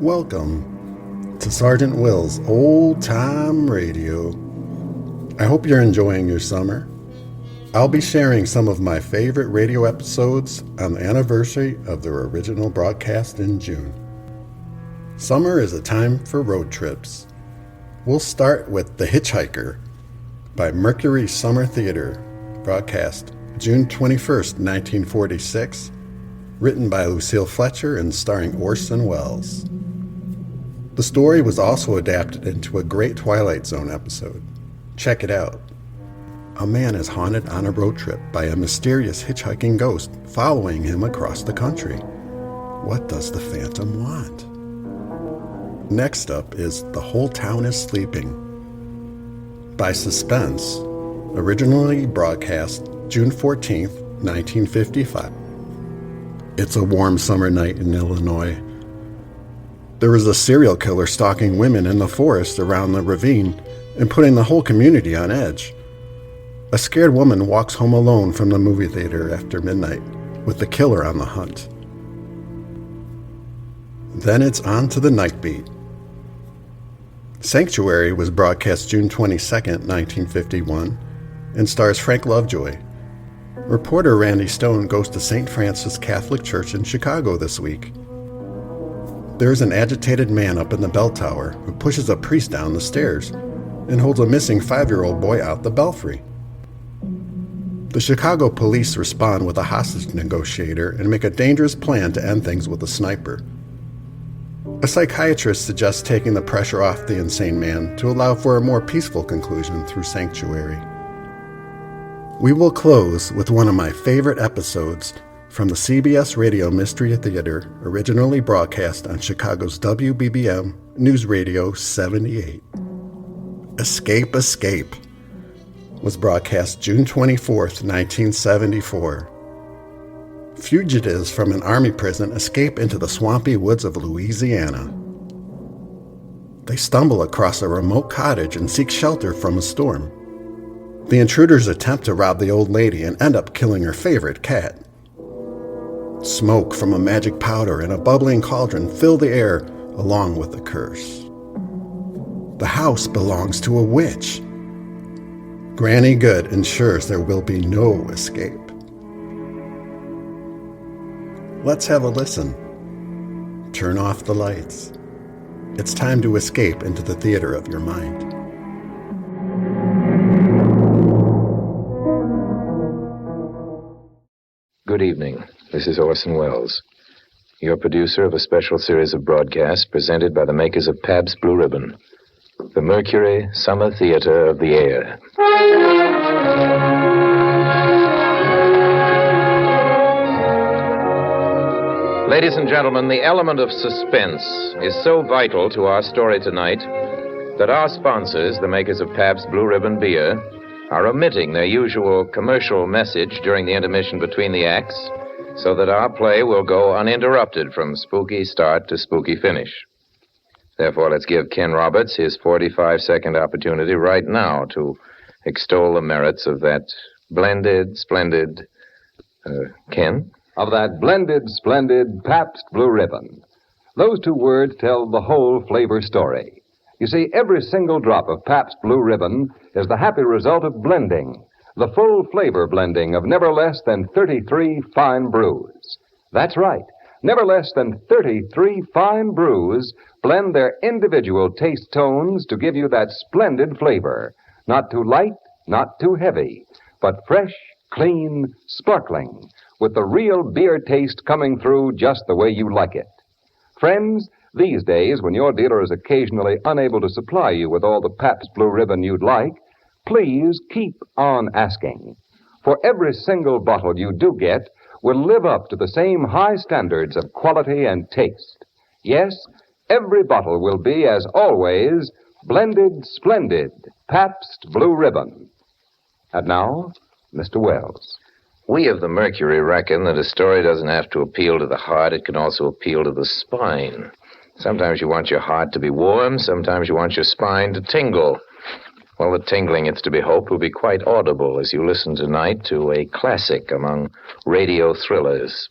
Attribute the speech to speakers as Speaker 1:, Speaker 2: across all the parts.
Speaker 1: Welcome to Sergeant Will's Old Time Radio. I hope you're enjoying your summer. I'll be sharing some of my favorite radio episodes on the anniversary of their original broadcast in June. Summer is a time for road trips. We'll start with The Hitch-Hiker by Mercury Summer Theater, broadcast June 21st, 1946, written by Lucille Fletcher and starring Orson Welles. The story was also adapted into a great Twilight Zone episode. Check it out. A man is haunted on a road trip by a mysterious hitchhiking ghost following him across the country. What does the Phantom want? Next up is The Whole Town is Sleeping by Suspense, originally broadcast June 14th, 1955. It's a warm summer night in Illinois. There is a serial killer stalking women in the forest around the ravine and putting the whole community on edge. A scared woman walks home alone from the movie theater after midnight with the killer on the hunt. Then it's on to the night beat. Sanctuary was broadcast June 22nd, 1951, and stars Frank Lovejoy. Reporter Randy Stone goes to St. Francis Catholic Church in Chicago this week. There's an agitated man up in the bell tower who pushes a priest down the stairs and holds a missing 5-year-old boy out the belfry. The Chicago police respond with a hostage negotiator and make a dangerous plan to end things with a sniper. A psychiatrist suggests taking the pressure off the insane man to allow for a more peaceful conclusion through Sanctuary. We will close with one of my favorite episodes from the CBS Radio Mystery Theater, originally broadcast on Chicago's WBBM News Radio 78. Escape, Escape was broadcast June 24th, 1974. Fugitives from an army prison escape into the swampy woods of Louisiana. They stumble across a remote cottage and seek shelter from a storm. The intruders attempt to rob the old lady and end up killing her favorite cat. Smoke from a magic powder and a bubbling cauldron fill the air along with the curse. The house belongs to a witch. Granny Good ensures there will be no escape. Let's have a listen. Turn off the lights. It's time to escape into the theater of your mind.
Speaker 2: Good evening. This is Orson Welles, your producer of a special series of broadcasts presented by the makers of Pabst Blue Ribbon, the Mercury Summer Theater of the Air. Ladies and gentlemen, the element of suspense is so vital to our story tonight that our sponsors, the makers of Pabst Blue Ribbon Beer, are omitting their usual commercial message during the intermission between the acts so that our play will go uninterrupted from spooky start to spooky finish. Therefore, let's give Ken Roberts his 45-second opportunity right now to extol the merits of that splendid, Ken?
Speaker 3: Of that blended, splendid Pabst Blue Ribbon. Those two words tell the whole flavor story. You see, every single drop of Pabst Blue Ribbon is the happy result of blending, the full flavor blending of never less than 33 fine brews. That's right. Never less than 33 fine brews blend their individual taste tones to give you that splendid flavor. Not too light, not too heavy, but fresh, clean, sparkling, with the real beer taste coming through just the way you like it. Friends, these days, when your dealer is occasionally unable to supply you with all the Pabst Blue Ribbon you'd like, please keep on asking. For every single bottle you do get will live up to the same high standards of quality and taste. Yes, every bottle will be, as always, blended, splendid Pabst Blue Ribbon. And now, Mr. Welles.
Speaker 2: We of the Mercury reckon that a story doesn't have to appeal to the heart, it can also appeal to the spine. Sometimes you want your heart to be warm, sometimes you want your spine to tingle. Well, the tingling, it's to be hoped, will be quite audible as you listen tonight to a classic among radio thrillers.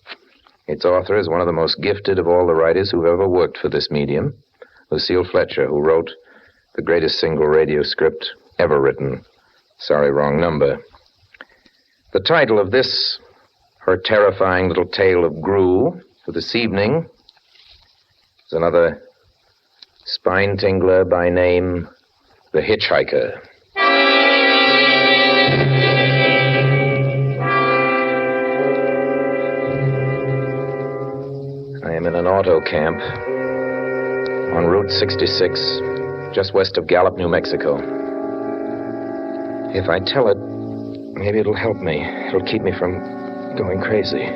Speaker 2: Its author is one of the most gifted of all the writers who've ever worked for this medium, Lucille Fletcher, who wrote the greatest single radio script ever written, Sorry, Wrong Number. The title of this, her terrifying little tale of Gru for this evening, is another spine-tingler by name, The Hitch-Hiker. I am in an auto camp on Route 66, just west of Gallup, New Mexico. If I tell it, maybe it'll help me. It'll keep me from going crazy.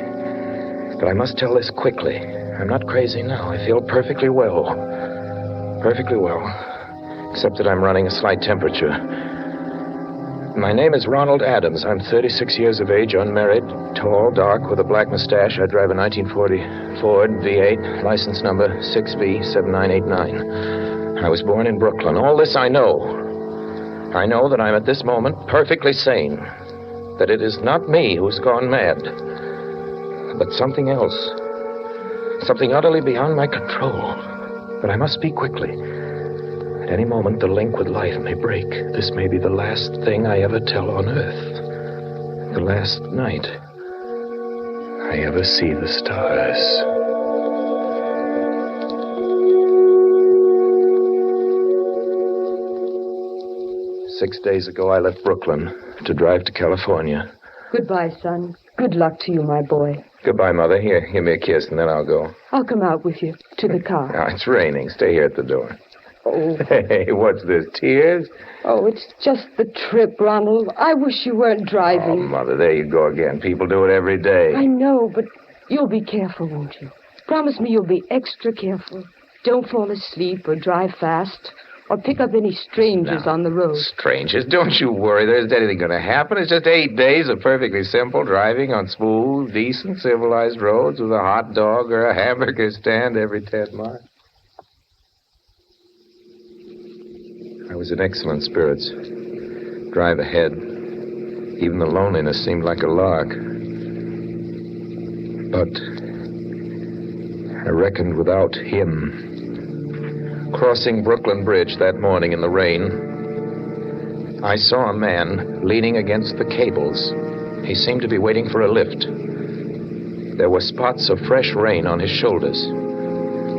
Speaker 2: But I must tell this quickly. I'm not crazy now. I feel perfectly well. Perfectly well. Except that I'm running a slight temperature. My name is Ronald Adams. I'm 36 years of age, unmarried, tall, dark, with a black mustache. I drive a 1940 Ford V8, license number 6B7989. I was born in Brooklyn. All this I know. I know that I'm at this moment perfectly sane. That it is not me who's gone mad, but something else. Something utterly beyond my control. But I must speak quickly. At any moment, the link with life may break. This may be the last thing I ever tell on Earth. The last night I ever see the stars. Six days ago, I left Brooklyn to drive to California.
Speaker 4: Goodbye, son. Good luck to you, my boy.
Speaker 2: Goodbye, Mother. Here, give me a kiss, and then I'll go.
Speaker 4: I'll come out with you to the car.
Speaker 2: Now, it's raining. Stay here at the door.
Speaker 4: Oh.
Speaker 2: Hey, what's this, tears?
Speaker 4: Oh, it's just the trip, Ronald. I wish you weren't
Speaker 2: Oh,
Speaker 4: driving.
Speaker 2: Mother, there you go again. People do it every day.
Speaker 4: I know, but you'll be careful, won't you? Promise me you'll be extra careful. Don't fall asleep or drive fast or pick up any strangers on the road.
Speaker 2: Strangers? Don't you worry. There isn't anything going to happen. It's just 8 days of perfectly simple driving on smooth, decent, civilized roads with a hot dog or a hamburger stand every 10 miles. I was in excellent spirits. Drive ahead. Even the loneliness seemed like a lark. But I reckoned without him. Crossing Brooklyn Bridge that morning in the rain, I saw a man leaning against the cables. He seemed to be waiting for a lift. There were spots of fresh rain on his shoulders.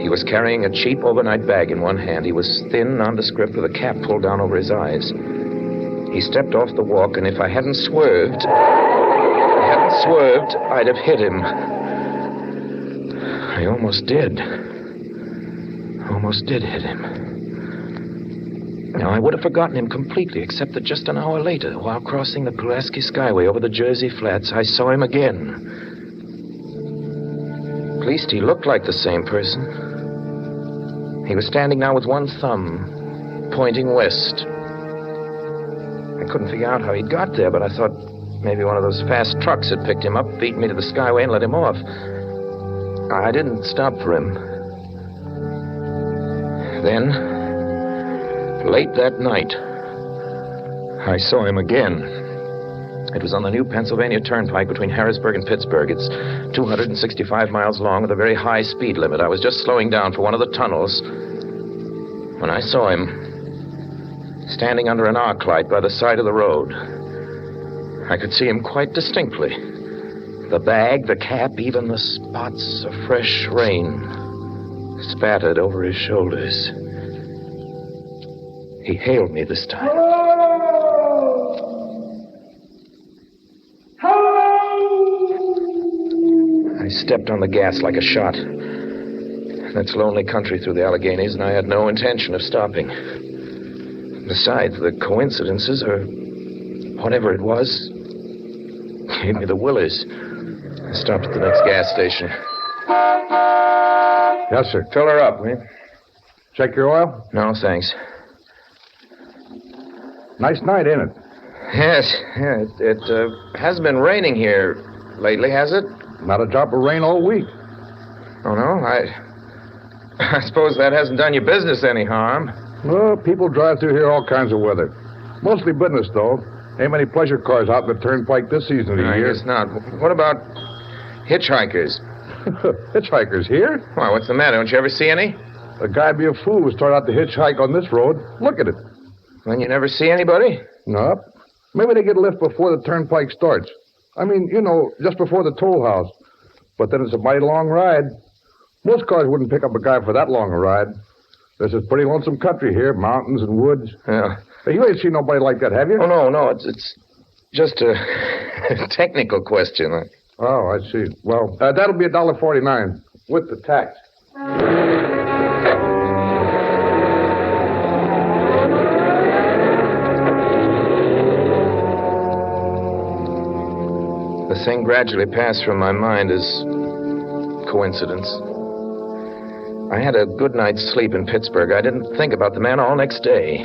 Speaker 2: He was carrying a cheap overnight bag in one hand. He was thin, nondescript, with a cap pulled down over his eyes. He stepped off the walk, and if I hadn't swerved, I'd have hit him. I almost did. Almost did hit him. Now, I would have forgotten him completely, except that just an hour later, while crossing the Pulaski Skyway over the Jersey Flats, I saw him again. At least he looked like the same person. He was standing now with one thumb pointing west. I couldn't figure out how he'd got there, but I thought maybe one of those fast trucks had picked him up, beaten me to the Skyway, and let him off. I didn't stop for him. Then, late that night, I saw him again. It was on the new Pennsylvania Turnpike between Harrisburg and Pittsburgh. It's 265 miles long with a very high speed limit. I was just slowing down for one of the tunnels when I saw him standing under an arc light by the side of the road. I could see him quite distinctly. The bag, the cap, even the spots of fresh rain spattered over his shoulders. He hailed me this time. I stepped on the gas like a shot. That's lonely country through the Alleghenies, and I had no intention of stopping. Besides, the coincidences, or whatever it was, gave me the willies. I stopped at the next gas station.
Speaker 3: Yes, sir.
Speaker 2: Fill her up, will you?
Speaker 3: Check your oil?
Speaker 2: No, thanks.
Speaker 3: Nice night, ain't it?
Speaker 2: Yes, yeah, it hasn't been raining here lately, has it?
Speaker 3: Not a drop of rain all week.
Speaker 2: Oh, no? I suppose that hasn't done your business any harm.
Speaker 3: Well, people drive through here all kinds of weather. Mostly business, though. Ain't many pleasure cars out in the turnpike this season of the
Speaker 2: I
Speaker 3: year.
Speaker 2: guess not. What about hitchhikers?
Speaker 5: Hitchhikers here?
Speaker 2: Why, what's the matter? Don't you ever see any?
Speaker 5: A guy'd be a fool to start out to hitchhike on this road. Look at it.
Speaker 2: Then you never see anybody?
Speaker 5: Nope. Maybe they get a lift before the turnpike starts. I mean, just before the toll house. But then it's a mighty long ride. Most cars wouldn't pick up a guy for that long a ride. This is pretty lonesome country here, mountains and woods.
Speaker 2: Yeah.
Speaker 5: Hey, you ain't seen nobody like that, have you?
Speaker 2: Oh, no. It's just a technical question.
Speaker 5: Oh, I see. Well, that'll be $1.49 with the tax.
Speaker 2: The thing gradually passed from my mind as coincidence. I had a good night's sleep in Pittsburgh. I didn't think about the man all next day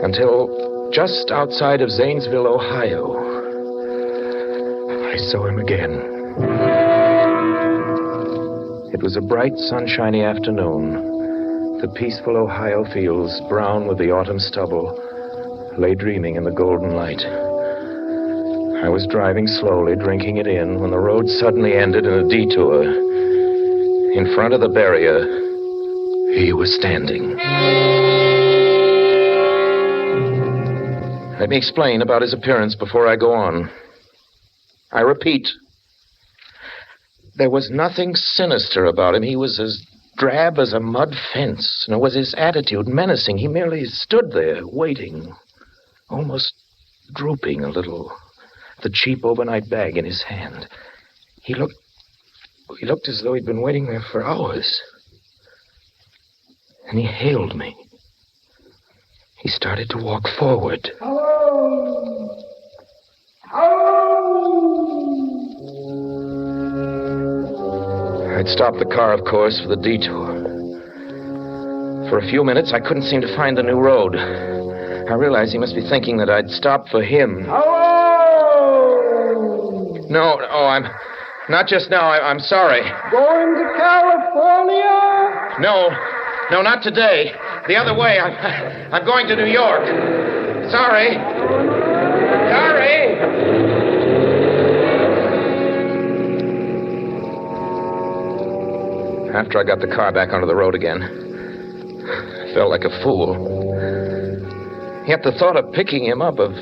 Speaker 2: until just outside of Zanesville, Ohio. I saw him again. It was a bright, sunshiny afternoon. The peaceful Ohio fields, brown with the autumn stubble, lay dreaming in the golden light. I was driving slowly, drinking it in, when the road suddenly ended in a detour. In front of the barrier, he was standing. Let me explain about his appearance before I go on. I repeat, there was nothing sinister about him. He was as drab as a mud fence, nor was his attitude menacing. He merely stood there, waiting, almost drooping a little, the cheap overnight bag in his hand. He looked as though he'd been waiting there for hours. And he hailed me. He started to walk forward.
Speaker 6: Hello! Hello!
Speaker 2: I'd stopped the car, of course, for the detour. For a few minutes, I couldn't seem to find the new road. I realized he must be thinking that I'd stopped for him.
Speaker 6: Hello!
Speaker 2: No, I'm... Not just now. I'm sorry.
Speaker 6: Going to California?
Speaker 2: No, not today. The other way. I'm going to New York. Sorry. After I got the car back onto the road again, I felt like a fool. Yet the thought of picking him up, of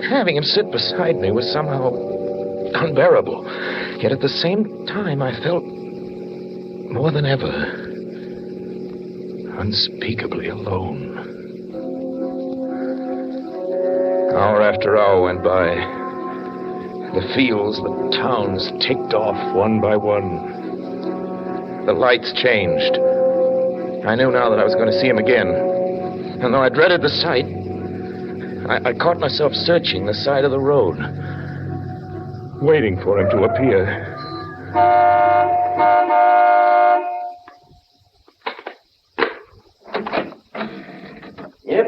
Speaker 2: having him sit beside me, was somehow unbearable. Yet at the same time, I felt more than ever unspeakably alone. Hour after hour went by. The fields, the towns ticked off one by one. The lights changed. I knew now that I was going to see him again. And though I dreaded the sight, I caught myself searching the side of the road, waiting for him to appear.
Speaker 7: Yep.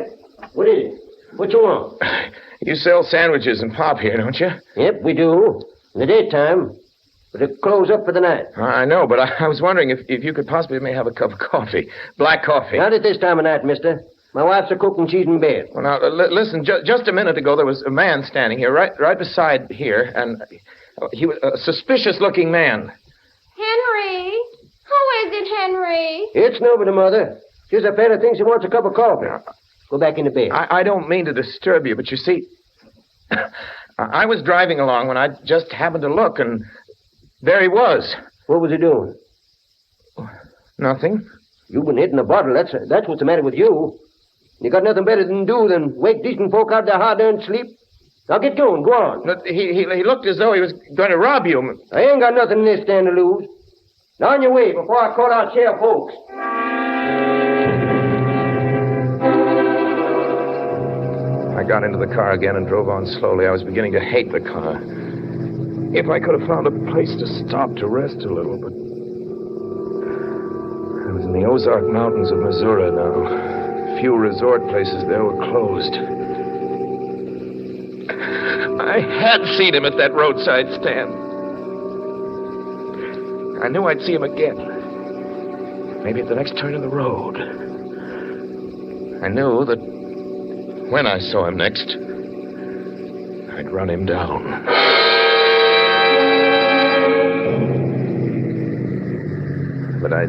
Speaker 7: What is it? What you want?
Speaker 2: You sell sandwiches and pop here, don't you?
Speaker 7: Yep, we do. In the daytime. But it close up for the night.
Speaker 2: I know, but I was wondering if you could possibly may have a cup of coffee. Black coffee.
Speaker 7: Not at this time of night, mister. My wife's a cooking. She's in bed.
Speaker 2: Well, now, listen, just a minute ago, there was a man standing here, right beside here, and he was a suspicious-looking man.
Speaker 8: Henry? Who is it, Henry?
Speaker 7: It's nobody, Mother. Just a fella thinks he wants a cup of coffee. Go back into bed.
Speaker 2: I don't mean to disturb you, but you see, I was driving along when I just happened to look, and there he was.
Speaker 7: What was he doing?
Speaker 2: Nothing.
Speaker 7: You've been hitting a bottle. That's what's the matter with you. You got nothing better than do than wake decent folk out of their hard-earned sleep. Now get going. Go on.
Speaker 2: But he looked as though he was going to rob you.
Speaker 7: I ain't got nothing in this stand to lose. Now on your way before I call out Sheriff Oakes.
Speaker 2: I got into the car again and drove on slowly. I was beginning to hate the car. If I could have found a place to stop to rest a little, but I was in the Ozark Mountains of Missouri now. Few resort places there were closed. I had seen him at that roadside stand. I knew I'd see him again. Maybe at the next turn of the road. I knew that when I saw him next, I'd run him down. But I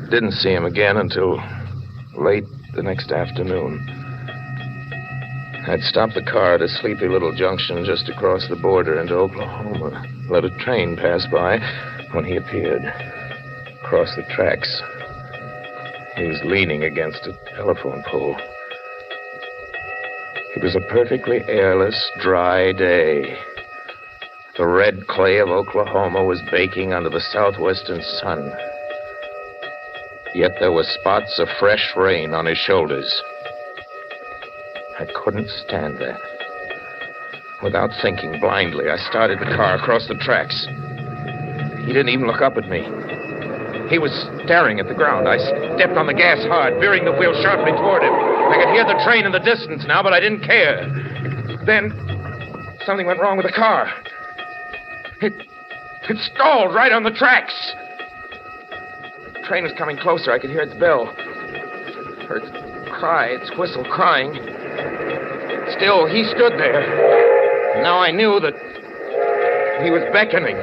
Speaker 2: didn't see him again until late the next afternoon. I'd stopped the car at a sleepy little junction just across the border into Oklahoma. Let a train pass by when he appeared. Across the tracks. He was leaning against a telephone pole. It was a perfectly airless, dry day. The red clay of Oklahoma was baking under the southwestern sun. Yet there were spots of fresh rain on his shoulders. I couldn't stand that. Without thinking, blindly, I started the car across the tracks. He didn't even look up at me. He was staring at the ground. I stepped on the gas hard, veering the wheel sharply toward him. I could hear the train in the distance now, but I didn't care. Then, something went wrong with the car. It stalled right on the tracks. The train was coming closer. I could hear its bell. Heard its cry, its whistle crying. Still, he stood there. Now I knew that he was beckoning.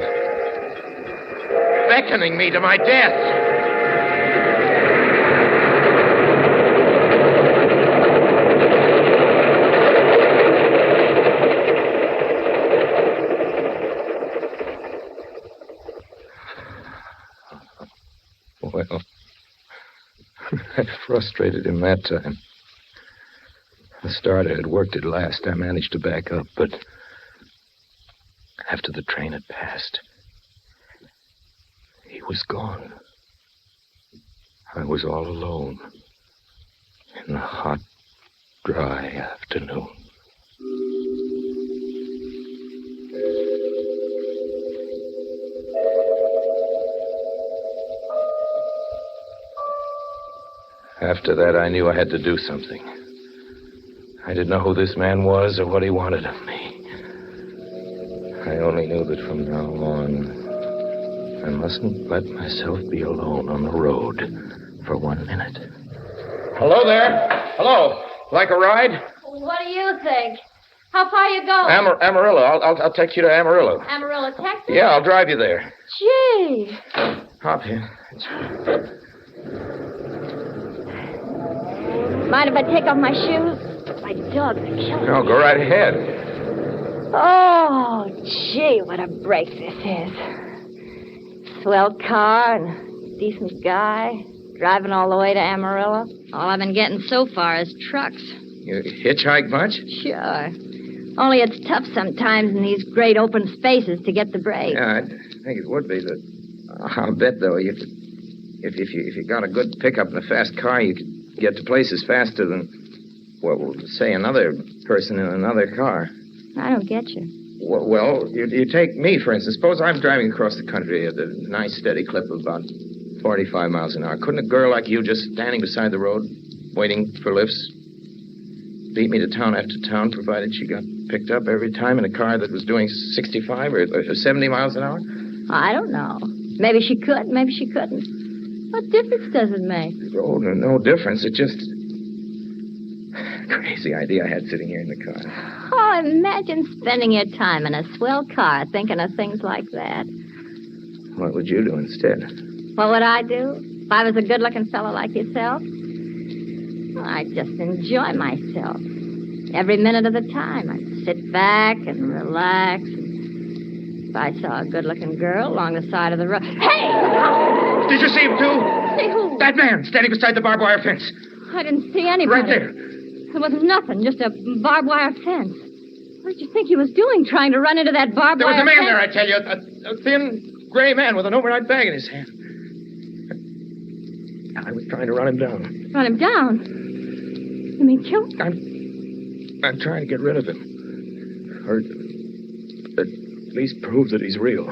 Speaker 2: Beckoning me to my death. Well, I frustrated him that time. The starter had worked at last. I managed to back up, but after the train had passed, he was gone. I was all alone in the hot, dry afternoon. After that, I knew I had to do something. I didn't know who this man was or what he wanted of me. I only knew that from now on, I mustn't let myself be alone on the road for 1 minute. Hello there. Hello. Like a ride?
Speaker 8: What do you think? How far you going?
Speaker 2: Amarillo. I'll take you to Amarillo.
Speaker 8: Amarillo, Texas?
Speaker 2: Yeah, I'll drive you there.
Speaker 8: Gee.
Speaker 2: Hop here.
Speaker 8: Mind if I take off my shoes? My dog's a killer.
Speaker 2: No, go right ahead.
Speaker 8: Oh, gee, what a break this is. Swell car and a decent guy. Driving all the way to Amarillo. All I've been getting so far is trucks.
Speaker 2: You hitchhike much?
Speaker 8: Sure. Only it's tough sometimes in these great open spaces to get the break.
Speaker 2: Yeah, I think it would be, but I'll bet, though, if you got a good pickup and a fast car, you could get to places faster than, well, say another person in another car.
Speaker 8: I don't get you.
Speaker 2: Well, you take me, for instance. Suppose I'm driving across the country at a nice, steady clip of about 45 miles an hour. Couldn't a girl like you just standing beside the road, waiting for lifts, beat me to town after town, provided she got picked up every time in a car that was doing 65 or 70 miles an hour?
Speaker 8: I don't know. Maybe she could, maybe she couldn't. What difference does it make?
Speaker 2: Oh, no difference. It just... Crazy idea I had sitting here in the car.
Speaker 8: Oh, imagine spending your time in a swell car thinking of things like that.
Speaker 2: What would you do instead?
Speaker 8: What would I do? If I was a good-looking fellow like yourself? Well, I'd just enjoy myself. Every minute of the time. I'd sit back and relax. If I saw a good-looking girl along the side of the road... Hey!
Speaker 2: Did you see him, too?
Speaker 8: See who?
Speaker 2: That man standing beside the barbed wire fence.
Speaker 8: I didn't see anybody.
Speaker 2: Right there.
Speaker 8: There was nothing, just a barbed wire fence. What did you think he was doing, trying to run into that barbed wire fence?
Speaker 2: There was a man there, I tell you. A thin, gray man with an overnight bag in his hand. I was trying to run him down.
Speaker 8: Run him down? You mean kill him?
Speaker 2: I'm trying to get rid of him. Or at least prove that he's real.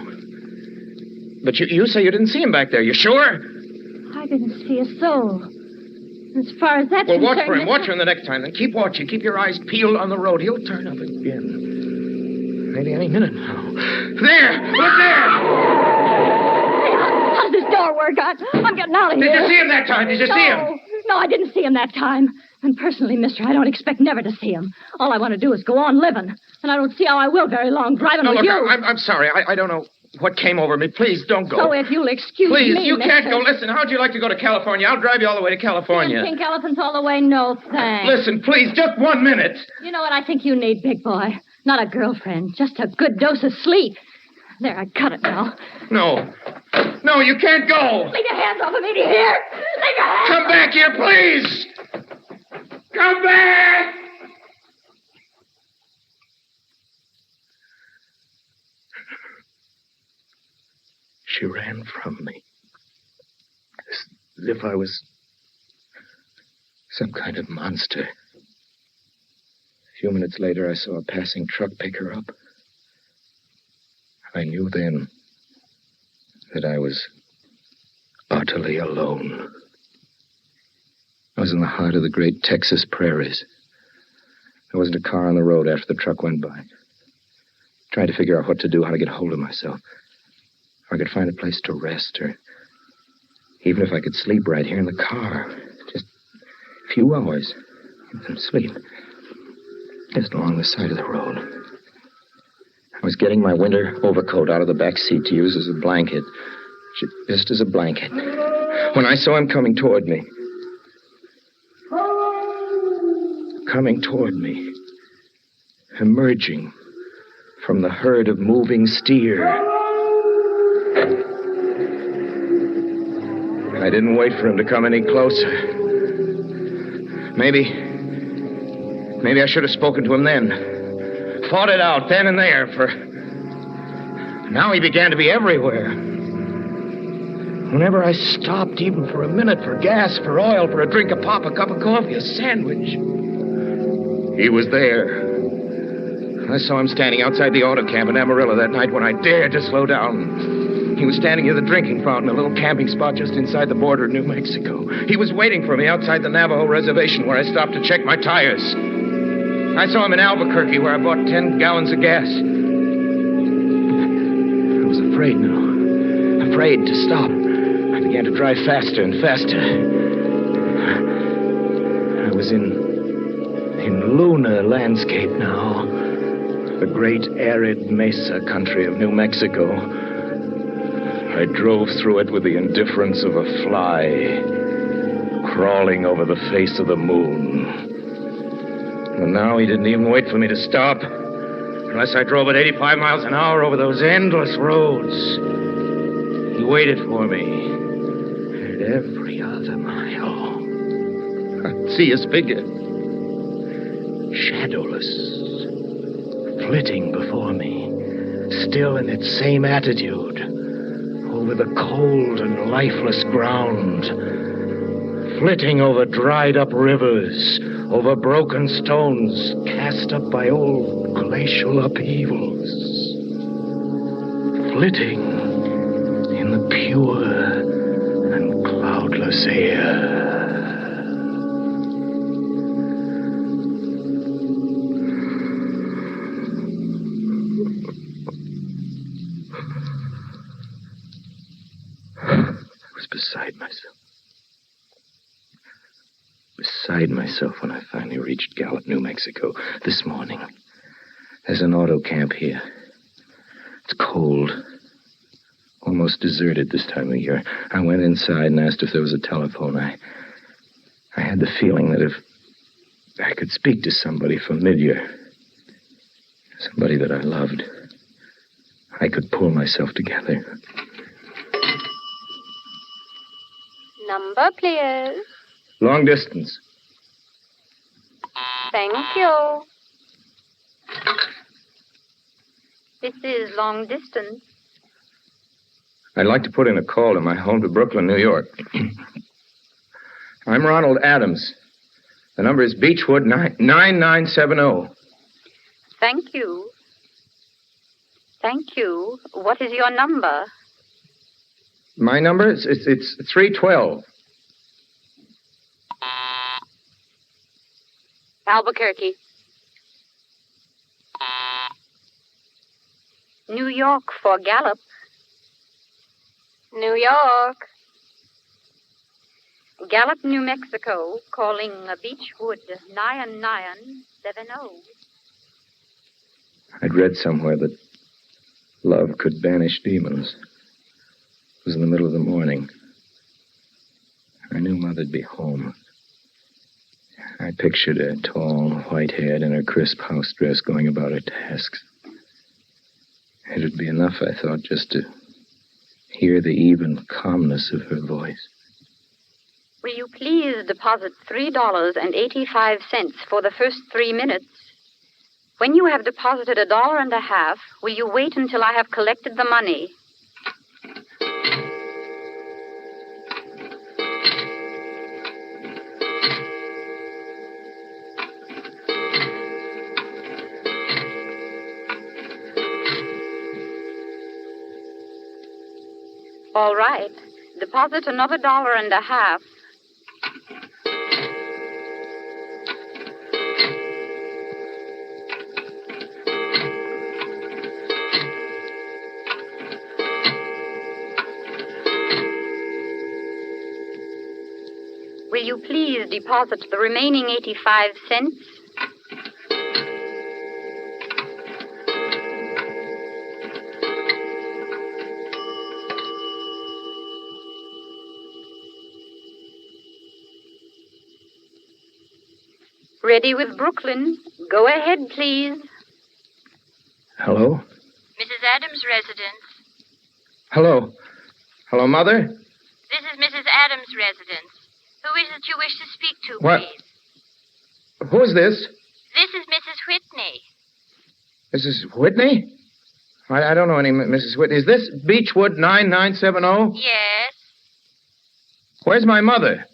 Speaker 2: But you say you didn't see him back there. You sure?
Speaker 8: I didn't see a soul. As far as that's
Speaker 2: concerned...
Speaker 8: Well,
Speaker 2: watch for him. Watch for him the next time. Then keep watching. Keep your eyes peeled on the road. He'll turn up again. Maybe any minute now. There! Look there!
Speaker 8: Hey, how's this door work? I'm getting out of here.
Speaker 2: Did you see him that time? Did you see him?
Speaker 8: No, I didn't see him that time. And personally, mister, I don't expect never to see him. All I want to do is go on living. And I don't see how I will very long driving with you.
Speaker 2: I'm sorry. I don't know what came over me. Please, don't go.
Speaker 8: So if you'll excuse
Speaker 2: Please,
Speaker 8: me,
Speaker 2: you can't
Speaker 8: mister.
Speaker 2: go. Listen, how'd you like to go to California? I'll drive you all the way to California.
Speaker 8: Pink elephants all the way? No, thanks.
Speaker 2: Listen, please, just 1 minute.
Speaker 8: You know what I think you need, big boy? Not a girlfriend, just a good dose of sleep. There, I got it now.
Speaker 2: No. No, you can't go.
Speaker 8: Leave your hands off of me, do you hear? Leave your hands
Speaker 2: Come back here, please. Come back. She ran from me. As if I was some kind of monster. A few minutes later, I saw a passing truck pick her up. I knew then that I was utterly alone. I was in the heart of the great Texas prairies. There wasn't a car on the road after the truck went by. Trying to figure out what to do, how to get hold of myself. Or I could find a place to rest, or even if I could sleep right here in the car. Just a few hours. And then sleep. Just along the side of the road. I was getting my winter overcoat out of the back seat to use as a blanket. Just as a blanket. When I saw him coming toward me. Coming toward me. Emerging from the herd of moving steer. I didn't wait for him to come any closer. Maybe I should have spoken to him then. Fought it out then and there, for now he began to be everywhere. Whenever I stopped, even for a minute, for gas, for oil, for a drink, a pop, a cup of coffee, a sandwich, he was there. I saw him standing outside the auto camp in Amarillo that night when I dared to slow down. He was standing near the drinking fountain, a little camping spot just inside the border of New Mexico. He was waiting for me outside the Navajo reservation where I stopped to check my tires. I saw him in Albuquerque where I bought 10 gallons of gas. I was afraid now. Afraid to stop. I began to drive faster and faster. I was in lunar landscape now. The great arid mesa country of New Mexico. I drove through it with the indifference of a fly crawling over the face of the moon. And now he didn't even wait for me to stop, unless I drove at 85 miles an hour over those endless roads. He waited for me at every other mile. I'd see his figure, shadowless, flitting before me, still in its same attitude, over the cold and lifeless ground, flitting over dried-up rivers, over broken stones cast up by old glacial upheavals, flitting in the pure and cloudless air. Beside myself when I finally reached Gallup, New Mexico this morning. There's an auto camp here. It's cold. Almost deserted this time of year. I went inside and asked if there was a telephone. I had the feeling that if I could speak to somebody familiar, somebody that I loved, I could pull myself together.
Speaker 9: Number, please.
Speaker 2: Long distance.
Speaker 9: Thank you. This is long distance.
Speaker 2: I'd like to put in a call to my home to Brooklyn, New York. I'm Ronald Adams. The number is Beechwood 9970.
Speaker 9: Thank you. Thank you. What is your number?
Speaker 2: My number? It's 312.
Speaker 9: Albuquerque. New York for Gallup. New York. Gallup, New Mexico, calling Beechwood 9970.
Speaker 2: I'd read somewhere that love could banish demons. It was in the middle of the morning. I knew Mother'd be home. I pictured her tall, white-haired, in her crisp house dress going about her tasks. It would be enough, I thought, just to hear the even calmness of her voice.
Speaker 9: Will you please deposit $3.85 for the first 3 minutes? When you have deposited $1.50, will you wait until I have collected the money? All right. Deposit another $1.50. Will you please deposit the remaining 85 cents? Ready with Brooklyn. Go ahead, please.
Speaker 2: Hello?
Speaker 9: Mrs. Adams' residence.
Speaker 2: Hello? Hello, Mother?
Speaker 9: This is Mrs. Adams' residence. Who is it you wish to speak to,
Speaker 2: What?
Speaker 9: please?
Speaker 2: Who is this?
Speaker 9: This is Mrs. Whitney.
Speaker 2: Mrs. Whitney? I don't know any Mrs. Whitney. Is this Beechwood 9970?
Speaker 9: Yes.
Speaker 2: Where's my mother?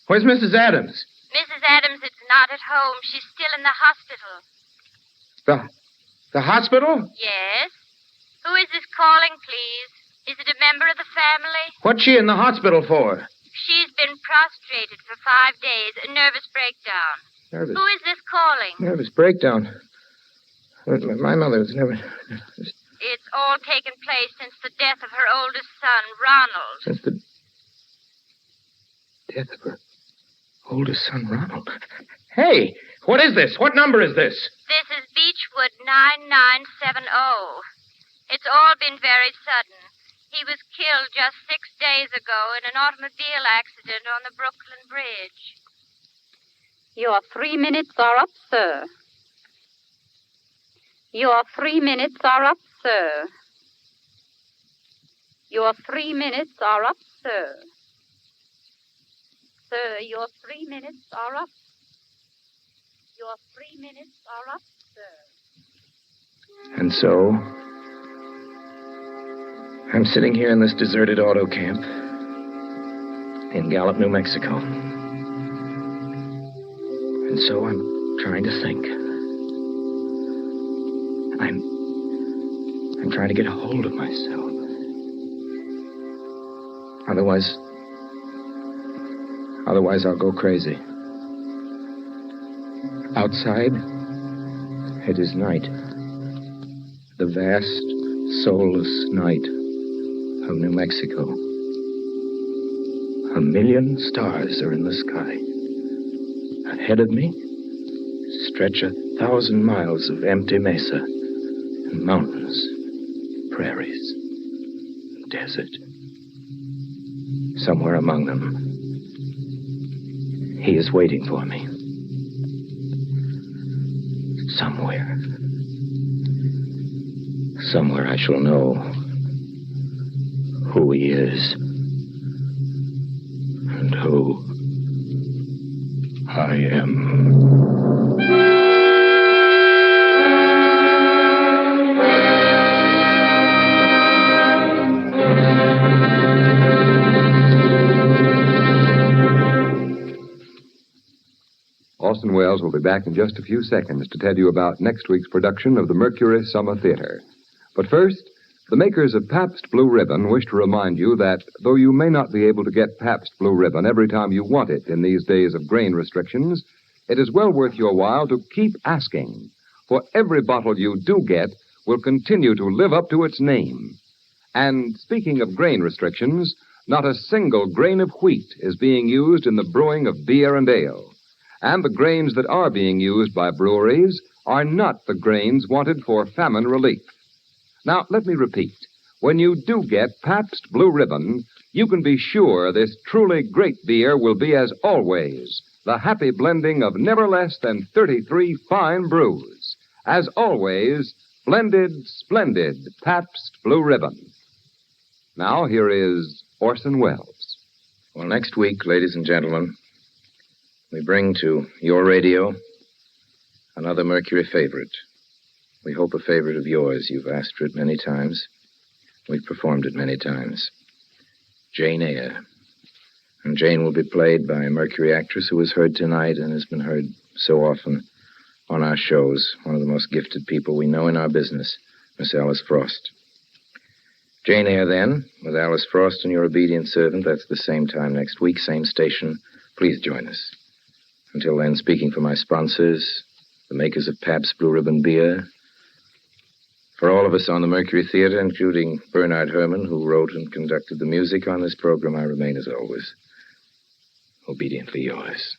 Speaker 2: Where's Mrs. Adams?
Speaker 9: Mrs. Adams is not at home. She's still in the hospital.
Speaker 2: The hospital?
Speaker 9: Yes. Who is this calling, please? Is it a member of the family?
Speaker 2: What's she in the hospital for?
Speaker 9: She's been prostrated for 5 days. A nervous breakdown.
Speaker 2: Nervous.
Speaker 9: Who is this calling?
Speaker 2: Nervous breakdown. My mother was never...
Speaker 9: It's all taken place since the death of her oldest son, Ronald.
Speaker 2: Since the death of her oldest son, Ronald. Hey, what is this? What number is this?
Speaker 9: This is Beechwood 9970. It's all been very sudden. He was killed just 6 days ago in an automobile accident on the Brooklyn Bridge. Your 3 minutes are up, sir. Your 3 minutes are up, sir. Your 3 minutes are up, sir. Sir, your 3 minutes are up. Your 3 minutes are up, sir.
Speaker 2: And so, I'm sitting here in this deserted auto camp in Gallup, New Mexico. And so I'm trying to think. I'm trying to get a hold of myself. Otherwise I'll go crazy. Outside, it is night. The vast, soulless night of New Mexico. 1 million stars are in the sky. Ahead of me stretch 1,000 miles of empty mesa and mountains, prairies, desert. Somewhere among them, he is waiting for me. Somewhere I shall know who he is and who I am.
Speaker 3: Orson Welles will be back in just a few seconds to tell you about next week's production of the Mercury Summer Theater. But first, the makers of Pabst Blue Ribbon wish to remind you that though you may not be able to get Pabst Blue Ribbon every time you want it in these days of grain restrictions, it is well worth your while to keep asking, for every bottle you do get will continue to live up to its name. And speaking of grain restrictions, not a single grain of wheat is being used in the brewing of beer and ale. And the grains that are being used by breweries are not the grains wanted for famine relief. Now, let me repeat. When you do get Pabst Blue Ribbon, you can be sure this truly great beer will be, as always, the happy blending of never less than 33 fine brews. As always, blended, splendid Pabst Blue Ribbon. Now, here is Orson Welles.
Speaker 2: Well, next week, ladies and gentlemen, we bring to your radio another Mercury favorite. We hope a favorite of yours. You've asked for it many times. We've performed it many times. Jane Eyre. And Jane will be played by a Mercury actress who was heard tonight and has been heard so often on our shows. One of the most gifted people we know in our business, Miss Alice Frost. Jane Eyre, then, with Alice Frost and your obedient servant. That's the same time next week, same station. Please join us. Until then, speaking for my sponsors, the makers of Pabst Blue Ribbon Beer, for all of us on the Mercury Theater, including Bernard Herrmann, who wrote and conducted the music on this program, I remain, as always, obediently yours.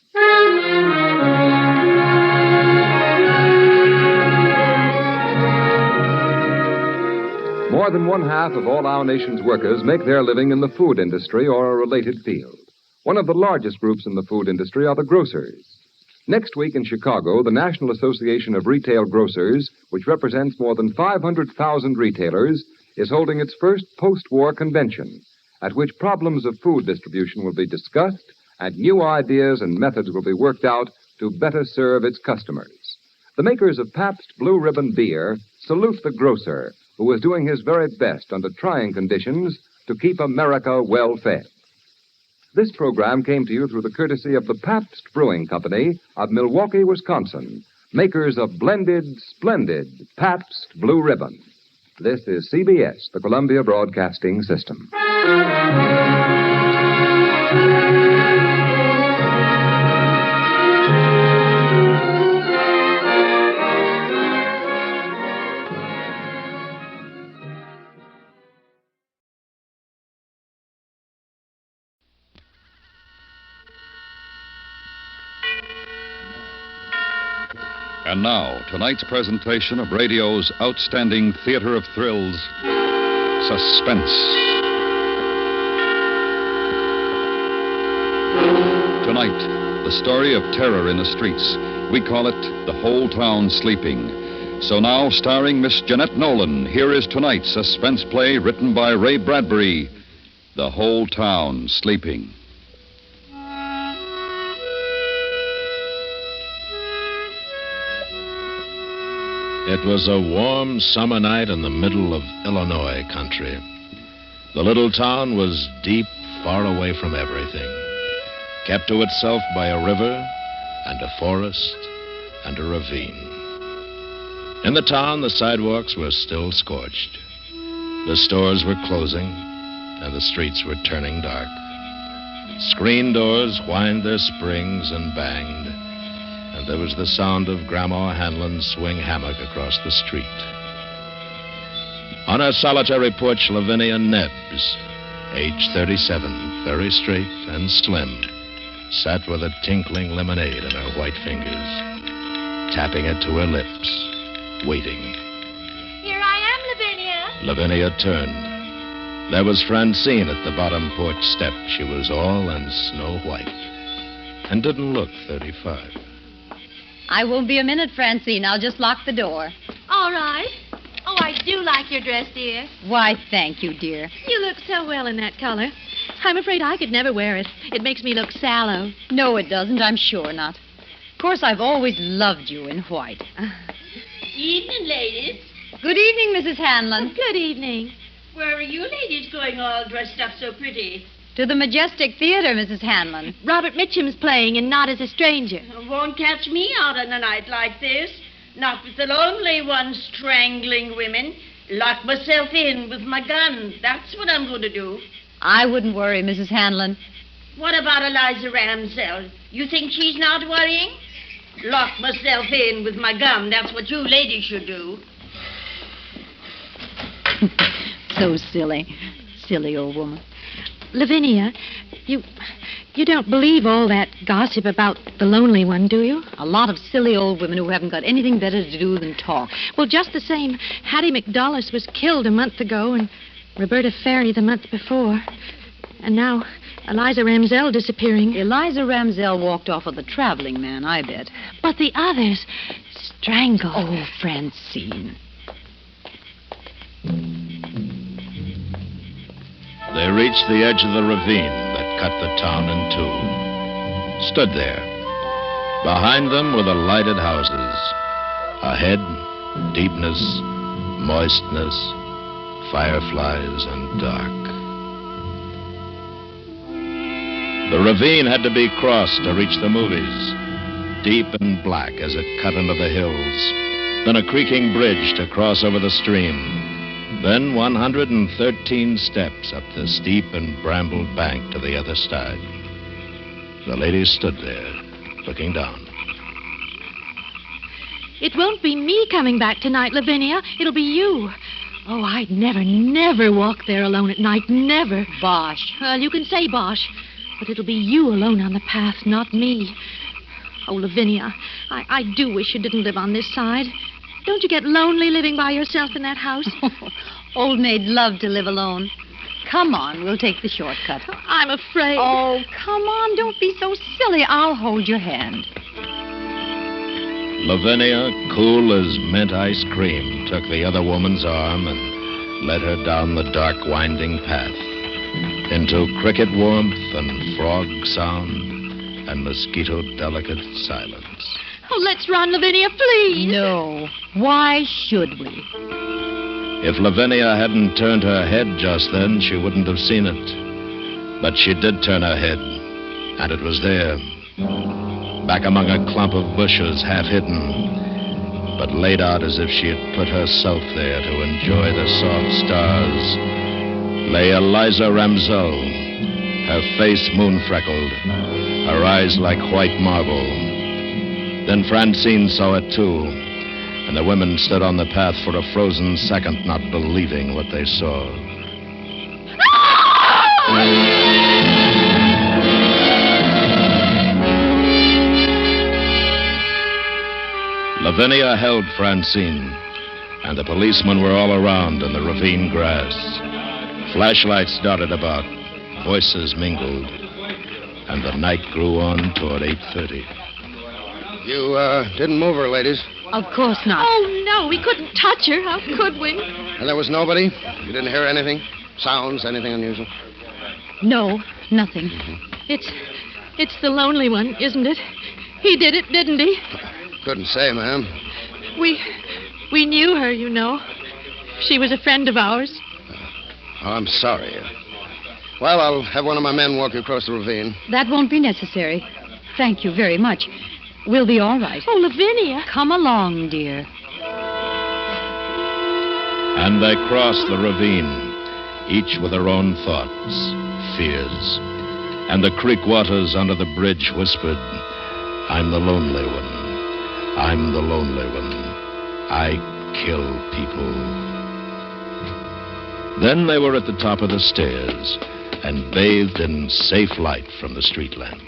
Speaker 3: More than one half of all our nation's workers make their living in the food industry or a related field. One of the largest groups in the food industry are the grocers. Next week in Chicago, the National Association of Retail Grocers, which represents more than 500,000 retailers, is holding its first post-war convention, at which problems of food distribution will be discussed and new ideas and methods will be worked out to better serve its customers. The makers of Pabst Blue Ribbon Beer salute the grocer, who is doing his very best under trying conditions to keep America well fed. This program came to you through the courtesy of the Pabst Brewing Company of Milwaukee, Wisconsin, makers of blended, splendid Pabst Blue Ribbon. This is CBS, the Columbia Broadcasting System.
Speaker 10: And now, tonight's presentation of radio's outstanding theater of thrills, Suspense. Tonight, the story of terror in the streets. We call it The Whole Town Sleeping. So now, starring Miss Jeanette Nolan, here is tonight's suspense play written by Ray Bradbury, The Whole Town Sleeping.
Speaker 11: It was a warm summer night in the middle of Illinois country. The little town was deep, far away from everything, kept to itself by a river and a forest and a ravine. In the town, the sidewalks were still scorched. The stores were closing, and the streets were turning dark. Screen doors whined their springs and banged, and there was the sound of Grandma Hanlon's swing hammock across the street. On her solitary porch, Lavinia Nebbs, age 37, very straight and slim, sat with a tinkling lemonade in her white fingers, tapping it to her lips, waiting.
Speaker 9: Here I am, Lavinia.
Speaker 11: Lavinia turned. There was Francine at the bottom porch step. She was all in snow white and didn't look 35.
Speaker 8: I won't be a minute, Francine. I'll just lock the door.
Speaker 9: All right. Oh, I do like your dress, dear.
Speaker 8: Why, thank you, dear.
Speaker 9: You look so well in that color. I'm afraid I could never wear it. It makes me look sallow.
Speaker 8: No, it doesn't. I'm sure not. Of course, I've always loved you in white.
Speaker 12: Evening, ladies.
Speaker 8: Good evening, Mrs. Hanlon.
Speaker 9: Good evening.
Speaker 12: Where are you ladies going all dressed up so pretty?
Speaker 8: To the Majestic Theater, Mrs. Hanlon.
Speaker 9: Robert Mitchum's playing and Not as a Stranger.
Speaker 12: Won't catch me out on a night like this. Not with the lonely one strangling women. Lock myself in with my gun. That's what I'm going to do.
Speaker 8: I wouldn't worry, Mrs. Hanlon.
Speaker 12: What about Eliza Ramsell? You think she's not worrying? Lock myself in with my gun. That's what you ladies should do.
Speaker 8: So silly. Silly old woman.
Speaker 9: Lavinia, you
Speaker 13: You don't believe all that gossip about the lonely one, do you?
Speaker 14: A lot of silly old women who haven't got anything better to do than talk.
Speaker 13: Well, just the same, Hattie McDullis was killed a month ago and Roberta Ferry the month before. And now Eliza Ramsell disappearing.
Speaker 14: Eliza Ramsell walked off with a traveling man, I bet.
Speaker 13: But the others, strangled.
Speaker 14: Oh, Francine.
Speaker 11: They reached the edge of the ravine that cut the town in two. Stood there. Behind them were the lighted houses. Ahead, deepness, moistness, fireflies, and dark. The ravine had to be crossed to reach the movies. Deep and black as it cut into the hills. Then a creaking bridge to cross over the stream. Then 113 steps up the steep and brambled bank to the other side. The lady stood there, looking down.
Speaker 13: It won't be me coming back tonight, Lavinia. It'll be you. Oh, I'd never walk there alone at night. Never.
Speaker 14: Bosh.
Speaker 13: Well, you can say bosh. But it'll be you alone on the path, not me. Oh, Lavinia, I do wish you didn't live on this side. Don't you get lonely living by yourself in that house?
Speaker 14: Old maid loved to live alone. Come on, we'll take the shortcut.
Speaker 13: I'm afraid.
Speaker 14: Oh, come on, don't be so silly. I'll hold your hand.
Speaker 11: Lavinia, cool as mint ice cream, took the other woman's arm and led her down the dark, winding path into cricket warmth and frog sound and mosquito-delicate silence.
Speaker 13: Oh, let's run, Lavinia, please.
Speaker 14: No. Why should we?
Speaker 11: If Lavinia hadn't turned her head just then, she wouldn't have seen it. But she did turn her head, and it was there, back among a clump of bushes, half hidden, but laid out as if she had put herself there to enjoy the soft stars, lay Eliza Ramsell, her face moon-freckled, her eyes like white marble. Then Francine saw it, too, and the women stood on the path for a frozen second, not believing what they saw. Lavinia held Francine, and the policemen were all around in the ravine grass. Flashlights darted about, voices mingled, and the night grew on toward 8:30.
Speaker 15: You, didn't move her, ladies.
Speaker 14: Of course not.
Speaker 13: Oh, no, we couldn't touch her. How could we?
Speaker 15: And there was nobody? You didn't hear anything? Sounds, anything unusual?
Speaker 14: No, nothing.
Speaker 13: It's the lonely one, isn't it? He did it, didn't he?
Speaker 15: Couldn't say, ma'am.
Speaker 13: We knew her, you know. She was a friend of ours.
Speaker 15: Oh, I'm sorry. Well, I'll have one of my men walk you across the ravine.
Speaker 14: That won't be necessary. Thank you very much. We'll be all right.
Speaker 13: Oh, Lavinia.
Speaker 14: Come along, dear.
Speaker 11: And they crossed the ravine, each with her own thoughts, fears. And the creek waters under the bridge whispered, "I'm the lonely one. I'm the lonely one. I kill people." Then they were at the top of the stairs and bathed in safe light from the street lamp.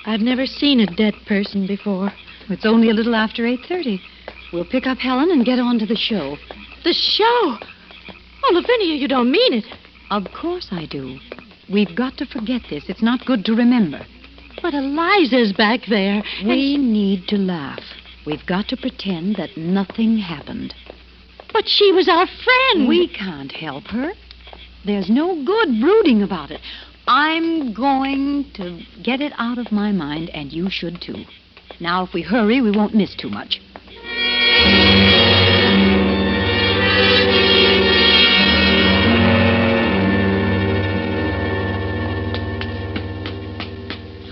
Speaker 13: I've never seen a dead person before.
Speaker 14: It's only a little after 8:30. We'll pick up Helen and get on to the show.
Speaker 13: The show? Oh, Lavinia, you don't mean it.
Speaker 14: Of course I do. We've got to forget this. It's not good to remember.
Speaker 13: But Eliza's back there.
Speaker 14: We need to laugh. We've got to pretend that nothing happened.
Speaker 13: But she was our friend.
Speaker 14: We can't help her. There's no good brooding about it. I'm going to get it out of my mind, and you should too. Now, if we hurry, we won't miss too much.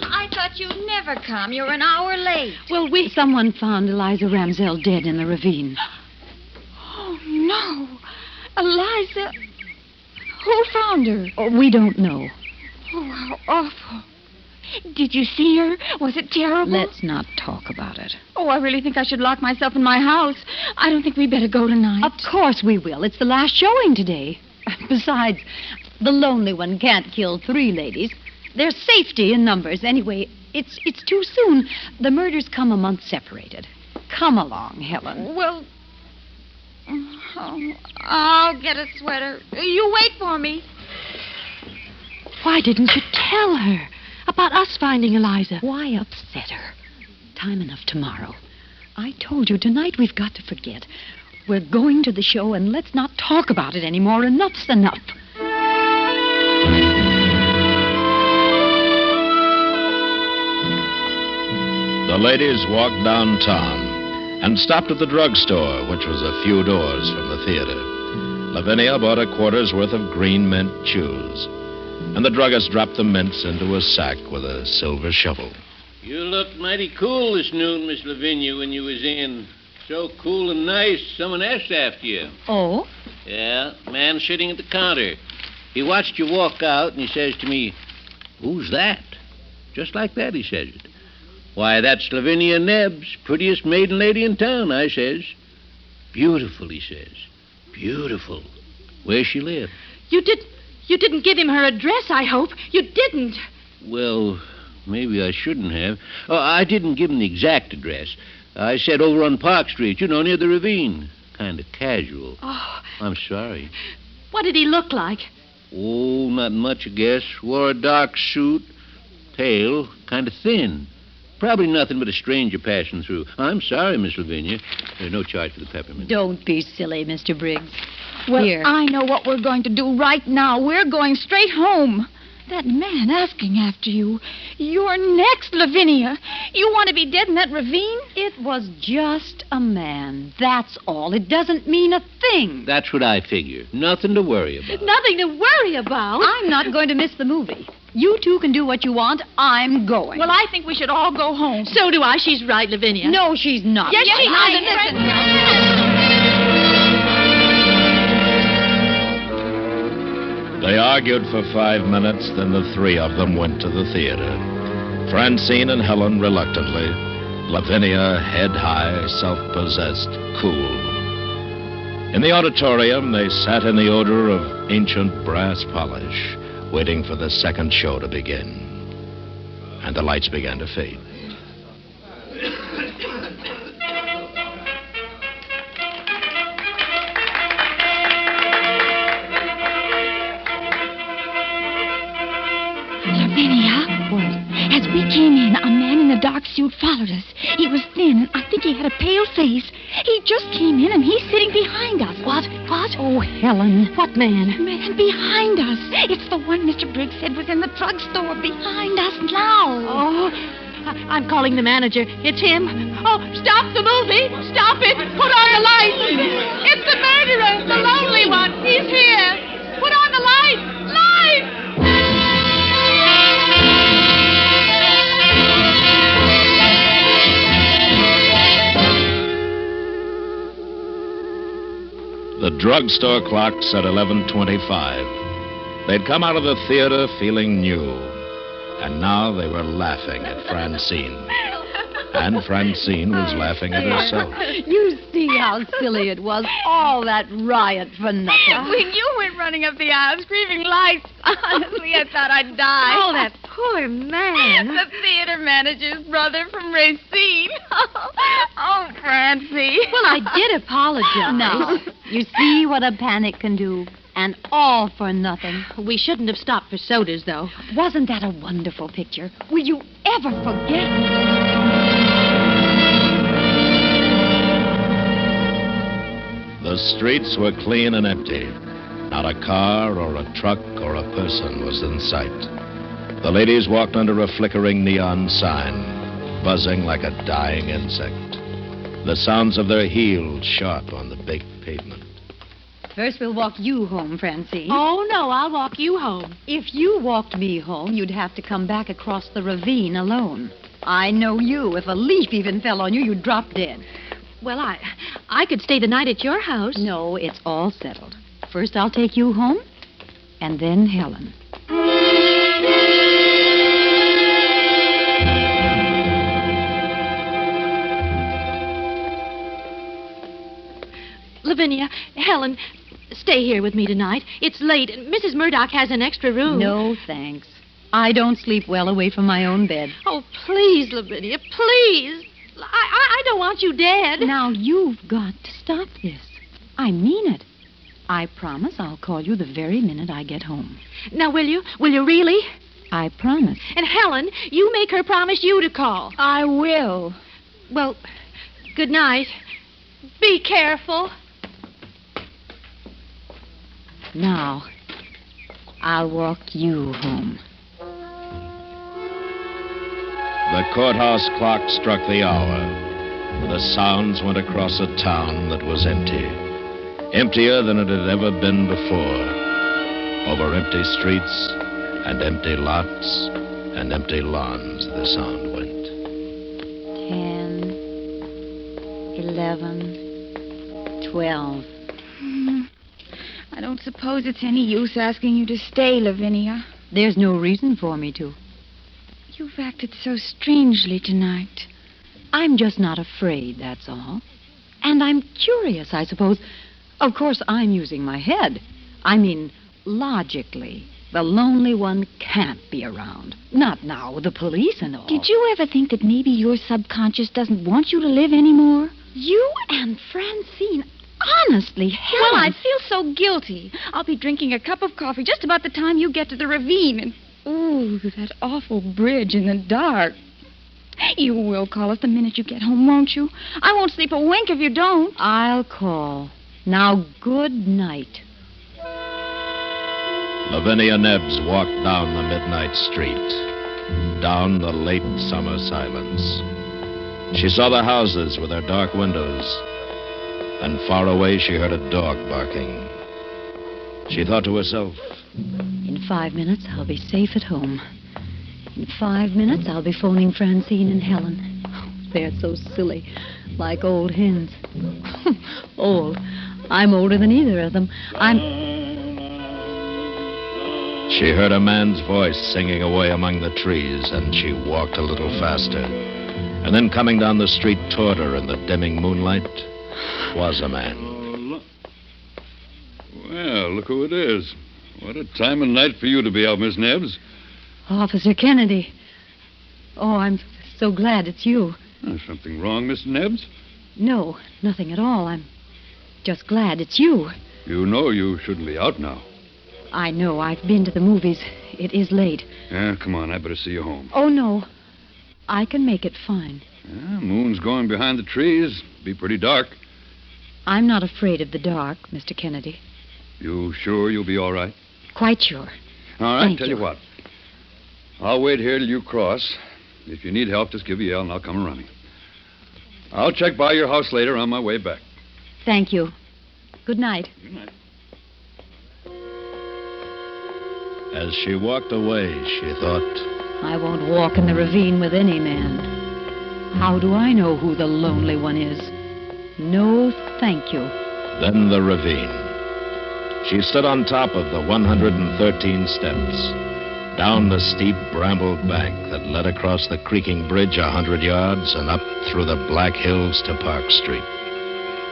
Speaker 8: I thought you'd never come. You're an hour late.
Speaker 14: Well, someone found Eliza Ramsell dead in the ravine.
Speaker 4: Oh, no. Eliza. Who found her?
Speaker 14: Oh, we don't know.
Speaker 4: Oh, how awful. Did you see her? Was it terrible?
Speaker 14: Let's not talk about it.
Speaker 4: Oh, I really think I should lock myself in my house. I don't think we'd better go tonight.
Speaker 14: Of course we will. It's the last showing today. Besides, the lonely one can't kill 3 ladies. There's safety in numbers. Anyway, it's too soon. The murders come a month separated. Come along, Helen.
Speaker 13: Well, I'll get a sweater. You wait for me. Why didn't you tell her about us finding Eliza?
Speaker 14: Why upset her? Time enough tomorrow. I told you, tonight we've got to forget. We're going to the show, and let's not talk about it anymore. Enough's enough.
Speaker 11: The ladies walked downtown and stopped at the drugstore, which was a few doors from the theater. Lavinia bought a quarter's worth of green mint chews, and the druggist dropped the mints into a sack with a silver shovel.
Speaker 16: You looked mighty cool this noon, Miss Lavinia, when you was in. So cool and nice, someone asked after you.
Speaker 14: Oh?
Speaker 16: Yeah, man sitting at the counter. He watched you walk out, and he says to me, "Who's that?" Just like that, he says it. "Why, that's Lavinia Nebbs, prettiest maiden lady in town," I says. "Beautiful," he says. "Beautiful. Where she live?"
Speaker 13: You didn't give him her address, I hope. You didn't.
Speaker 16: Well, maybe I shouldn't have. Oh, I didn't give him the exact address. I said over on Park Street, near the ravine. Kind of casual.
Speaker 13: Oh.
Speaker 16: I'm sorry.
Speaker 13: What did he look like?
Speaker 16: Oh, not much, I guess. Wore a dark suit. Pale. Kind of thin. Probably nothing but a stranger passing through. I'm sorry, Miss Lavinia. There's no charge for the peppermint.
Speaker 14: Don't be silly, Mr. Briggs.
Speaker 17: Well,
Speaker 14: Here.
Speaker 17: I know what we're going to do right now. We're going straight home. That man asking after you. You're next, Lavinia. You want to be dead in that ravine?
Speaker 14: It was just a man. That's all. It doesn't mean a thing.
Speaker 16: That's what I figure. Nothing to worry about.
Speaker 13: Nothing to worry about.
Speaker 14: I'm not going to miss the movie. You two can do what you want. I'm going.
Speaker 17: Well, I think we should all go home.
Speaker 13: So do I. She's right, Lavinia.
Speaker 14: No, she's not.
Speaker 17: Yes, she is.
Speaker 11: They argued for 5 minutes, then the three of them went to the theater. Francine and Helen reluctantly, Lavinia head high, self-possessed, cool. In the auditorium, they sat in the odor of ancient brass polish, waiting for the second show to begin. And the lights began to fade.
Speaker 17: Lavinia.
Speaker 14: What?
Speaker 17: As we came in, a man in a dark suit followed us. He was thin, and I think he had a pale face. He just came in, and he's sitting behind us. What?
Speaker 14: Oh, Helen.
Speaker 13: What man?
Speaker 17: Man behind us. It's the one Mr. Briggs said was in the drugstore behind us now.
Speaker 13: Oh, I'm calling the manager. It's him. Oh, stop the movie. Stop it. Put on the lights. It's the murderer, the lonely one. He's here. Put on the lights. Lights!
Speaker 11: The drugstore clock said 11:25. They'd come out of the theater feeling new, and now they were laughing at Francine. And Francine was laughing at herself.
Speaker 14: You see how silly it was. All that riot for nothing.
Speaker 17: When you went running up the aisle screaming lights, honestly, I thought I'd die.
Speaker 13: Oh, that poor man.
Speaker 17: The theater manager's brother from Racine. Oh, Francie.
Speaker 13: Well, I did apologize.
Speaker 14: Now, you see what a panic can do. And all for nothing.
Speaker 13: We shouldn't have stopped for sodas, though.
Speaker 14: Wasn't that a wonderful picture? Will you ever forget?
Speaker 11: The streets were clean and empty. Not a car or a truck or a person was in sight. The ladies walked under a flickering neon sign, buzzing like a dying insect. The sounds of their heels sharp on the baked pavement.
Speaker 14: First, we'll walk you home, Francine.
Speaker 13: Oh, no, I'll walk you home.
Speaker 14: If you walked me home, you'd have to come back across the ravine alone. I know you. If a leaf even fell on you, you'd drop dead.
Speaker 13: Well, I could stay the night at your house.
Speaker 14: No, it's all settled. First, I'll take you home, and then Helen.
Speaker 13: Lavinia, Helen, stay here with me tonight. It's late, and Mrs. Murdoch has an extra room.
Speaker 14: No, thanks. I don't sleep well away from my own bed.
Speaker 17: Oh, please, Lavinia, please. I don't want you dead.
Speaker 14: Now, you've got to stop this. I mean it. I promise I'll call you the very minute I get home.
Speaker 17: Now, will you? Will you really?
Speaker 14: I promise.
Speaker 17: And Helen, you make her promise you to call.
Speaker 14: I will.
Speaker 17: Well, good night. Be careful.
Speaker 14: Now, I'll walk you home.
Speaker 11: The courthouse clock struck the hour. The sounds went across a town that was empty. Emptier than it had ever been before. Over empty streets and empty lots and empty lawns, the sound went.
Speaker 14: 10, 11, 12.
Speaker 17: I don't suppose it's any use asking you to stay, Lavinia.
Speaker 14: There's no reason for me to.
Speaker 17: You've acted so strangely tonight.
Speaker 14: I'm just not afraid, that's all. And I'm curious, I suppose. Of course, I'm using my head. I mean, logically, the lonely one can't be around. Not now with the police and all.
Speaker 17: Did you ever think that maybe your subconscious doesn't want you to live anymore?
Speaker 14: You and Francine, honestly, Helen.
Speaker 17: Well, I feel so guilty. I'll be drinking a cup of coffee just about the time you get to the ravine. And, ooh, that awful bridge in the dark. You will call us the minute you get home, won't you? I won't sleep a wink if you don't.
Speaker 14: I'll call. Now, good night.
Speaker 11: Lavinia Nebbs walked down the midnight street, down the late summer silence. She saw the houses with their dark windows, and far away she heard a dog barking. She thought to herself,
Speaker 14: in 5 minutes, I'll be safe at home. In 5 minutes, I'll be phoning Francine and Helen. Oh, they're so silly, like old hens. Old. I'm older than either of them.
Speaker 11: She heard a man's voice singing away among the trees, and she walked a little faster. And then coming down the street toward her in the dimming moonlight was a man.
Speaker 18: Well, look who it is. What a time of night for you to be out, Miss Nebbs.
Speaker 14: Officer Kennedy. Oh, I'm so glad it's you.
Speaker 18: Something wrong, Miss Nebbs?
Speaker 14: No, nothing at all. I'm just glad it's you.
Speaker 18: You know you shouldn't be out now.
Speaker 14: I know. I've been to the movies. It is late.
Speaker 18: Yeah, come on. I better see you home.
Speaker 14: Oh, no. I can make it fine.
Speaker 18: Yeah, moon's going behind the trees. Be pretty dark.
Speaker 14: I'm not afraid of the dark, Mr. Kennedy.
Speaker 18: You sure you'll be all right?
Speaker 14: Quite sure.
Speaker 18: All right,
Speaker 14: Thank
Speaker 18: tell you what. I'll wait here till you cross. If you need help, just give a yell and I'll come running. I'll check by your house later on my way back.
Speaker 14: Thank you. Good night.
Speaker 18: Good night.
Speaker 11: As she walked away, she thought,
Speaker 14: I won't walk in the ravine with any man. How do I know who the lonely one is? No, thank you.
Speaker 11: Then the ravine. She stood on top of the 113 steps, down the steep brambled bank that led across the creaking bridge 100 yards and up through the black hills to Park Street.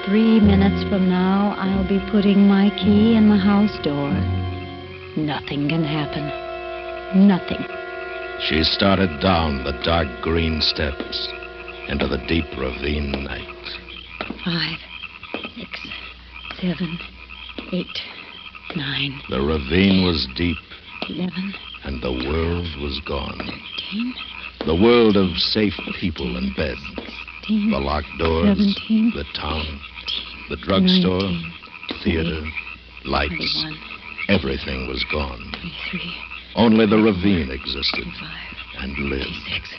Speaker 14: 3 minutes from now, I'll be putting my key in the house door. Nothing can happen. Nothing.
Speaker 11: She started down the dark green steps into the deep ravine night.
Speaker 14: 5, 6, 7, 8, 9.
Speaker 11: The ravine was deep,
Speaker 14: 11.
Speaker 11: and the world was gone.
Speaker 14: 13.
Speaker 11: The world of safe people in bed.
Speaker 14: 16,
Speaker 11: the locked doors,
Speaker 14: 17,
Speaker 11: the town, the drugstore,
Speaker 14: 19,
Speaker 11: theater, lights.
Speaker 14: 21,
Speaker 11: everything was gone.
Speaker 14: 23.
Speaker 11: Only the ravine existed
Speaker 14: 25,
Speaker 11: and lived,
Speaker 14: 26,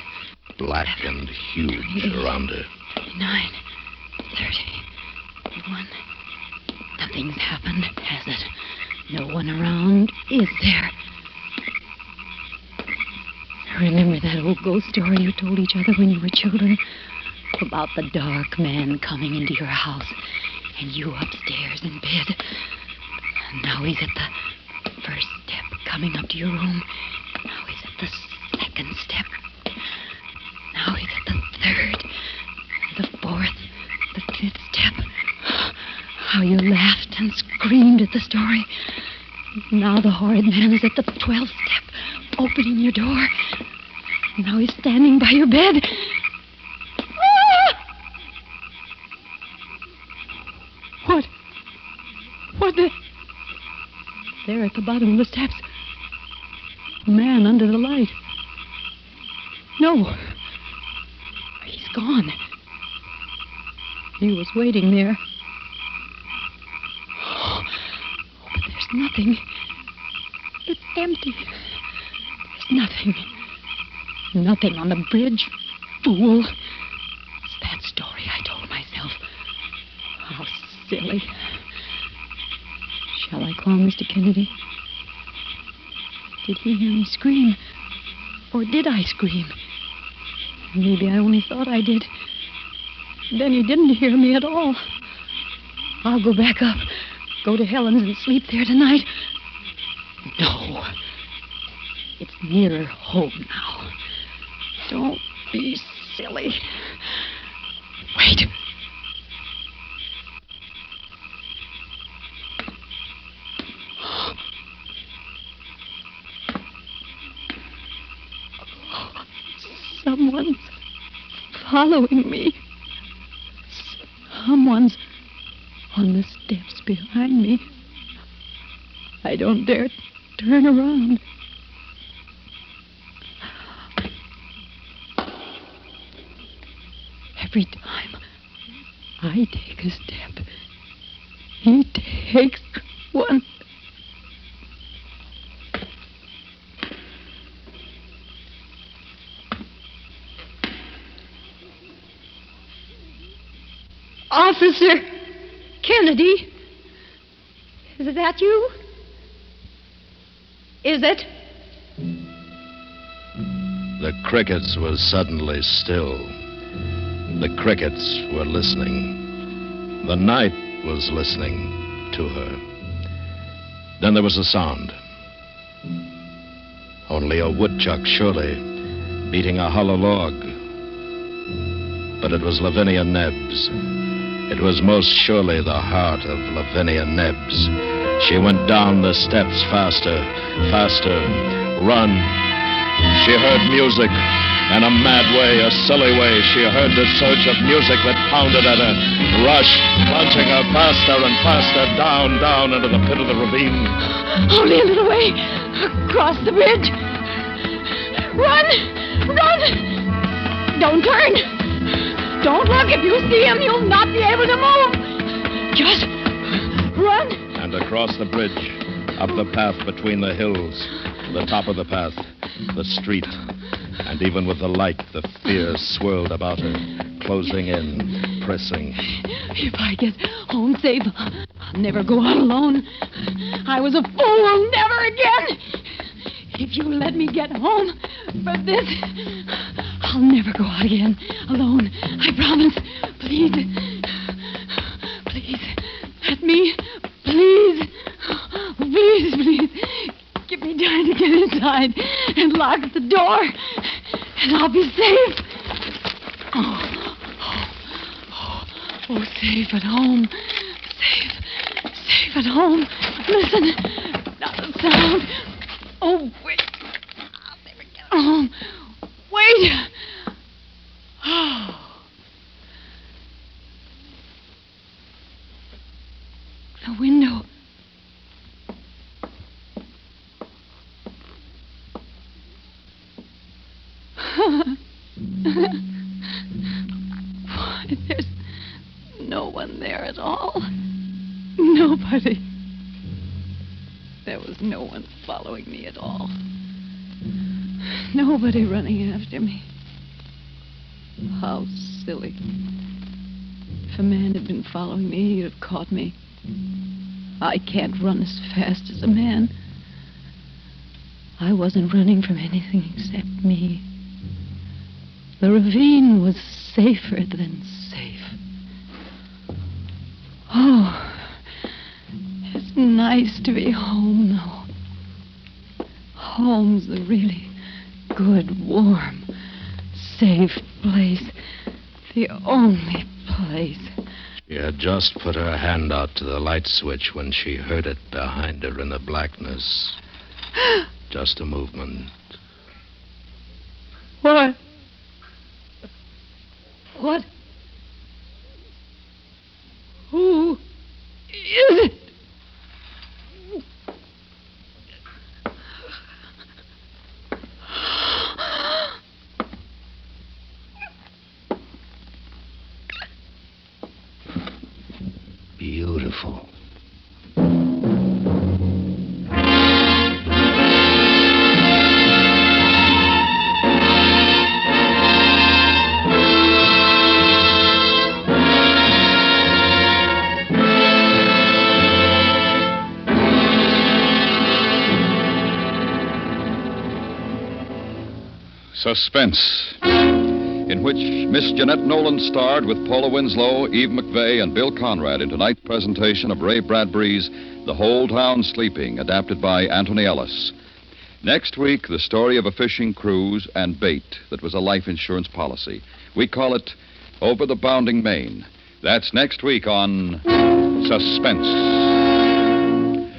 Speaker 11: black and huge
Speaker 14: 28,
Speaker 11: around her.
Speaker 14: 29, 30, 31. Nothing's happened, has it? No one around, is there? Remember that old ghost story you told each other when you were children? About the dark man coming into your house and you upstairs in bed. And now he's at the first step coming up to your room. Now he's at the second step. Now he's at the third, the fourth, the fifth step. How you laughed and screamed at the story. Now the horrid man is at the 12th step, opening your door. Now he's standing by your bed. Ah! What the... There at the bottom of the steps. A man under the light. No. He's gone. He was waiting there. Oh, but there's nothing. It's empty. There's nothing. Nothing on the bridge. Fool. It's that story I told myself. How silly. Shall I call Mr. Kennedy? Did he hear me scream? Or did I scream? Maybe I only thought I did. Then he didn't hear me at all. I'll go back up. Go to Helen's and sleep there tonight. No. It's nearer home now. Don't be silly. Wait. Someone's following me. Someone's on the steps behind me. I don't dare turn around. Every time I take a step, he takes one. Officer Kennedy, is that you? Is it?
Speaker 11: The crickets were suddenly still. The crickets were listening. The night was listening to her. Then there was a sound. Only a woodchuck, surely, beating a hollow log. But it was Lavinia Nebbs. It was most surely the heart of Lavinia Nebbs. She went down the steps faster, faster. Run. She heard music. In a mad way, a silly way, she heard the surge of music that pounded at her, rushed, plunging her faster and faster down, down into the pit of the ravine.
Speaker 14: Only a little way. Across the bridge. Run! Run! Don't turn! Don't look. If you see him, you'll not be able to move. Just run.
Speaker 11: And across the bridge, up the path between the hills, the top of the path, the street. And even with the light, the fear swirled about her, closing in, pressing.
Speaker 14: If I get home safe, I'll never go out alone. I was a fool. Never again. If you let me get home for this, I'll never go out again alone. I promise. Please. Please. Let me. Please. Please, please. Give me time to get inside and lock the door. And I'll be safe. Oh, safe at home. Safe at home. Listen. Not a sound. Oh, wait. I'll never get home. Wait. Oh. The window. Why, there's no one there at all. Nobody. There was no one following me at all. Nobody running after me. How silly. If a man had been following me, he'd have caught me. I can't run as fast as a man. I wasn't running from anything except me. The ravine was safer than safe. Oh, it's nice to be home, though. Home's the really good, warm, safe place. The only place.
Speaker 11: She had just put her hand out to the light switch when she heard it behind her in the blackness. Just a movement.
Speaker 13: What? What? Who is it?
Speaker 11: Beautiful.
Speaker 10: Suspense, in which Miss Jeanette Nolan starred with Paula Winslow, Eve McVeigh, and Bill Conrad in tonight's presentation of Ray Bradbury's The Whole Town Sleeping, adapted by Anthony Ellis. Next week, the story of a fishing cruise and bait that was a life insurance policy. We call it Over the Bounding Main. That's next week on Suspense.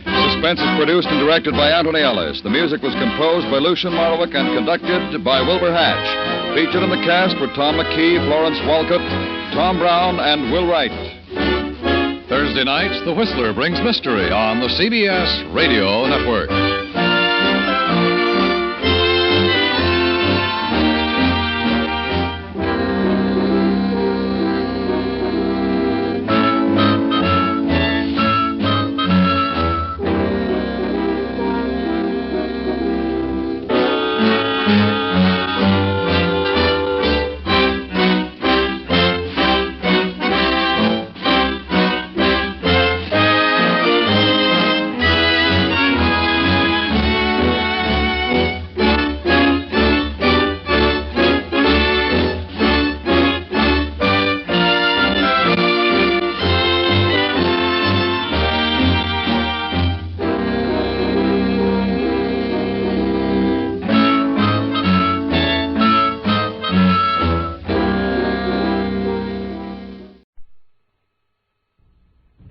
Speaker 10: Suspense is produced and directed by Anthony Ellis. The music was composed by Lucian Marlowick and conducted by Wilbur Hatch. Featured in the cast were Tom McKee, Florence Walcott, Tom Brown, and Will Wright.
Speaker 19: Thursday nights, The Whistler brings mystery on the CBS Radio Network.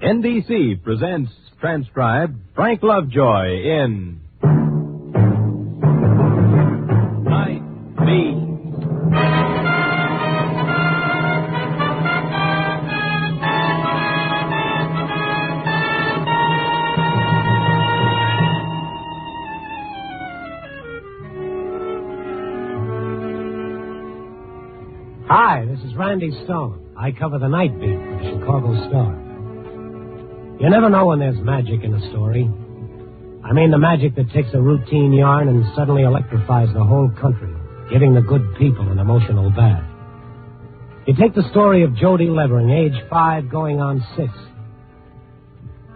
Speaker 20: NBC presents, transcribed, Frank Lovejoy in Night Beat.
Speaker 21: Hi, this is Randy Stone. I cover the night beat for the Chicago Star. You never know when there's magic in a story. I mean the magic that takes a routine yarn and suddenly electrifies the whole country, giving the good people an emotional bath. You take the story of Jody Levering, age 5, going on 6.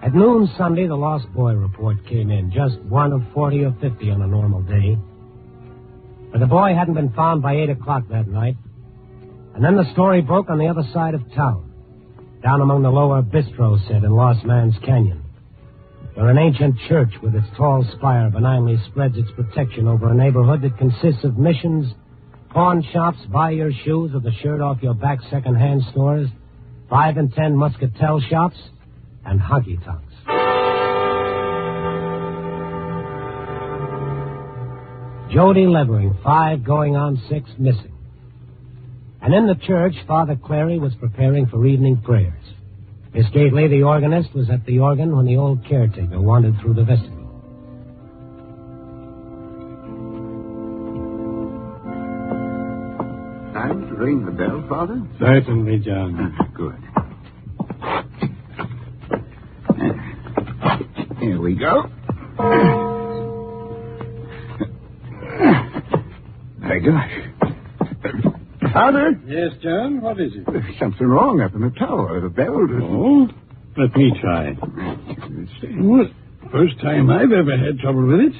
Speaker 21: At noon Sunday, the lost boy report came in, just one of 40 or 50 on a normal day. But the boy hadn't been found by 8 o'clock that night. And then the story broke on the other side of town, down among the lower bistro set in Lost Man's Canyon, where an ancient church with its tall spire benignly spreads its protection over a neighborhood that consists of missions, pawn shops, buy your shoes with the shirt off your back second-hand stores, 5 and 10 muscatel shops, and honky-tonks. Jody Levering, 5 going on 6, missing. And in the church, Father Clary was preparing for evening prayers. Miss Gately, the organist, was at the organ when the old caretaker wandered through the vestibule.
Speaker 22: Time to ring the bell, Father?
Speaker 23: Certainly, John.
Speaker 22: Good. Here we go. My gosh. Father?
Speaker 23: Yes, John? What is it?
Speaker 22: There's something wrong up in the tower. The bell doesn't...
Speaker 23: Oh? Let me try. Well, first time I've ever had trouble with it.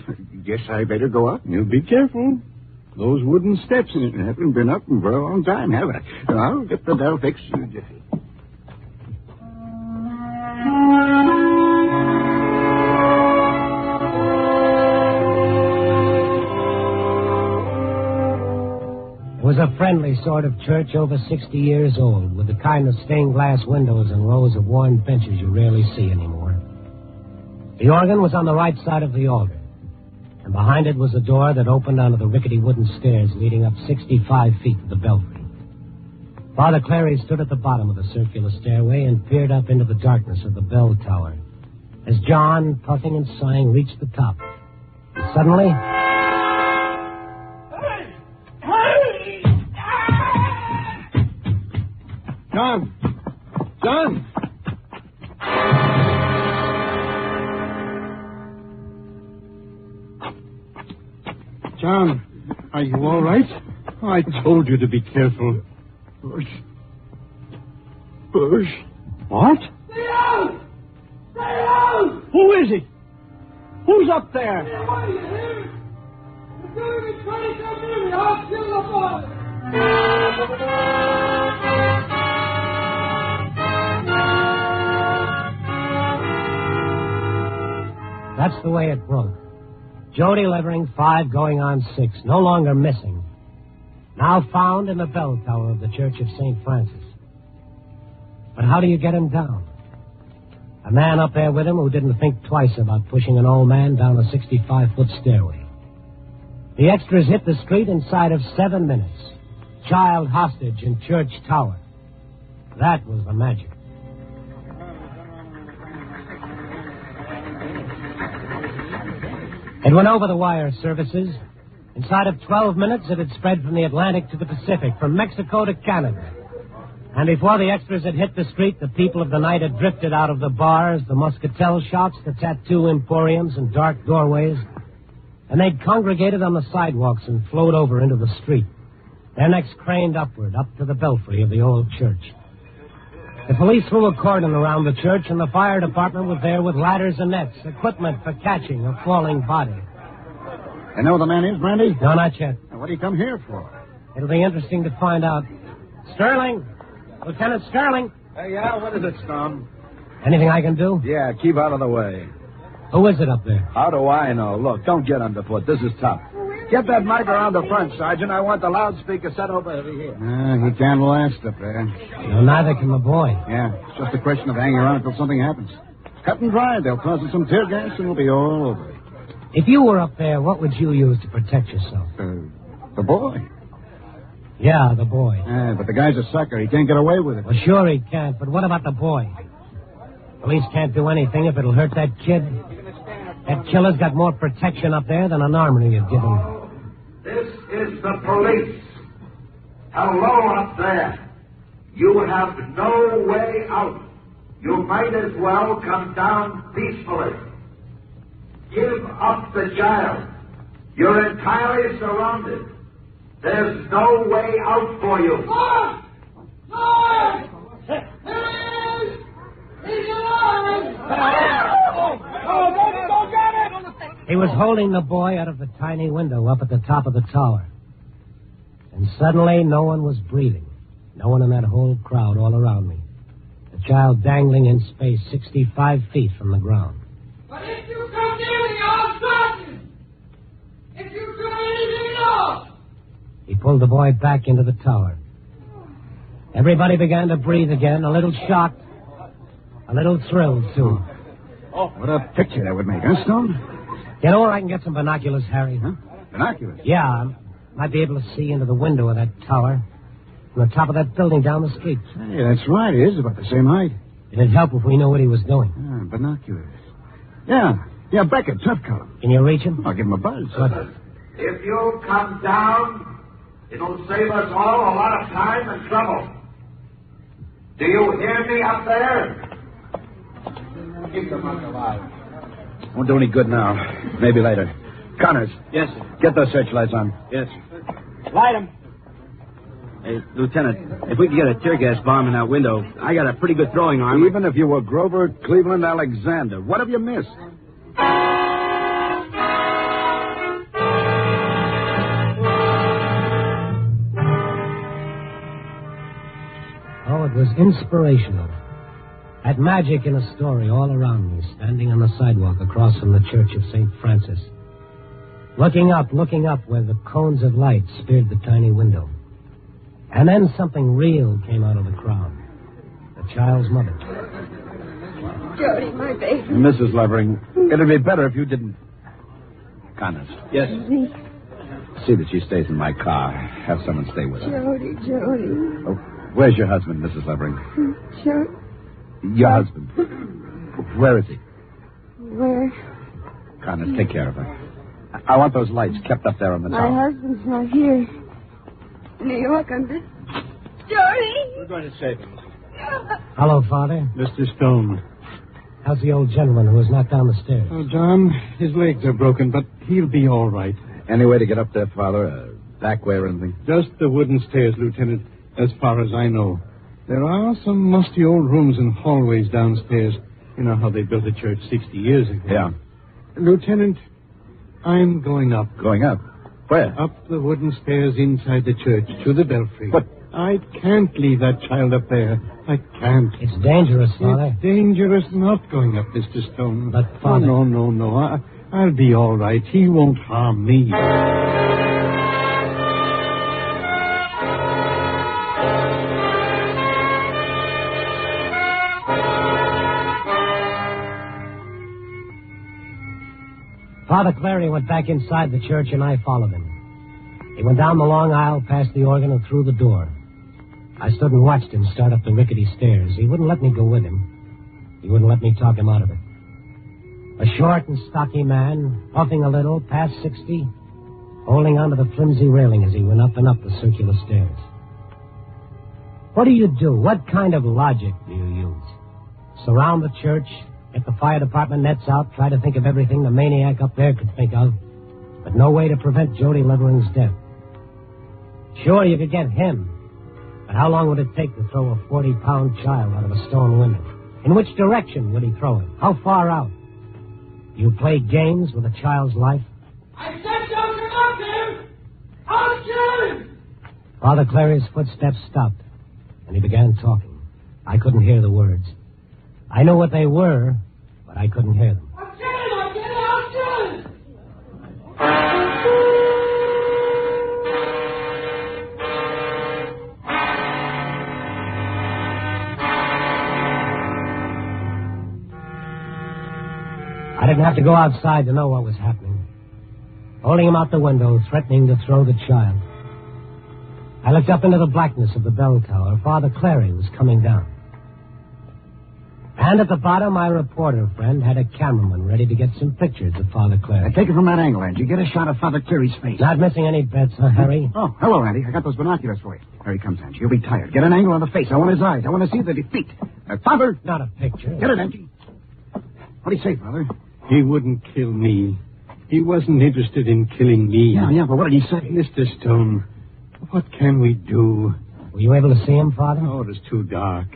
Speaker 22: Guess I better go up.
Speaker 23: You be careful. Those wooden steps in it.
Speaker 22: I haven't been up for a long time, have I? I'll get the bell fixed.
Speaker 21: It was a friendly sort of church over 60 years old, with the kind of stained glass windows and rows of worn benches you rarely see anymore. The organ was on the right side of the altar, And behind it was a door that opened onto the rickety wooden stairs leading up 65 feet to the belfry. Father Clary stood at the bottom of the circular stairway and peered up into the darkness of the bell tower as John, puffing and sighing, reached the top. And suddenly...
Speaker 22: John! John! John, are you all right? I told you to be careful. Bush. What?
Speaker 1: Stay out! Stay out!
Speaker 22: Who is he? Who's up there?
Speaker 1: Stay away, you hear? If you even try to come near me, I'll kill the boy.
Speaker 21: That's the way it broke. Jody Levering, 5 going on 6, no longer missing. Now found in the bell tower of the Church of St. Francis. But how do you get him down? A man up there with him who didn't think twice about pushing an old man down a 65-foot stairway. The extras hit the street inside of 7 minutes. Child hostage in Church Tower. That was the magic. It went over the wire services. Inside of 12 minutes, it had spread from the Atlantic to the Pacific, from Mexico to Canada. And before the extras had hit the street, the people of the night had drifted out of the bars, the muscatel shops, the tattoo emporiums, and dark doorways. And they'd congregated on the sidewalks and flowed over into the street, their necks craned upward, up to the belfry of the old church. The police threw a cordon around the church, and the fire department was there with ladders and nets, equipment for catching a falling body.
Speaker 22: You know who the man is, Brandy?
Speaker 21: No, not yet.
Speaker 22: What did he come here for?
Speaker 21: It'll be interesting to find out. Sterling! Lieutenant Sterling!
Speaker 5: Hey, yeah, what is it, Storm?
Speaker 21: Anything I can do?
Speaker 5: Yeah, keep out of the way.
Speaker 21: Who is it up there?
Speaker 5: How do I know? Look, don't get underfoot. This is tough. Get that mic around the front, Sergeant. I want the loudspeaker set over here.
Speaker 22: He can't last up there.
Speaker 21: No, neither can the boy.
Speaker 22: Yeah, it's just a question of hanging around until something happens. Cut and dry. They'll toss us some tear gas and we'll be all over it.
Speaker 21: If you were up there, what would you use to protect yourself?
Speaker 22: The boy.
Speaker 21: Yeah, the boy.
Speaker 22: But the guy's a sucker. He can't get away with it.
Speaker 21: Well, sure he can't, but what about the boy? Police can't do anything if it'll hurt that kid. That killer's got more protection up there than an armory would give him.
Speaker 6: This is the police. Hello up there. You have no way out. You might as well come down peacefully. Give up the child. You're entirely surrounded. There's no way out for you.
Speaker 1: Lord! Lord! Here he is! He's alive! Go get it!
Speaker 21: He was holding the boy out of the tiny window up at the top of the tower. And suddenly, no one was breathing. No one in that whole crowd all around me. The child dangling in space 65 feet from the ground.
Speaker 1: But if you come near me, I'll stop you. If you do anything at all.
Speaker 21: He pulled the boy back into the tower. Everybody began to breathe again, a little shocked, a little thrilled, too.
Speaker 22: Oh, what a picture that would make, huh, Stone?
Speaker 21: You know where I can get some binoculars, Harry?
Speaker 22: Huh? Binoculars?
Speaker 21: Yeah, I might be able to see into the window of that tower from the top of that building down the street.
Speaker 22: Hey, that's right. It is about the same height.
Speaker 21: It'd help if we knew what he was doing.
Speaker 22: Binoculars. Yeah, Beckett, tough color.
Speaker 21: Can you reach him?
Speaker 22: I'll give him a buzz.
Speaker 6: If you'll come down, it'll save us all a lot of time and trouble. Do you hear me up there? Keep the monk alive.
Speaker 5: Won't do any good now. Maybe later. Connors.
Speaker 24: Yes, sir.
Speaker 5: Get those searchlights on.
Speaker 24: Yes, sir. Light 'em. Hey, Lieutenant, if we could get a tear gas bomb in that window, I got a pretty good throwing arm.
Speaker 5: Even if you were Grover Cleveland Alexander, what have you missed?
Speaker 21: Oh, it was inspirational. That magic in a story all around me, standing on the sidewalk across from the Church of St. Francis. Looking up where the cones of light speared the tiny window. And then something real came out of the crowd. The child's mother.
Speaker 4: Jody, my baby.
Speaker 5: Mrs. Levering, it'd be better if you didn't. Connors.
Speaker 24: Yes.
Speaker 5: See that she stays in my car. Have someone stay with her.
Speaker 2: Jody.
Speaker 5: Oh, where's your husband, Mrs. Levering?
Speaker 2: Jody.
Speaker 5: Your husband. Where is he?
Speaker 2: Where?
Speaker 5: Connors, take care of her. I want those lights kept up there on the
Speaker 2: My
Speaker 5: tower.
Speaker 2: husband's not here. New York, Jody!
Speaker 22: We're going to save him.
Speaker 21: Hello, Father.
Speaker 22: Mr. Stone.
Speaker 21: How's the old gentleman who was knocked down the stairs?
Speaker 22: Oh, John, his legs are broken, but he'll be all right.
Speaker 5: Any way to get up there, Father? Back way or anything?
Speaker 22: Just the wooden stairs, Lieutenant, as far as I know. There are some musty old rooms and hallways downstairs. You know how they built a church 60 years ago.
Speaker 5: Yeah.
Speaker 22: Lieutenant, I'm going up.
Speaker 5: Going up? Where?
Speaker 22: Up the wooden stairs inside the church to the belfry.
Speaker 5: But
Speaker 22: I can't leave that child up there. I can't.
Speaker 21: It's dangerous, Father.
Speaker 22: It's dangerous not going up, Mr. Stone.
Speaker 21: But, Father...
Speaker 22: Oh, no. I'll be all right. He won't harm me.
Speaker 21: Father Clary went back inside the church, and I followed him. He went down the long aisle, past the organ, and through the door. I stood and watched him start up the rickety stairs. He wouldn't let me go with him. He wouldn't let me talk him out of it. A short and stocky man, puffing a little, past 60, holding onto the flimsy railing as he went up and up the circular stairs. What do you do? What kind of logic do you use? Surround the church, get the fire department nets out, try to think of everything the maniac up there could think of, but no way to prevent Jody Levering's death. Sure, you could get him, but how long would it take to throw a 40-pound child out of a stone window? In which direction would he throw it? How far out? You play games with a child's life?
Speaker 1: I said don't come up there! I'll kill him!
Speaker 21: Father Clary's footsteps stopped, and he began talking. I couldn't hear the words. I knew what they were, but I couldn't hear them.
Speaker 1: I'll kill him!
Speaker 21: I didn't have to go outside to know what was happening. Holding him out the window, threatening to throw the child. I looked up into the blackness of the bell tower. Father Clary was coming down. And at the bottom, my reporter friend had a cameraman ready to get some pictures of Father Clary.
Speaker 24: Take it from that angle, Angie. Get a shot of Father Clary's face.
Speaker 21: Not missing any bets, huh, Harry?
Speaker 24: Oh, hello, Andy. I got those binoculars for you. Here he comes, Angie. You'll be tired. Get an angle on the face. I want his eyes. I want to see the defeat. Father!
Speaker 21: Not a picture.
Speaker 24: Get it, Angie. What do you say, Father?
Speaker 22: He wouldn't kill me. He wasn't interested in killing me.
Speaker 24: Yeah, but what did he say?
Speaker 22: Mr. Stone, what can we do?
Speaker 21: Were you able to see him, Father?
Speaker 22: Oh, it was too dark.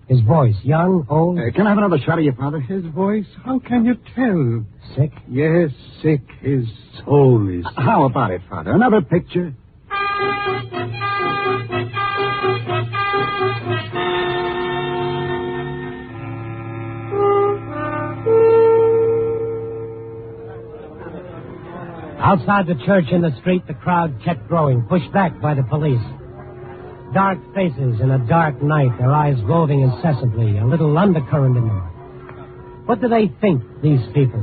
Speaker 21: His voice, young, old?
Speaker 24: Can I have another shot of you, Father?
Speaker 22: His voice? How can you tell?
Speaker 21: Sick?
Speaker 22: Yes, sick. His soul is sick.
Speaker 24: How about it, Father? Another picture?
Speaker 21: Outside the church in the street, the crowd kept growing, pushed back by the police. Dark faces in a dark night, their eyes roving incessantly, a little undercurrent in them. What do they think, these people?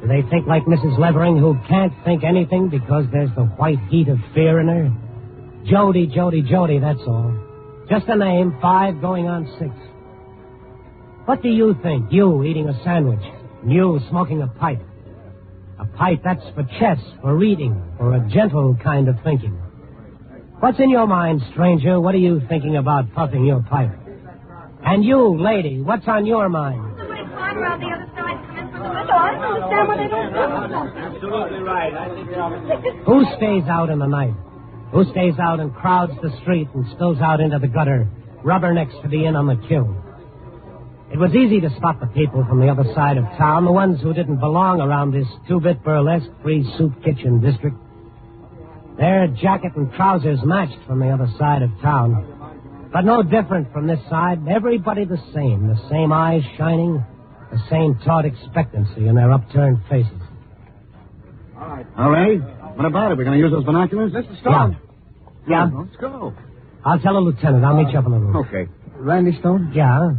Speaker 21: Do they think like Mrs. Levering, who can't think anything because there's the white heat of fear in her? Jody, Jody, Jody, that's all. Just a name, 5 going on 6. What do you think, you eating a sandwich, and you smoking a pipe? A pipe, that's for chess, for reading, for a gentle kind of thinking. What's in your mind, stranger? What are you thinking about puffing your pipe? And you, lady, what's on your mind?
Speaker 2: Somebody climb around the other side and come in through the window. I don't understand why they don't do it.
Speaker 24: Absolutely right. I think you're all...
Speaker 21: Who stays out in the night? Who stays out and crowds the street and spills out into the gutter, rubbernecks to be in on the kill? It was easy to spot the people from the other side of town, the ones who didn't belong around this 2-bit burlesque free soup kitchen district. Their jacket and trousers matched from the other side of town. But no different from this side. Everybody the same eyes shining, the same taut expectancy in their upturned faces.
Speaker 24: All right. What about it? We're going to use those binoculars?
Speaker 21: Mr. Stone. Yeah?
Speaker 24: Let's go.
Speaker 21: I'll tell the lieutenant. I'll meet you up in the room.
Speaker 24: Okay. Randy Stone?
Speaker 21: Yeah?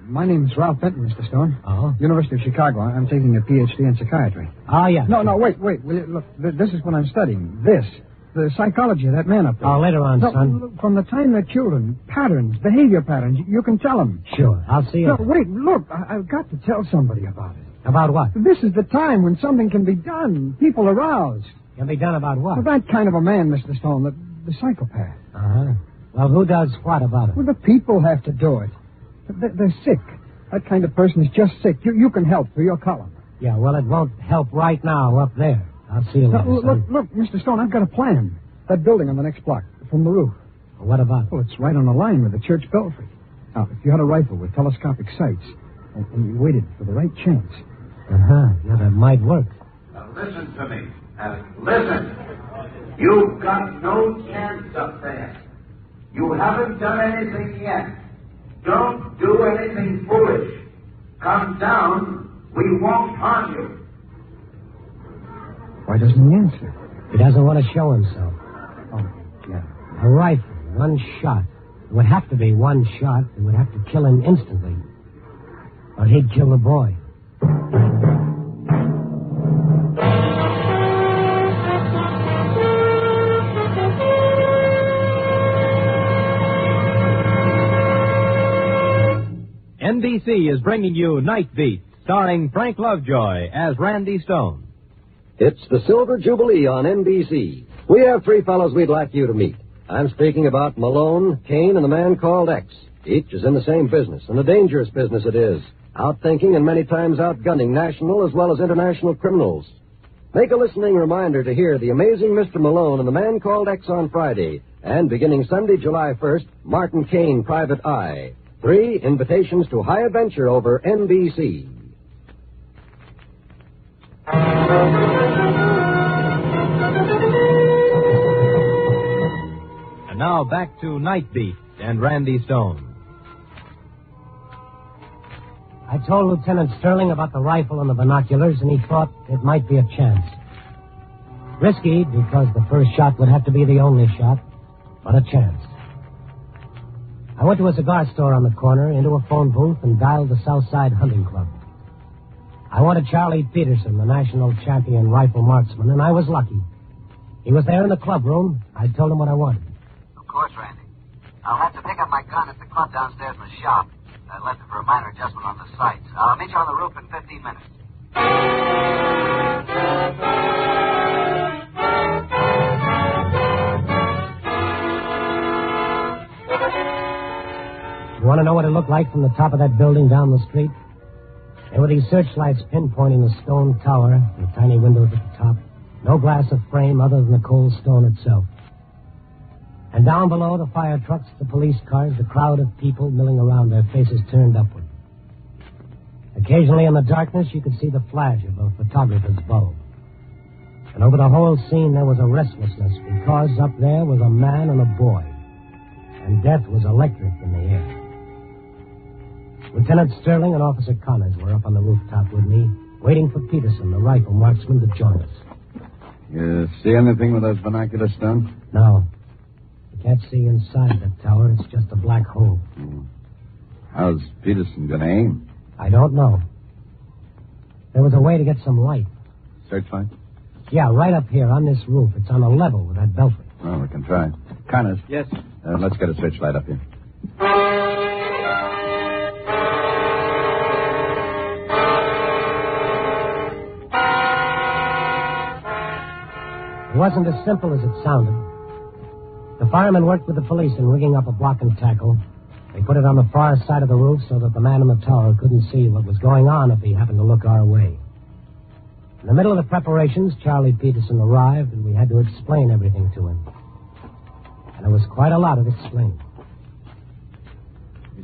Speaker 3: My name's Ralph Benton, Mr. Stone.
Speaker 21: Oh?
Speaker 3: University of Chicago. I'm taking a Ph.D. in psychiatry.
Speaker 21: Oh, yeah.
Speaker 3: No, wait. Will you, look, this is what I'm studying. The psychology of that man up there.
Speaker 21: Oh, later on,
Speaker 3: no,
Speaker 21: son.
Speaker 3: Look, from the time they're children, patterns, behavior patterns, you can tell them.
Speaker 21: Sure, I'll see you.
Speaker 3: No, wait, look, I've got to tell somebody about it.
Speaker 21: About what?
Speaker 3: This is the time when something can be done. People aroused.
Speaker 21: Can be done about what?
Speaker 3: Well, that kind of a man, Mr. Stone, the psychopath.
Speaker 21: Uh-huh. Well, who does what about it?
Speaker 3: Well, the people have to do it. They're sick. That kind of person is just sick. You can help through your column.
Speaker 21: Yeah, well, it won't help right now up there. I'll see you later,
Speaker 3: Look, Mr. Stone, I've got a plan. That building on the next block, from the roof.
Speaker 21: Well, what about it?
Speaker 3: Oh, it's right on the line with the church belfry. Now, if you had a rifle with telescopic sights, and you waited for the right chance.
Speaker 21: Uh-huh. Yeah, that might work.
Speaker 6: Now, listen to me. Listen. You've got no chance up there. You haven't done anything yet. Don't do anything foolish. Come down. We won't harm you.
Speaker 3: Why doesn't he answer?
Speaker 21: He doesn't want to show himself.
Speaker 3: Oh, yeah.
Speaker 21: A rifle, one shot. It would have to be one shot. It would have to kill him instantly. Or he'd kill the boy.
Speaker 20: NBC is bringing you Night Beat, starring Frank Lovejoy as Randy Stone.
Speaker 7: It's the Silver Jubilee on NBC. We have three fellows we'd like you to meet. I'm speaking about Malone, Kane, and the man called X. Each is in the same business, and a dangerous business it is. Outthinking and many times outgunning national as well as international criminals. Make a listening reminder to hear The Amazing Mr. Malone and the Man Called X on Friday. And beginning Sunday, July 1st, Martin Kane, Private Eye. 3 invitations to high adventure over NBC.
Speaker 20: And now back to Night Beat and Randy Stone.
Speaker 21: I told Lieutenant Sterling about the rifle and the binoculars, and he thought it might be a chance. Risky, because the first shot would have to be the only shot, but a chance. I went to a cigar store on the corner, into a phone booth, and dialed the Southside Hunting Club. I wanted Charlie Peterson, the national champion rifle marksman, and I was lucky. He was there in the club room. I told him what I wanted.
Speaker 9: Of course, Randy. I'll have to pick up my gun at the club downstairs in the shop. I left it for a minor adjustment on the sights. I'll meet you on the roof in 15 minutes.
Speaker 21: You want to know what it looked like from the top of that building down the street? There were these searchlights pinpointing the stone tower, the tiny windows at the top. No glass of frame other than the cold stone itself. And down below, the fire trucks, the police cars, the crowd of people milling around, their faces turned upward. Occasionally in the darkness, you could see the flash of a photographer's bulb. And over the whole scene, there was a restlessness, because up there was a man and a boy. And death was electric in the air. Lieutenant Sterling and Officer Connors were up on the rooftop with me, waiting for Peterson, the rifle marksman, to join us.
Speaker 5: You see anything with those binoculars, Stone?
Speaker 21: No. You can't see inside the tower. It's just a black hole.
Speaker 5: How's Peterson going to aim?
Speaker 21: I don't know. There was a way to get some light.
Speaker 5: Searchlight?
Speaker 21: Yeah, right up here on this roof. It's on a level with that belfry.
Speaker 5: Well, we can try. Connors.
Speaker 3: Yes?
Speaker 5: Let's get a searchlight up here.
Speaker 21: It wasn't as simple as it sounded. The firemen worked with the police in rigging up a block and tackle. They put it on the far side of the roof so that the man in the tower couldn't see what was going on if he happened to look our way. In the middle of the preparations, Charlie Peterson arrived, and we had to explain everything to him. And there was quite a lot of explaining.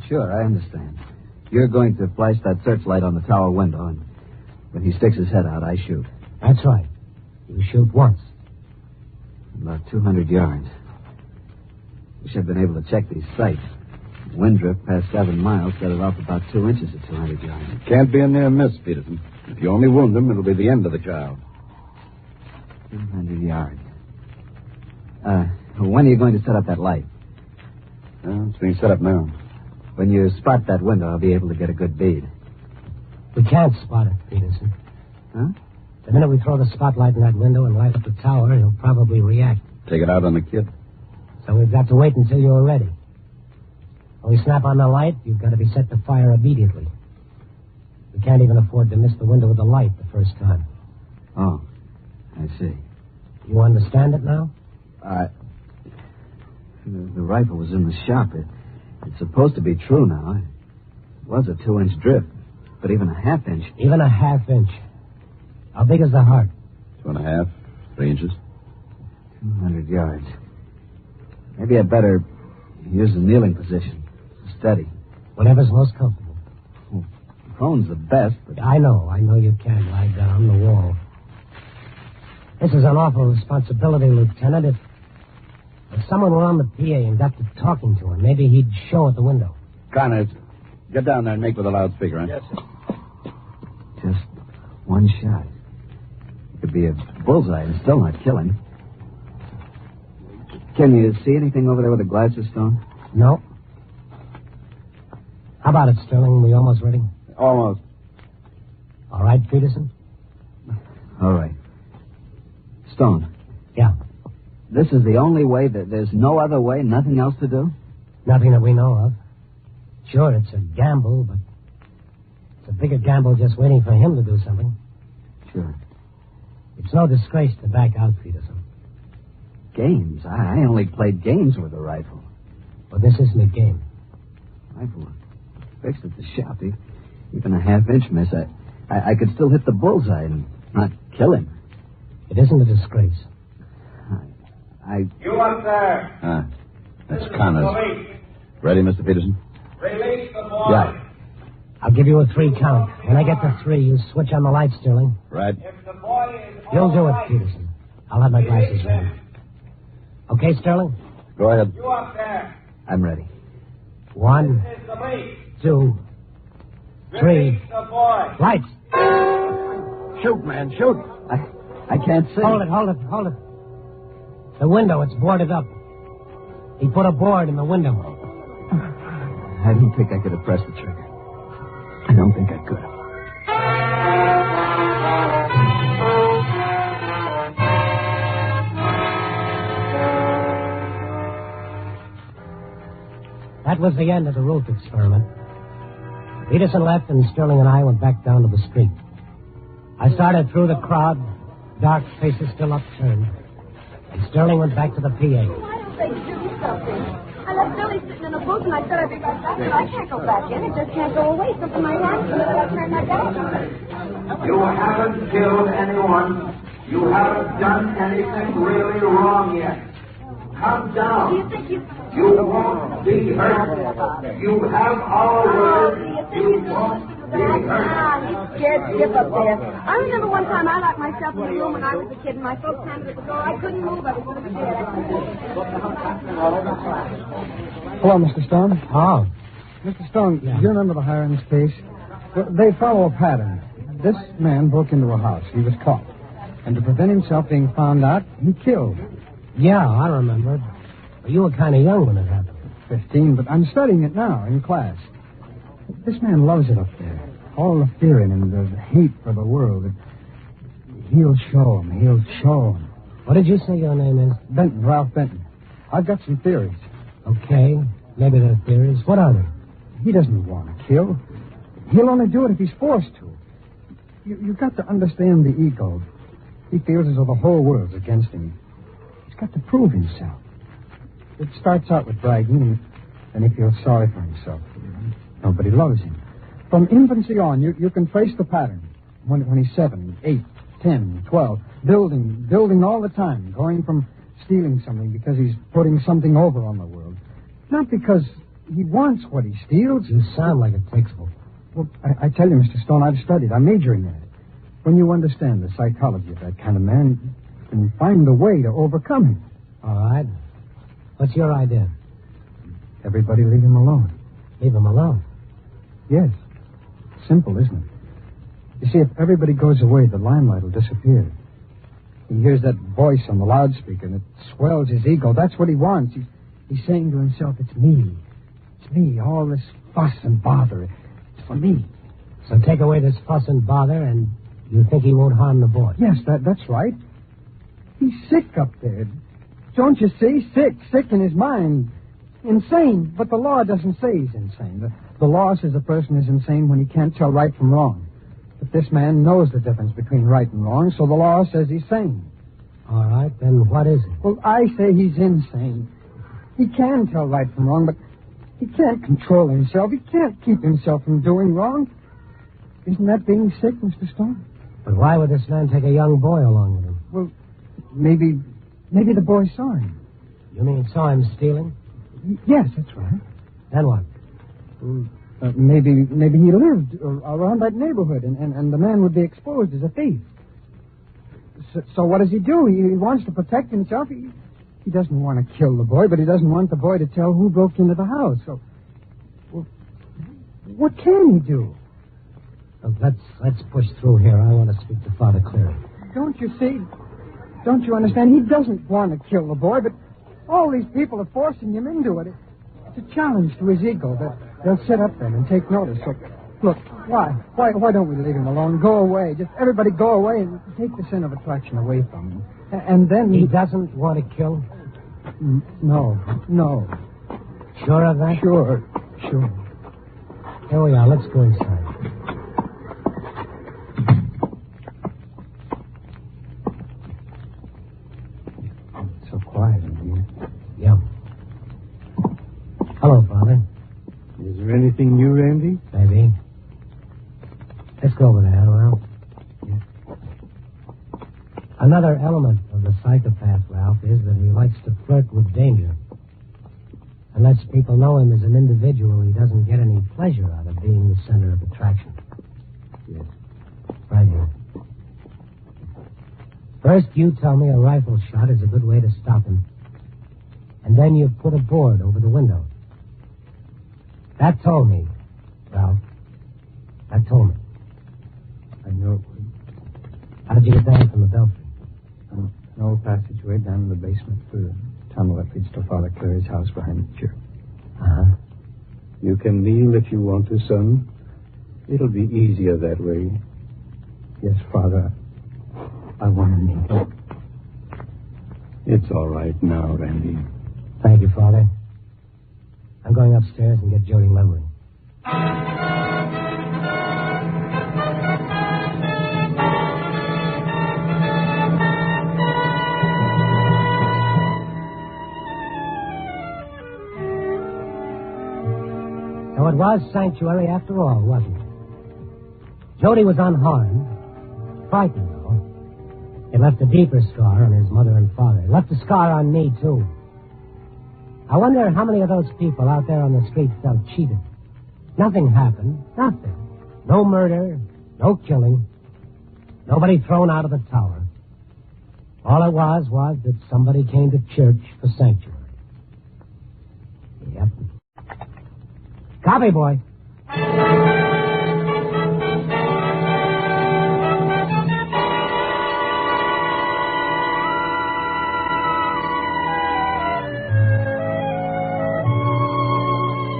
Speaker 24: Sure, I understand. You're going to flash that searchlight on the tower window, and when he sticks his head out, I shoot.
Speaker 21: That's right. You shoot once.
Speaker 24: About 200 yards. Wish I'd been able to check these sights. Wind drift past 7 miles set it off about 2 inches at 200 yards.
Speaker 5: Can't be a near miss, Peterson. If you only wound him, it'll be the end of the child.
Speaker 24: 200 yards. When are you going to set up that light?
Speaker 5: Well, it's being set up now.
Speaker 24: When you spot that window, I'll be able to get a good bead.
Speaker 21: We can't spot it, Peterson.
Speaker 24: Huh?
Speaker 21: The minute we throw the spotlight in that window and light up the tower, he'll probably react.
Speaker 5: Take it out on the kid.
Speaker 21: So we've got to wait until you're ready. When we snap on the light, you've got to be set to fire immediately. We can't even afford to miss the window with the light the first time.
Speaker 24: Oh, I see.
Speaker 21: You understand it now?
Speaker 24: The rifle was in the shop. It's supposed to be true now. It was a 2-inch drift, but even a half-inch.
Speaker 21: Even a half-inch. How big is the heart?
Speaker 5: 2.5, 3 inches.
Speaker 24: 200 yards. Maybe I'd better use the kneeling position. Steady.
Speaker 21: Whatever's most comfortable.
Speaker 24: Prone's the best, but...
Speaker 21: I know you can't lie down the wall. This is an awful responsibility, Lieutenant. If someone were on the PA and got to talking to him, maybe he'd show at the window.
Speaker 5: Connors, get down there and make with the loudspeaker, huh?
Speaker 21: Yes, sir.
Speaker 24: Just one shot. It could be a bullseye and still not kill him. Can you see anything over there with the glasses, Stone?
Speaker 21: No. How about it, Sterling? We almost ready?
Speaker 5: Almost.
Speaker 21: All right, Peterson?
Speaker 24: All right. Stone.
Speaker 21: Yeah.
Speaker 24: This is the only way that there's no other way, nothing else to do?
Speaker 21: Nothing that we know of. Sure, it's a gamble, but it's a bigger gamble just waiting for him to do something.
Speaker 24: Sure.
Speaker 21: It's no disgrace to back out, Peterson.
Speaker 24: Games? I only played games with a rifle.
Speaker 21: But this isn't a game.
Speaker 24: Rifle fixed at the shop. Even a half-inch miss. I could still hit the bullseye and not kill him.
Speaker 21: It isn't a disgrace.
Speaker 6: You up there?
Speaker 5: That's Connors. Ready, Mr. Peterson?
Speaker 6: Release the boy.
Speaker 24: Yeah.
Speaker 21: I'll give you a 3 count. When I get to 3, you switch on the light, Sterling.
Speaker 5: Right.
Speaker 6: If the boy is
Speaker 21: You'll do it, Peterson. I'll have my glasses ready. Okay, Sterling?
Speaker 5: Go ahead.
Speaker 6: You up there?
Speaker 24: I'm ready.
Speaker 21: 1,
Speaker 6: This is the lead.
Speaker 21: 2, 3.
Speaker 6: Release the boy.
Speaker 21: Lights!
Speaker 24: Shoot, man, shoot. I can't see.
Speaker 21: Hold it. The window, it's boarded up. He put a board in the window.
Speaker 24: I didn't think I could have pressed the trigger. I don't think I could have.
Speaker 21: That was the end of the roof experiment. Peterson left, and Sterling and I went back down to the street. I started through the crowd, dark faces still upturned. And Sterling went back to the PA.
Speaker 2: Why don't they do something? I left Billy sitting in a booth, and I said I'd be right back, but I can't go back in. It just can't go away. Something might happen, and then I'll turn my back on it.
Speaker 6: You haven't killed anyone. You haven't done anything really wrong yet. Come down.
Speaker 2: Do you think
Speaker 6: You won't be hurt. You have our word. You won't be hurt.
Speaker 2: He's scared stiff up there. I remember one time I locked myself in the room when I was a kid, and my folks handed at the door. I couldn't move. I was so scared.
Speaker 3: Hello, Mr. Stone.
Speaker 21: Oh.
Speaker 3: Mr. Stone, do you remember the Hirons case? Well, they follow a pattern. This man broke into a house. He was caught. And to prevent himself being found out, he killed.
Speaker 21: Yeah, I remember. You were kind of young when it happened.
Speaker 3: 15, but I'm studying it now in class. This man loves it up there. All the fear in him, the hate for the world. He'll show him. He'll show him.
Speaker 21: What did you say your name is?
Speaker 3: Benton, Ralph Benton. I've got some theories.
Speaker 21: Okay. Maybe they're theories. What are they?
Speaker 3: He doesn't want to kill. He'll only do it if he's forced to. You've got to understand the ego. He feels as though the whole world's against him. He's got to prove himself. It starts out with bragging, and he feels sorry for himself. Nobody loves him. From infancy on, you can trace the pattern. When he's 7, 8, 10, 12, building all the time, going from stealing something because he's putting something over on the world. Not because he wants what he steals.
Speaker 21: You sound like a textbook.
Speaker 3: Well, I tell you, Mr. Stone, I've studied. I'm majoring in it. When you understand the psychology of that kind of man, you can find a way to overcome him.
Speaker 21: All right. What's your idea?
Speaker 3: Everybody leave him alone.
Speaker 21: Leave him alone?
Speaker 3: Yes. Simple, isn't it? You see, if everybody goes away, the limelight will disappear. He hears that voice on the loudspeaker, and it swells his ego. That's what he wants. He's saying to himself, it's me. It's me, all this fuss and bother. It's for me.
Speaker 21: So take away this fuss and bother, and you think he won't harm the boy?
Speaker 3: Yes, that's right. He's sick up there. Don't you see? Sick in his mind. Insane. But the law doesn't say he's insane. The law says a person is insane when he can't tell right from wrong. But this man knows the difference between right and wrong, so the law says he's sane.
Speaker 21: All right, then what is he?
Speaker 3: Well, I say he's insane. He can tell right from wrong, but he can't control himself. He can't keep himself from doing wrong. Isn't that being sick, Mr. Stone?
Speaker 21: But why would this man take a young boy along with him?
Speaker 3: Well, maybe the boy saw him.
Speaker 21: You mean saw him stealing?
Speaker 3: Yes, that's right.
Speaker 21: Then what?
Speaker 3: Maybe he lived around that neighborhood, and the man would be exposed as a thief. So what does he do? He wants to protect himself. He doesn't want to kill the boy, but he doesn't want the boy to tell who broke into the house. So, well, what can he do?
Speaker 21: Well, let's push through here. I want to speak to Father Cleary.
Speaker 3: Don't you see? Don't you understand? He doesn't want to kill the boy, but all these people are forcing him into it. It's a challenge to his ego. They'll sit up then and take notice. So, look, why don't we leave him alone? Go away. Just everybody go away and take the sin of attraction away from him. And then...
Speaker 21: He doesn't want to kill?
Speaker 3: No.
Speaker 21: Sure of that?
Speaker 3: Sure.
Speaker 21: Here we are. Let's go inside.
Speaker 3: It's so quiet in here.
Speaker 21: Yeah. Hello, Father.
Speaker 22: Is there anything new, Randy?
Speaker 21: Maybe. Let's go over there, Ralph. Yeah. Another element of the psychopath, Ralph, is that he likes to flirt with danger. Unless people know him as an individual, he doesn't get any pleasure out of being the center of attraction.
Speaker 3: Yes.
Speaker 21: Right here. First, you tell me a rifle shot is a good way to stop him. And then you put a board over the window. That told me, Ralph. That told me.
Speaker 3: I know it would.
Speaker 21: How did you get down from the belfry?
Speaker 3: An old passageway down in the basement through the tunnel that leads to Father Clary's house behind the church.
Speaker 21: Uh-huh.
Speaker 22: You can kneel if you want to, son. It'll be easier that way.
Speaker 3: Yes, Father. I want to kneel.
Speaker 22: It's all right now, Randy.
Speaker 21: Thank you, Father. I'm going upstairs and get Jody Lemley. So it was sanctuary after all, wasn't it? Jody was unharmed. Frightened, though. It left a deeper scar on his mother and father. It left a scar on me, too. I wonder how many of those people out there on the street felt cheated. Nothing happened. Nothing. No murder. No killing. Nobody thrown out of the tower. All it was that somebody came to church for sanctuary. Yep. Copy, boy.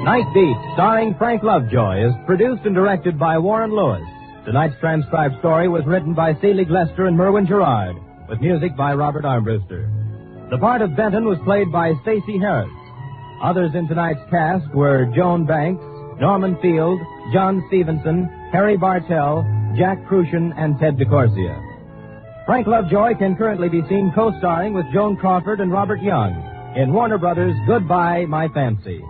Speaker 20: Night Beat, starring Frank Lovejoy, is produced and directed by Warren Lewis. Tonight's transcribed story was written by Celie Glester and Merwin Gerard, with music by Robert Armbruster. The part of Benton was played by Stacey Harris. Others in tonight's cast were Joan Banks, Norman Field, John Stevenson, Harry Bartell, Jack Crucian, and Ted DeCorsia. Frank Lovejoy can currently be seen co-starring with Joan Crawford and Robert Young in Warner Brothers' Goodbye, My Fancy.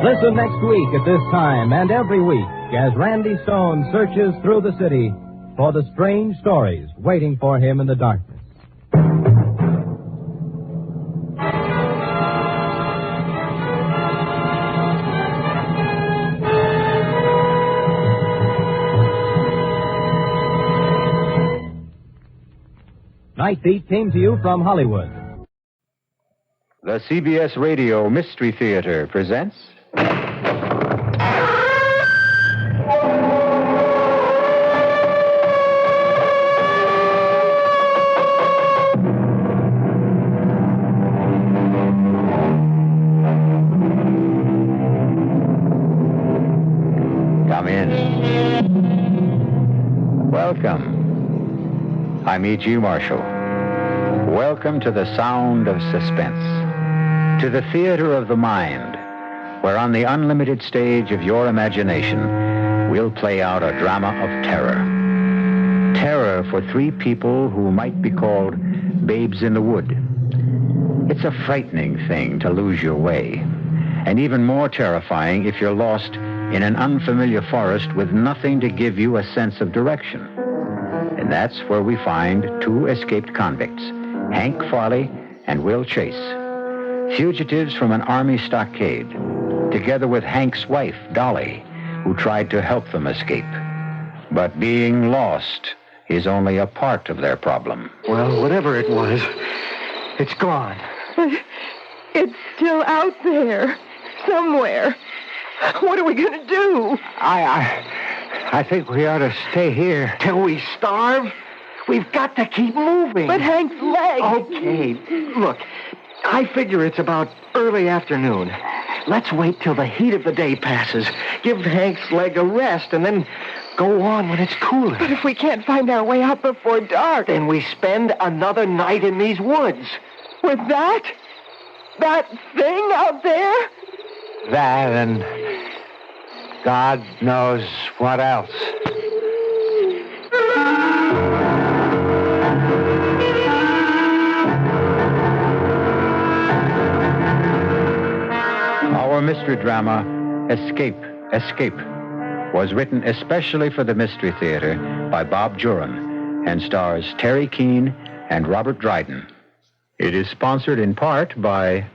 Speaker 20: Listen next week at this time and every week as Randy Stone searches through the city for the strange stories waiting for him in the darkness. Night Beat came to you from Hollywood.
Speaker 8: The CBS Radio Mystery Theater presents... Come in. Welcome. I'm E.G. Marshall. Welcome to the sound of suspense, to the theater of the mind, where on the unlimited stage of your imagination, we'll play out a drama of terror. Terror for three people who might be called babes in the wood. It's a frightening thing to lose your way, and even more terrifying if you're lost in an unfamiliar forest with nothing to give you a sense of direction. And that's where we find two escaped convicts, Hank Farley and Will Chase, fugitives from an army stockade, together with Hank's wife, Dolly, who tried to help them escape. But being lost is only a part of their problem.
Speaker 12: Well, whatever it was, it's gone.
Speaker 15: It's still out there, somewhere. What are we going to do?
Speaker 12: I think we ought to stay here. Till we starve? We've got to keep moving.
Speaker 15: But Hank's leg.
Speaker 12: Okay, look, I figure it's about early afternoon. Let's wait till the heat of the day passes. Give Hank's leg a rest, and then go on when it's cooler.
Speaker 15: But if we can't find our way out before dark...
Speaker 12: Then we spend another night in these woods.
Speaker 15: With that thing out there?
Speaker 12: That and God knows what else.
Speaker 8: Our mystery drama, Escape, was written especially for the Mystery Theater by Bob Juran and stars Terry Keane and Robert Dryden. It is sponsored in part by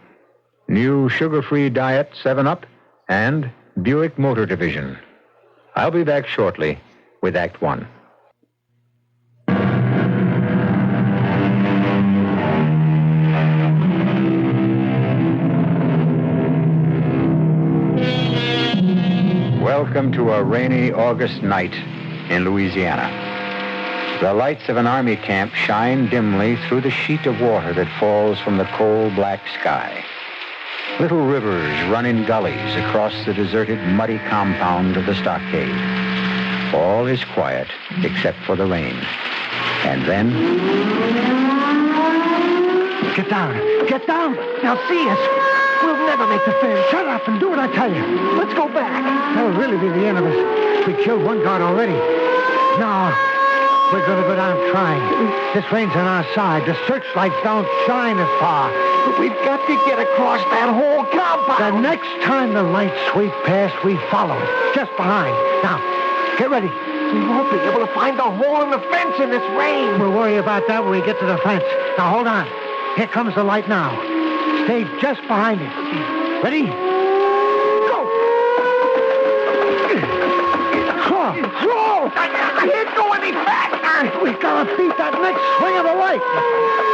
Speaker 8: New Sugar-Free Diet 7-Up and Buick Motor Division. I'll be back shortly with Act One. Welcome to a rainy August night in Louisiana. The lights of an army camp shine dimly through the sheet of water that falls from the cold black sky. Little rivers run in gullies across the deserted, muddy compound of the stockade. All is quiet except for the rain. And then...
Speaker 12: Get down! Get down! They'll see us! We'll never make the fence.
Speaker 3: Shut up and do what I tell you.
Speaker 12: Let's go back.
Speaker 3: That'll really be the end of us. We killed one guard already. No, we're going to go down trying. This rain's on our side. The searchlights don't shine as far.
Speaker 12: But we've got to get across that whole compound.
Speaker 3: The next time the lights sweep past, we follow it. Just behind. Now, get ready.
Speaker 12: We won't be able to find the hole in the fence in this rain.
Speaker 3: We'll worry about that when we get to the fence. Now, hold on. Here comes the light now. Stay just behind it. Ready? Go!
Speaker 12: Whoa! I can't go any faster!
Speaker 3: We gotta beat that next swing of the light.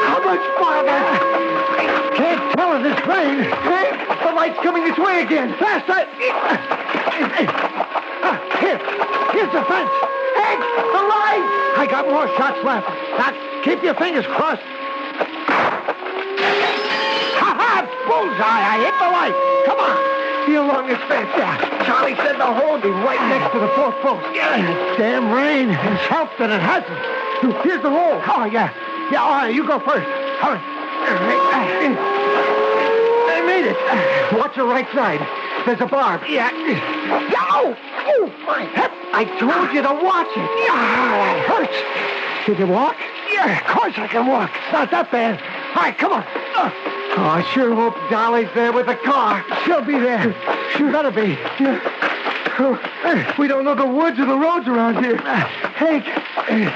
Speaker 12: How much farther?
Speaker 3: Can't tell in this rain.
Speaker 12: Hey, the light's coming this way again.
Speaker 3: Faster! Here's the fence.
Speaker 12: Hey, the light!
Speaker 3: I got more shots left. Now, keep your fingers crossed. Bullseye! I hit the light. Come on.
Speaker 12: See along this fence.
Speaker 3: Yeah.
Speaker 12: Charlie said the hole would be right next to the fourth post.
Speaker 3: Yeah. Damn rain. It's helped and it hasn't. Here's the hole. Oh, yeah. Yeah, all right. You go first. Hurry.
Speaker 12: I made it. Watch your right side. There's a barb.
Speaker 3: Yeah.
Speaker 12: Oh, my hip. I told you to watch it.
Speaker 3: Yeah, it hurts. Can you walk? Yeah, of course I can walk. It's not that bad. All right, come on.
Speaker 12: Oh, I sure hope Dolly's there with the car.
Speaker 3: She'll be there. She better be.
Speaker 12: Yeah. Oh, we don't know the woods or the roads around here. Hank,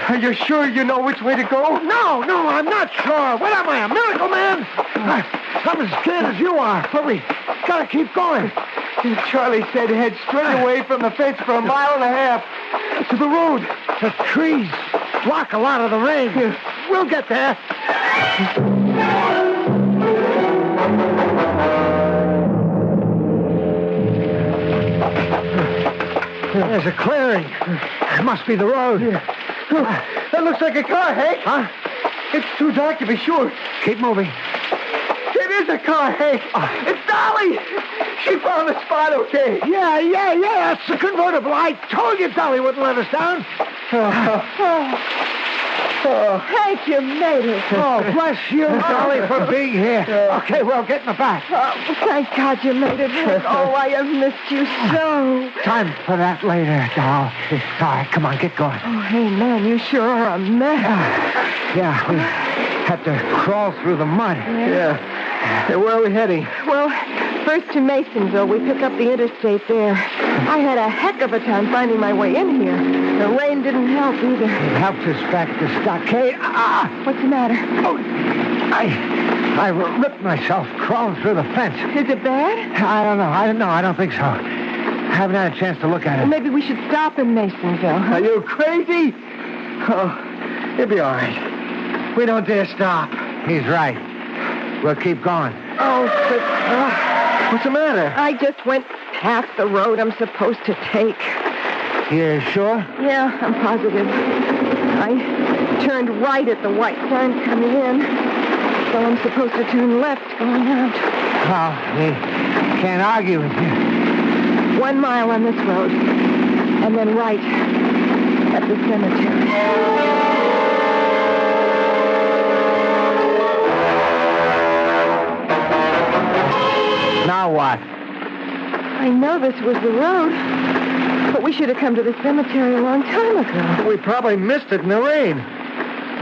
Speaker 12: are you sure you know which way to go?
Speaker 3: No, I'm not sure. What am I, a miracle man? I'm as scared as you are, but we gotta keep going.
Speaker 12: Charlie said head straight away from the fence for a mile and a half to the road.
Speaker 3: The trees block a lot of the rain. We'll get there. There's a clearing. It must be the road.
Speaker 12: That looks like a car, Hank.
Speaker 3: Huh?
Speaker 12: It's too dark to be sure.
Speaker 3: Keep moving.
Speaker 12: It is a car, Hank. It's Dolly. She found the spot okay.
Speaker 3: Yeah.
Speaker 12: That's the convertible. I told you Dolly wouldn't let us down.
Speaker 15: Hank, you made it.
Speaker 12: Oh, bless you, Dolly, for being here. Okay, well, get in the back.
Speaker 15: Thank God you made it, Hank. Oh, I have missed you so.
Speaker 12: Time for that later, doll. All right, come on, get going.
Speaker 15: Oh, hey, man, you sure are a mess.
Speaker 12: Yeah, we had to crawl through the mud.
Speaker 15: Yeah.
Speaker 12: Where are we heading?
Speaker 15: Well, first to Masonville. We pick up the interstate there. I had a heck of a time finding my way in here. The rain didn't help either.
Speaker 12: It helped us back to stockade.
Speaker 15: What's the matter?
Speaker 12: Oh, I ripped myself crawling through the fence.
Speaker 15: Is it bad?
Speaker 12: I don't know. I don't think so. I haven't had a chance to look at it.
Speaker 15: Well, maybe we should stop in Masonville.
Speaker 12: Are you crazy? Oh, you'll be all right. We don't dare stop. He's right. We'll keep going.
Speaker 15: Oh, but...
Speaker 12: what's the matter?
Speaker 15: I just went half the road I'm supposed to take.
Speaker 12: You sure?
Speaker 15: Yeah, I'm positive. I turned right at the white sign coming in, so I'm supposed to turn left going out.
Speaker 12: Well, we can't argue with you.
Speaker 15: 1 mile on this road, and then right at the cemetery.
Speaker 12: Now what?
Speaker 15: I know this was the road, but we should have come to the cemetery a long time ago.
Speaker 12: We probably missed it in the rain.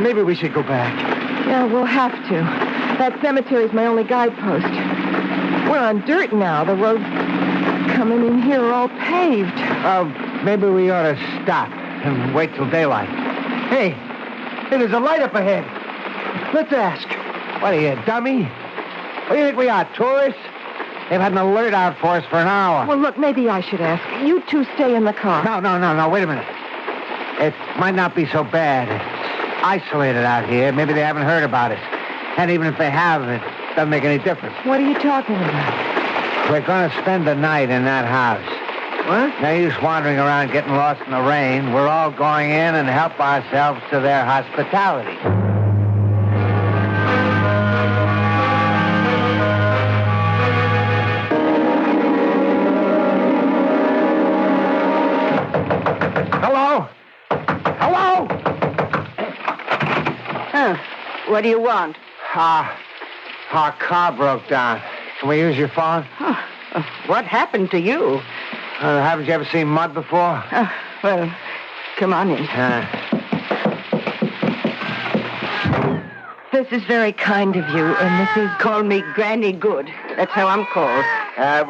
Speaker 12: Maybe we should go back.
Speaker 15: Yeah, we'll have to. That cemetery's my only guidepost. We're on dirt now. The roads coming in here are all paved.
Speaker 12: Maybe we ought to stop and wait till daylight. Hey, there's a light up ahead. Let's ask. What are you, dummy? What do you think we are, tourists? They've had an alert out for us for an hour.
Speaker 15: Well, look, maybe I should ask. You two stay in the car.
Speaker 12: No. Wait a minute. It might not be so bad. It's isolated out here. Maybe they haven't heard about us. And even if they have, it doesn't make any difference.
Speaker 15: What are you talking about?
Speaker 12: We're going to spend the night in that house.
Speaker 15: What?
Speaker 12: No use wandering around getting lost in the rain. We're all going in and help ourselves to their hospitality.
Speaker 14: What do you want?
Speaker 12: Our car broke down. Can we use your phone?
Speaker 14: What happened to you?
Speaker 12: Haven't you ever seen mud before?
Speaker 14: Well, come on in. This is very kind of you, and this is... Call me Granny Good. That's how I'm called.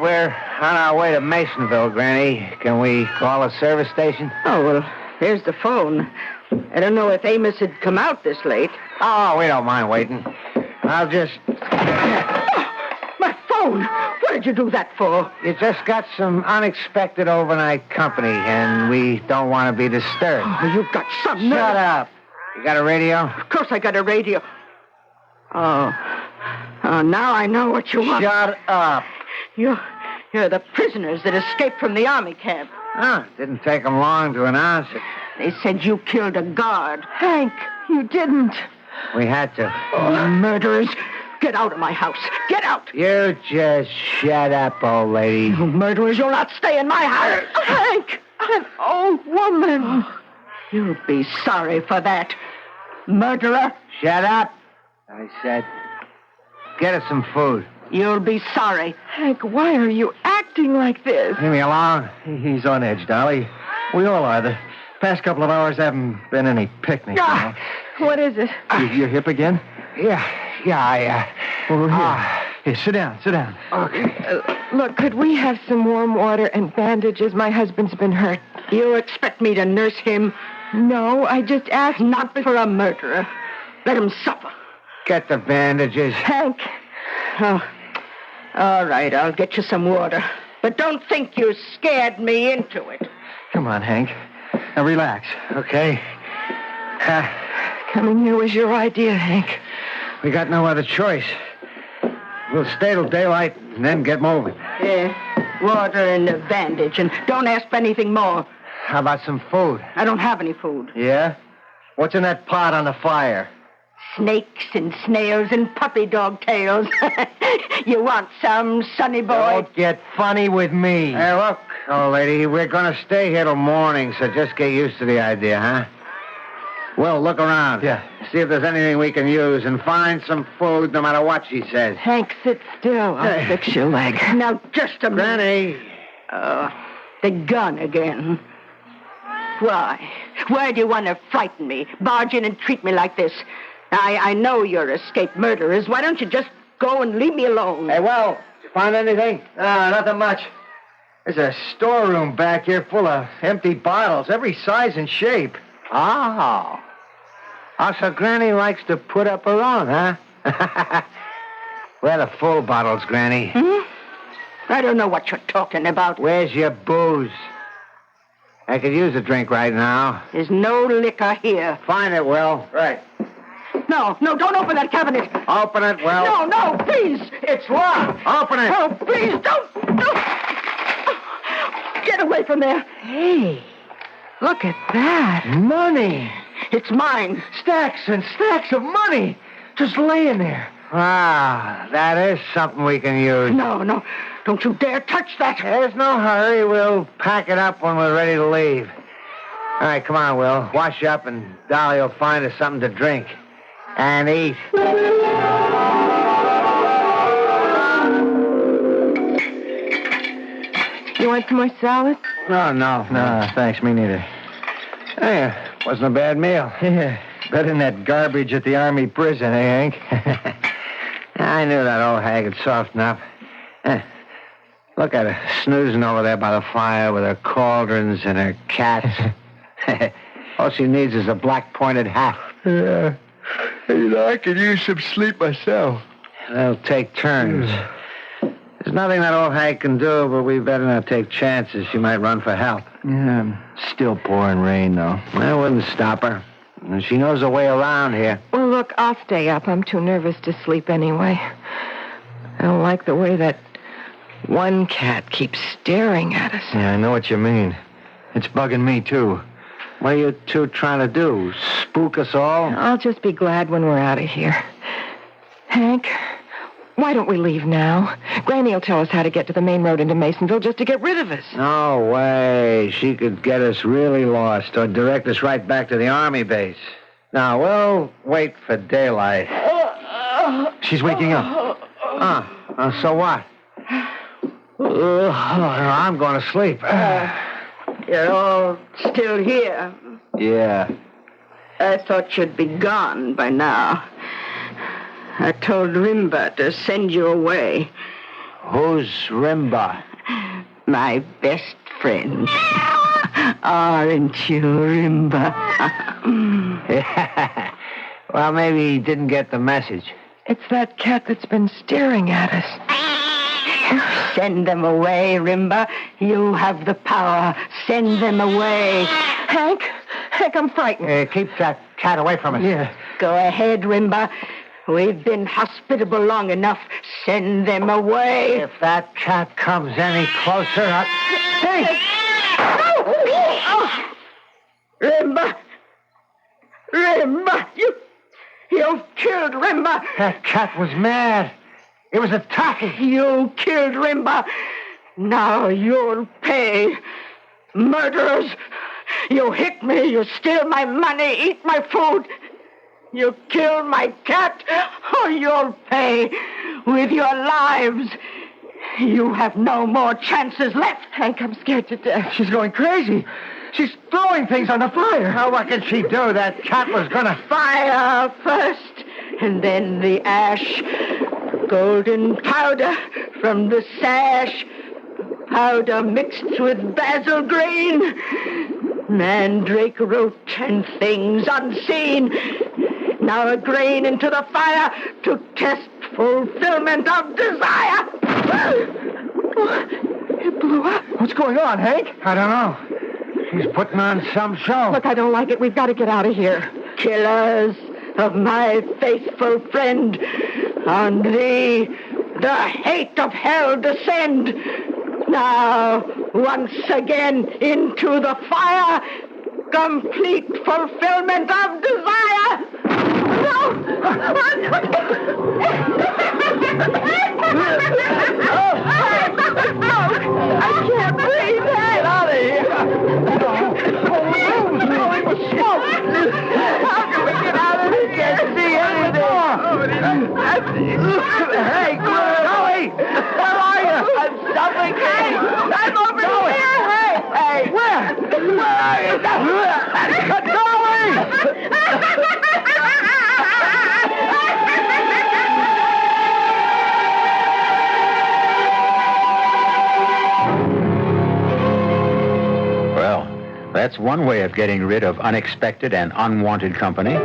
Speaker 12: We're on our way to Masonville, Granny. Can we call a service station?
Speaker 14: Oh, well, here's the phone. I don't know if Amos had come out this late.
Speaker 12: Oh, we don't mind waiting. I'll just...
Speaker 14: My phone! What did you do that for?
Speaker 12: You just got some unexpected overnight company, and we don't want to be disturbed.
Speaker 14: Oh, you got some nerve.
Speaker 12: Shut up. You got a radio?
Speaker 14: Of course I got a radio. Oh, now I know what you want.
Speaker 12: Shut up.
Speaker 14: You're the prisoners that escaped from the army camp.
Speaker 12: Didn't take them long to announce it.
Speaker 14: They said you killed a guard.
Speaker 15: Hank, you didn't.
Speaker 12: We had to.
Speaker 14: Oh, murderers. Get out of my house. Get out.
Speaker 12: You just shut up, old lady.
Speaker 14: You murderers, you'll not stay in my house.
Speaker 15: Hank, an old woman.
Speaker 14: Oh, you'll be sorry for that. Murderer.
Speaker 12: Shut up, I said. Get us some food.
Speaker 14: You'll be sorry.
Speaker 15: Hank, why are you acting like this?
Speaker 12: Leave me alone.
Speaker 16: He's on edge, Dolly. We all are. The past couple of hours haven't been any picnic.
Speaker 15: What is it?
Speaker 16: Your hip again?
Speaker 12: Yeah,
Speaker 16: Over here. Here, sit down.
Speaker 12: Okay.
Speaker 15: Look, could we have some warm water and bandages? My husband's been hurt.
Speaker 14: You expect me to nurse him?
Speaker 15: No, I just asked.
Speaker 14: Not for a murderer. Let him suffer.
Speaker 12: Get the bandages.
Speaker 15: Hank.
Speaker 14: Oh, all right, I'll get you some water. But don't think you scared me into it.
Speaker 16: Come on, Hank. Now relax.
Speaker 12: Okay.
Speaker 15: Coming here was your idea, Hank.
Speaker 12: We got no other choice. We'll stay till daylight and then get moving.
Speaker 14: Yeah, water and a bandage, and don't ask for anything more.
Speaker 12: How about some food?
Speaker 14: I don't have any food.
Speaker 16: Yeah? What's in that pot on the fire?
Speaker 14: Snakes and snails and puppy dog tails. You want some, sonny boy?
Speaker 16: Don't get funny with me.
Speaker 12: Hey, look. old lady. We're going to stay here till morning, so just get used to the idea, huh? Will, look around.
Speaker 16: Yeah.
Speaker 12: See if there's anything we can use, and find some food no matter what she says.
Speaker 15: Hank, sit still. I'll fix your leg.
Speaker 14: Now, just a minute.
Speaker 12: Granny.
Speaker 14: The gun again. Why? Why do you want to frighten me? Barge in and treat me like this? I know you're escaped murderers. Why don't you just go and leave me alone?
Speaker 12: Hey, Will, did you find anything?
Speaker 16: Nothing much. There's a storeroom back here full of empty bottles, every size and shape.
Speaker 12: Oh. Oh, so Granny likes to put up her own, huh? Where are the full bottles, Granny?
Speaker 14: I don't know what you're talking about.
Speaker 12: Where's your booze? I could use a drink right now.
Speaker 14: There's no liquor here.
Speaker 12: Find it, Will.
Speaker 16: Right.
Speaker 14: No, don't open that cabinet.
Speaker 12: Open it, Will.
Speaker 14: No, please.
Speaker 12: It's locked. Open it.
Speaker 14: Oh, please, don't. Get away from there.
Speaker 15: Hey, look at that.
Speaker 16: Money.
Speaker 14: It's mine.
Speaker 16: Stacks and stacks of money. Just laying there.
Speaker 12: Ah, that is something we can use.
Speaker 14: No. Don't you dare touch that.
Speaker 12: There's no hurry. We'll pack it up when we're ready to leave. All right, come on, Will. Wash up, and Dolly will find us something to drink. And eat.
Speaker 15: You want some more salad?
Speaker 12: No,
Speaker 16: thanks. Me neither.
Speaker 12: Hey, wasn't a bad meal.
Speaker 16: Yeah. Better than that garbage at the Army prison, eh, Hank?
Speaker 12: I knew that old hag would soften up. Look at her, snoozing over there by the fire with her cauldrons and her cats. All she needs is a black pointed hat.
Speaker 16: Yeah. I could use some sleep myself.
Speaker 12: They'll take turns. There's nothing that old hag can do, but we better not take chances. She might run for help.
Speaker 16: Yeah, still pouring rain, though.
Speaker 12: That wouldn't stop her. And she knows her way around here.
Speaker 15: Well, look, I'll stay up. I'm too nervous to sleep anyway. I don't like the way that one cat keeps staring at us.
Speaker 16: Yeah, I know what you mean. It's bugging me, too.
Speaker 12: What are you two trying to do? Spook us all?
Speaker 15: I'll just be glad when we're out of here. Hank, why don't we leave now? Granny will tell us how to get to the main road into Masonville just to get rid of us.
Speaker 12: No way. She could get us really lost or direct us right back to the Army base. Now, we'll wait for daylight.
Speaker 16: She's waking up.
Speaker 12: So what? I'm going to sleep.
Speaker 14: You're all still here.
Speaker 12: Yeah.
Speaker 14: I thought you'd be gone by now. I told Rimba to send you away.
Speaker 12: Who's Rimba?
Speaker 14: My best friend. Aren't you, Rimba?
Speaker 12: Well, maybe he didn't get the message.
Speaker 15: It's that cat that's been staring at us.
Speaker 14: Send them away, Rimba. You have the power. Send them away.
Speaker 15: Hank, I'm frightened.
Speaker 12: Keep that cat away from us.
Speaker 16: Yeah.
Speaker 14: Go ahead, Rimba. We've been hospitable long enough. Send them away.
Speaker 12: If that cat comes any closer,
Speaker 14: Hey! Rimba! You've killed Rimba!
Speaker 12: That cat was mad. It was attacking.
Speaker 14: You killed Rimba. Now you'll pay. Murderers! You hit me, you steal my money, eat my food. You kill my cat. Oh, you'll pay with your lives. You have no more chances left.
Speaker 15: Hank, I'm scared to death.
Speaker 16: She's going crazy. She's throwing things on the fire.
Speaker 12: Now, what can she do? That cat was going to...
Speaker 14: Fire first, and then the ash. Golden powder from the sash. Powder mixed with basil green. Mandrake root and things unseen. Now a grain into the fire to test fulfillment of desire.
Speaker 15: It blew up.
Speaker 16: What's going on, Hank?
Speaker 12: I don't know. She's putting on some show.
Speaker 15: Look, I don't like it. We've got to get out of here.
Speaker 14: Killers of my faithful friend, on thee the hate of hell descend. Now, once again into the fire, complete fulfillment of desire.
Speaker 12: I can't breathe. Get out of here. Holy smoke. How can we get out of here? Can't see anything. Hey, Joey. Where are you? I'm suffocating. I'm over here. Hey. Where are you? Joey!
Speaker 8: That's one way of getting rid of unexpected and unwanted company.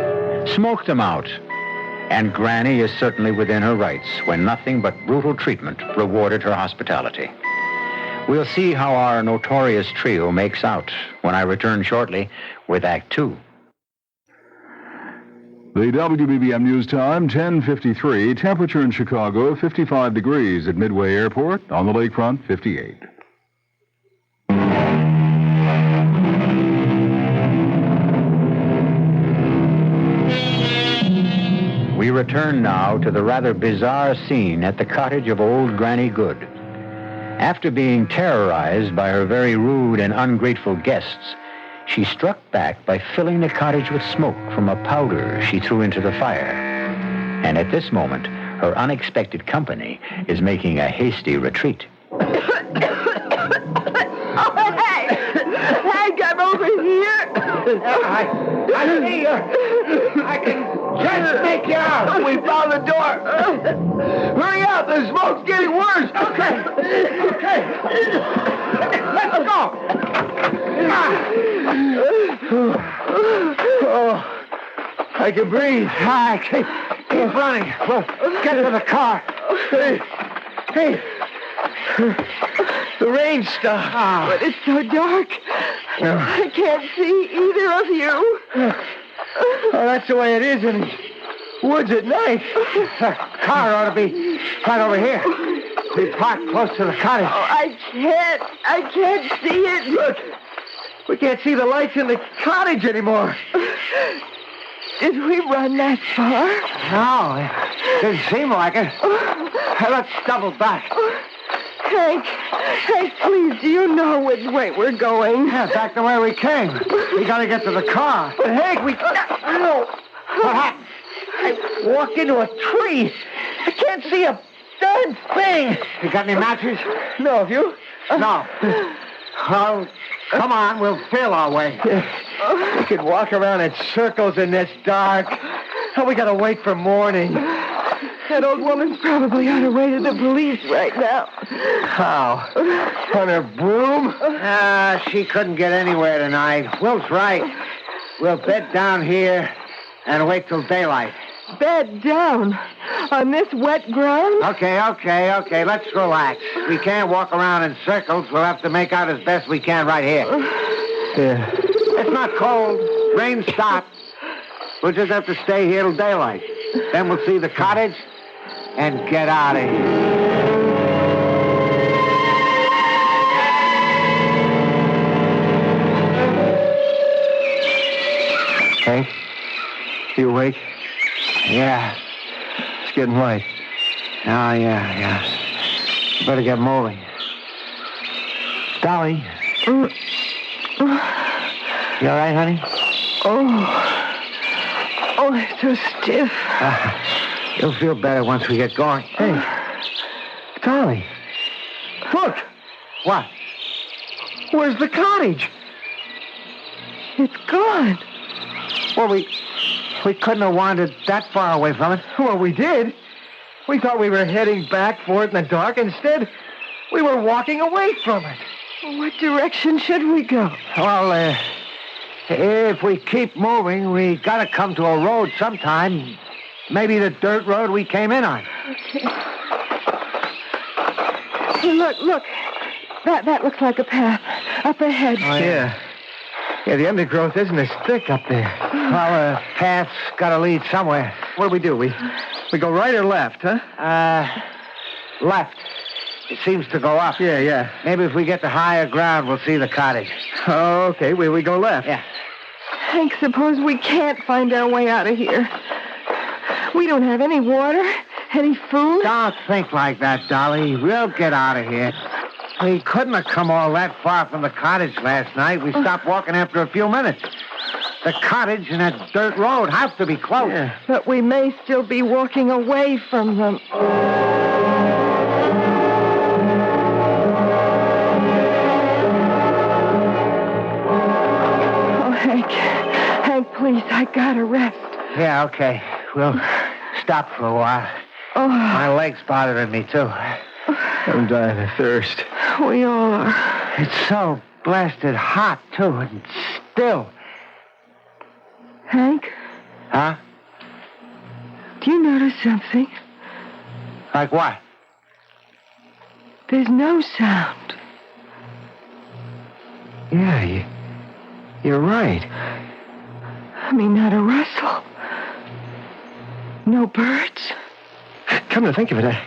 Speaker 8: Smoke them out. And Granny is certainly within her rights when nothing but brutal treatment rewarded her hospitality. We'll see how our notorious trio makes out when I return shortly with Act Two.
Speaker 11: The WBBM News Time, 10:53. Temperature in Chicago, 55 degrees at Midway Airport. On the lakefront, 58.
Speaker 8: We return now to the rather bizarre scene at the cottage of old Granny Good. After being terrorized by her very rude and ungrateful guests, she struck back by filling the cottage with smoke from a powder she threw into the fire. And at this moment, her unexpected company is making a hasty retreat.
Speaker 12: Hank, I'm over here. I see you. I can just make you out. We found the door. Hurry up. The smoke's getting worse. Okay. Let's go. Oh, I can breathe. Keep running. Well, get to the car. Hey. The rain stopped.
Speaker 15: But it's so dark. I can't see either of you.
Speaker 12: Oh, that's the way it is in the woods at night. The car ought to be right over here. We parked close to the cottage.
Speaker 15: Oh, I can't see it.
Speaker 12: Look, we can't see the lights in the cottage anymore.
Speaker 15: Did we run that far?
Speaker 12: No, it didn't seem like it. Let's double back.
Speaker 15: Hank, please, do you know which way we're going?
Speaker 12: Yeah, back the way we came. We gotta get to the car. But Hank, what happened? I walked into a tree. I can't see a darn thing. You got any matches? No, have you? No. Oh, come on, we'll feel our way. We could walk around in circles in this dark. Oh, we gotta wait for morning.
Speaker 15: That old woman's probably on her way to the police right now.
Speaker 12: How? On her broom? She couldn't get anywhere tonight. Will's right. We'll bed down here and wait till daylight.
Speaker 15: Bed down? On this wet ground?
Speaker 12: Okay. Let's relax. We can't walk around in circles. We'll have to make out as best we can right here. Yeah. It's not cold. Rain stopped. We'll just have to stay here till daylight. Then we'll see the cottage and get out of here. Hank, you awake? Yeah. It's getting light. Oh, yeah. Better get moving. Dolly. You all right, honey?
Speaker 15: Oh, it's so stiff.
Speaker 12: You'll feel better once we get going. Hey, Dolly. Look. What? Where's the cottage?
Speaker 15: It's gone.
Speaker 12: Well, we couldn't have wandered that far away from it. Well, we did. We thought we were heading back for it in the dark. Instead, we were walking away from it.
Speaker 15: What direction should we go?
Speaker 12: Well, if we keep moving, we gotta come to a road sometime. Maybe the dirt road we came in on.
Speaker 15: Okay. Look. That looks like a path up ahead.
Speaker 12: Oh, yeah. Yeah, the undergrowth isn't as thick up there. Well, the path's gotta lead somewhere. What do? We go right or left, huh? Left. It seems to go up. Yeah. Maybe if we get to higher ground, we'll see the cottage. Oh, okay. We go left. Yeah.
Speaker 15: Hank, suppose we can't find our way out of here. We don't have any water, any food.
Speaker 12: Don't think like that, Dolly. We'll get out of here. We couldn't have come all that far from the cottage last night. We stopped walking after a few minutes. The cottage and that dirt road have to be close.
Speaker 15: Yeah. But we may still be walking away from them. Oh, Hank, please, I gotta rest.
Speaker 12: Yeah, okay. We'll stop for a while.
Speaker 15: Oh.
Speaker 12: My leg's bothering me, too.
Speaker 16: I'm dying of thirst.
Speaker 15: We all are.
Speaker 12: It's so blasted hot, too, and still.
Speaker 15: Hank?
Speaker 12: Huh?
Speaker 15: Do you notice something?
Speaker 12: Like what?
Speaker 15: There's no sound.
Speaker 12: Yeah, you're right.
Speaker 15: I mean, not a rustle. No birds.
Speaker 12: Come to think of it, I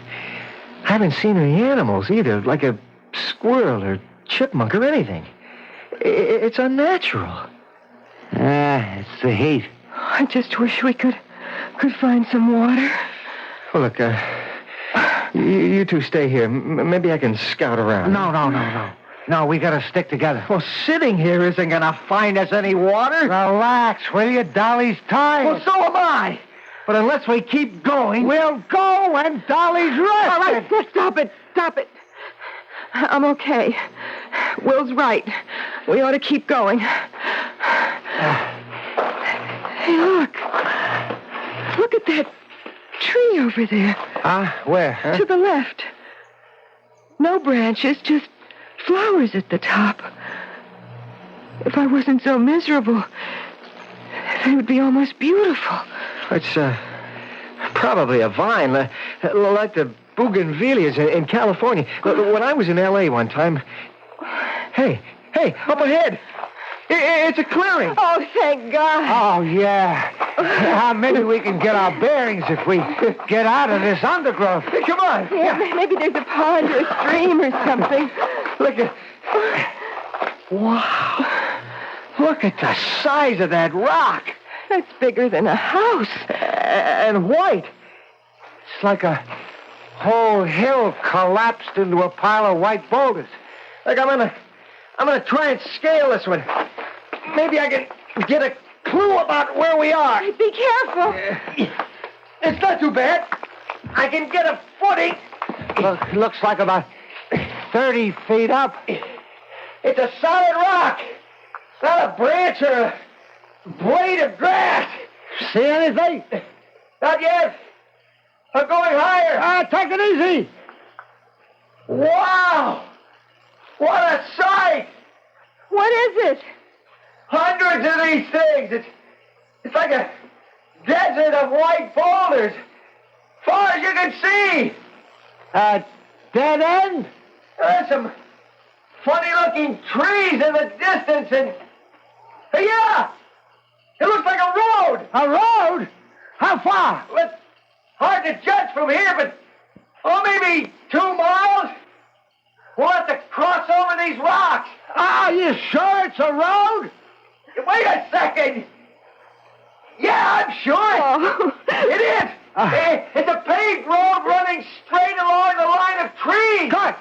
Speaker 12: haven't seen any animals either, like a squirrel or chipmunk or anything. It's unnatural. It's the heat.
Speaker 15: I just wish we could find some water.
Speaker 12: Well, look, you two stay here. Maybe I can scout around. No. No, we gotta stick together. Well, sitting here isn't gonna find us any water. Relax, will you? Dolly's tired. Well, so am I. But unless we keep going, we'll go when Dolly's rested.
Speaker 15: All right, stop it. I'm okay. Will's right. We ought to keep going. Hey, look. Look at that tree over there.
Speaker 12: Where? Huh?
Speaker 15: To the left. No branches, just flowers at the top. If I wasn't so miserable, they would be almost beautiful.
Speaker 12: It's probably a vine, like the bougainvilleas in California. When I was in L.A. one time... Hey, up ahead! It's a clearing.
Speaker 15: Oh, thank God.
Speaker 12: Oh, yeah. Maybe we can get our bearings if we get out of this undergrowth. Hey, come on.
Speaker 15: Yeah, maybe there's a pond or a stream or something.
Speaker 12: Look at... Wow. Look at the size of that rock.
Speaker 15: That's bigger than a house.
Speaker 12: And white. It's like a whole hill collapsed into a pile of white boulders. Like I'm gonna try and scale this one. Maybe I can get a clue about where we are.
Speaker 15: Be careful.
Speaker 12: It's not too bad. I can get a footing. Looks like about 30 feet up. It's a solid rock. Not a branch or a blade of grass. See anything? Not yet. I'm going higher. Take it easy. Wow! What a sight!
Speaker 15: What is it?
Speaker 12: Hundreds of these things. It's like a desert of white boulders. Far as you can see. Dead end? There's some funny-looking trees in the distance and... Yeah! It looks like a road. A road? How far? Well, it's hard to judge from here, but... maybe 2 miles. We'll have to cross over these rocks. Are you sure it's a road? Wait a second. Yeah, I'm sure.
Speaker 15: Oh.
Speaker 12: It is. It's a paved road running straight along the line of trees. Cut.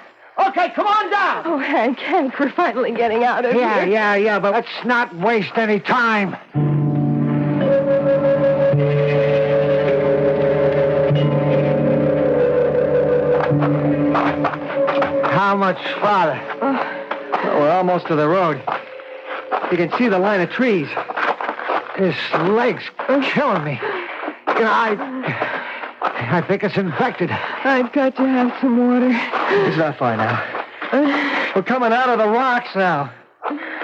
Speaker 12: Okay, come on down.
Speaker 15: Oh, Hank, we're finally getting out of here.
Speaker 12: Yeah, but let's not waste any time. How much farther? We're almost to the road. You can see the line of trees. His legs killing me. I think it's infected.
Speaker 15: I've got to have some water.
Speaker 12: It's not far now. We're coming out of the rocks now.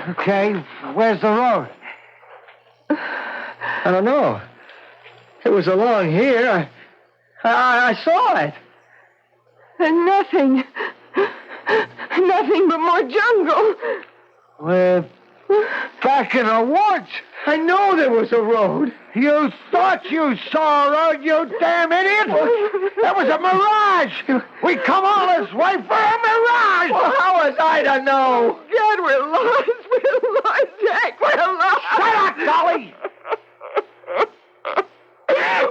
Speaker 12: Okay, where's the road? I don't know. It was along here. I saw it.
Speaker 15: And nothing but more jungle.
Speaker 12: We're back in the woods. I know there was a road. You thought you saw a road, you damn idiot. That was a mirage. We come all this way for a mirage. Well, how was I to know?
Speaker 15: God, we're lost. Jack. We're lost.
Speaker 12: Shut up, Dolly.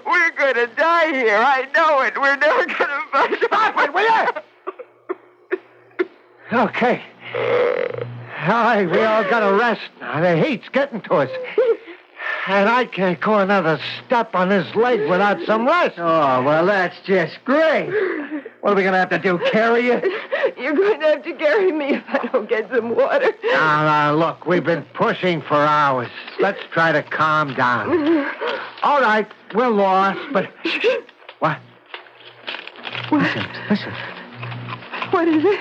Speaker 15: We're going
Speaker 12: going to die here. I know it. We're never going to find out. Stop it, will you? Okay. All right, we all got to rest now. The heat's getting to us. And I can't go another step on this leg without some rest. Oh, well, that's just great. What are we going to have to do, carry you?
Speaker 15: You're going to have to carry me if I don't get some water.
Speaker 12: Now, look, we've been pushing for hours. Let's try to calm down. All right, we're lost, but... What? Listen.
Speaker 15: What is it?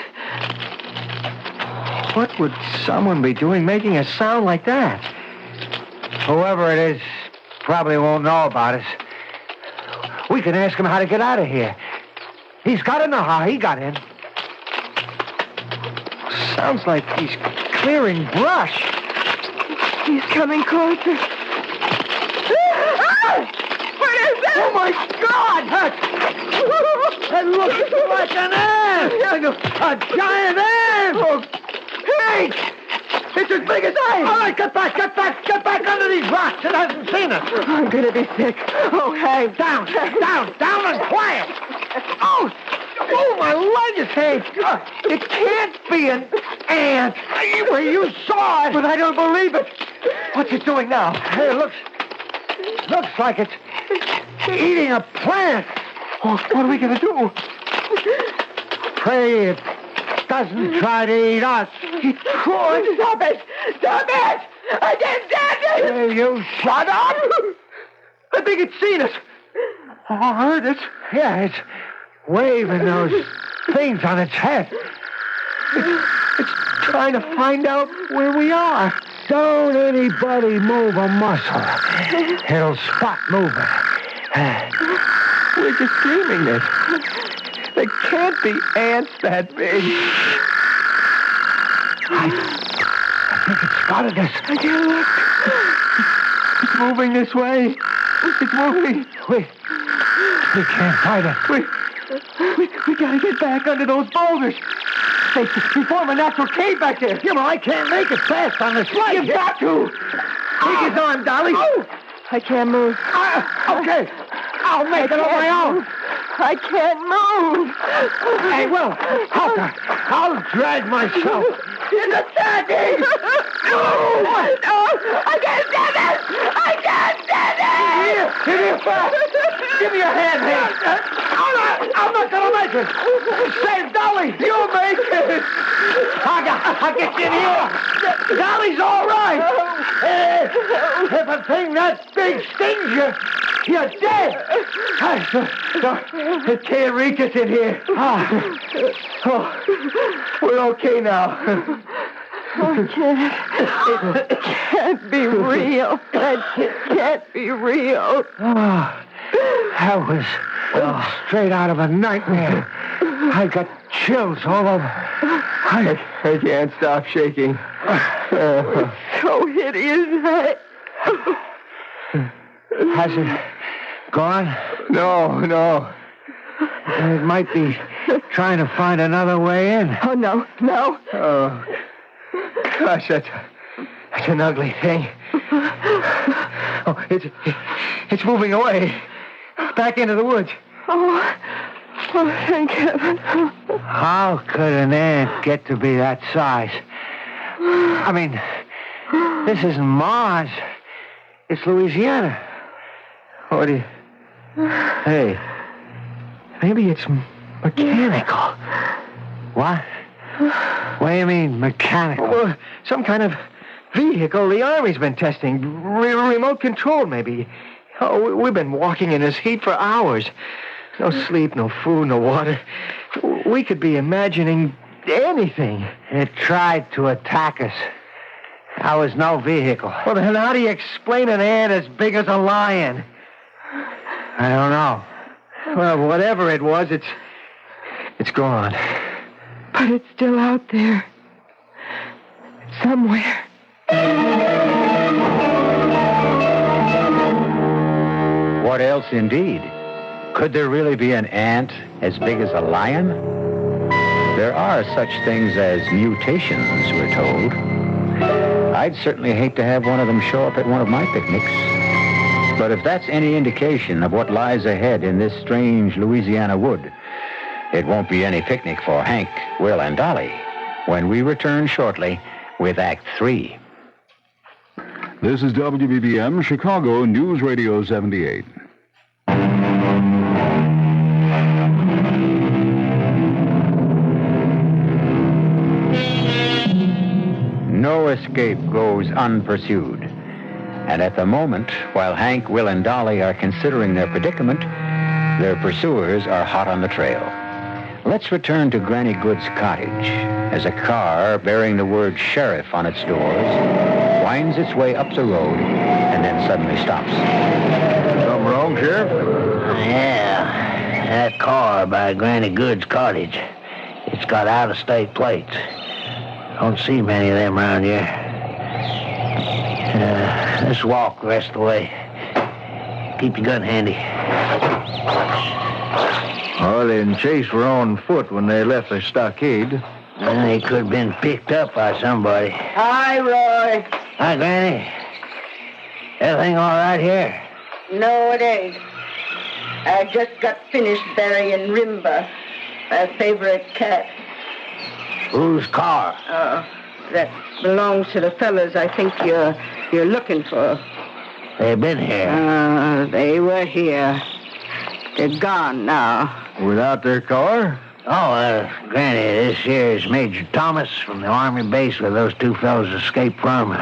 Speaker 12: What would someone be doing making a sound like that? Whoever it is probably won't know about us. We can ask him how to get out of here. He's got to know how he got in. Sounds like he's clearing brush.
Speaker 15: He's coming closer. What is that?
Speaker 12: Oh, my God! That looks like an ant! A giant ant! Oh, hey! It's as big as I am! All right, get back under these rocks. It hasn't seen us.
Speaker 15: I'm going to be sick. Oh, hey.
Speaker 12: Down and quiet! Oh, my leg is hanging. It can't be an ant. Well, you saw it. But I don't believe it. What's it doing now? It looks like it's eating a plant. Oh, what are we going to do? Pray it doesn't try to eat us. It could.
Speaker 15: Stop it! I can't stand it!
Speaker 12: Will you shut up? I think it's seen us. Oh, I heard it. Yeah, it's waving those things on its head. It's trying to find out where we are. Don't anybody move a muscle. It'll stop moving. We're just dreaming this. There can't be ants that big. I think it spotted us. I can't look. It's moving this way. It's moving. We can't fight it. We gotta get back under those boulders. They form a natural cave back there. Yeah, well, I can't make it fast on this leg. You've got to. Take his arm, Dolly.
Speaker 15: I can't move.
Speaker 12: Okay. I'll make it on my own.
Speaker 15: I can't move.
Speaker 12: Hey, Will, help her. I'll drag myself.
Speaker 15: It's attacking. No, I can't stand it. I can't stand it.
Speaker 12: Here, fast. Give me your hand, hey. I'm not going to make it. Save Dolly. You'll make it. I'll get you in here. Dolly's all right. If a thing that big stings you, you're dead. It can't reach us in here. We're okay now.
Speaker 15: It can't be real. That can't be real.
Speaker 12: That was straight out of a nightmare. I got chills all over. I can't stop shaking.
Speaker 15: So hideous.
Speaker 12: Has it gone? No. It might be trying to find another way in.
Speaker 15: Oh, no.
Speaker 12: Oh, gosh, that's an ugly thing. Oh, it's moving away. Back into the woods.
Speaker 15: Oh, thank heaven.
Speaker 12: How could an ant get to be that size? I mean, this isn't Mars. It's Louisiana. What do you... Hey, maybe it's mechanical. What? What do you mean, mechanical? Well, some kind of vehicle the Army's been testing. Remote control, maybe. Oh, we've been walking in this heat for hours. No sleep, no food, no water. We could be imagining anything. It tried to attack us. There was no vehicle. Well, then how do you explain an ant as big as a lion? I don't know. Well, whatever it was, it's gone.
Speaker 15: But it's still out there. Somewhere.
Speaker 8: What else, indeed? Could there really be an ant as big as a lion? There are such things as mutations, we're told. I'd certainly hate to have one of them show up at one of my picnics. But if that's any indication of what lies ahead in this strange Louisiana wood, it won't be any picnic for Hank, Will, and Dolly when we return shortly with Act 3.
Speaker 11: This is WBBM, Chicago News Radio 78.
Speaker 8: No escape goes unpursued. And at the moment, while Hank, Will, and Dolly are considering their predicament, their pursuers are hot on the trail. Let's return to Granny Good's cottage as a car bearing the word sheriff on its doors winds its way up the road and then suddenly stops.
Speaker 12: Something wrong, Sheriff?
Speaker 10: Yeah, that car by Granny Good's cottage. It's got out-of-state plates. Don't see many of them around here. Let's walk the rest of the way. Keep your gun handy.
Speaker 12: Harley and Chase were on foot when they left their stockade.
Speaker 10: They could have been picked up by somebody.
Speaker 14: Hi, Roy.
Speaker 10: Hi, Granny. Everything all right here?
Speaker 14: No, it ain't. I just got finished burying Rimba, my favorite cat.
Speaker 10: Whose car?
Speaker 14: That belongs to the fellas I think you're looking for.
Speaker 10: They've been here.
Speaker 14: They were here. They're gone now.
Speaker 12: Without their car?
Speaker 10: Oh, Granny, this here is Major Thomas from the Army base where those two fellows escaped from.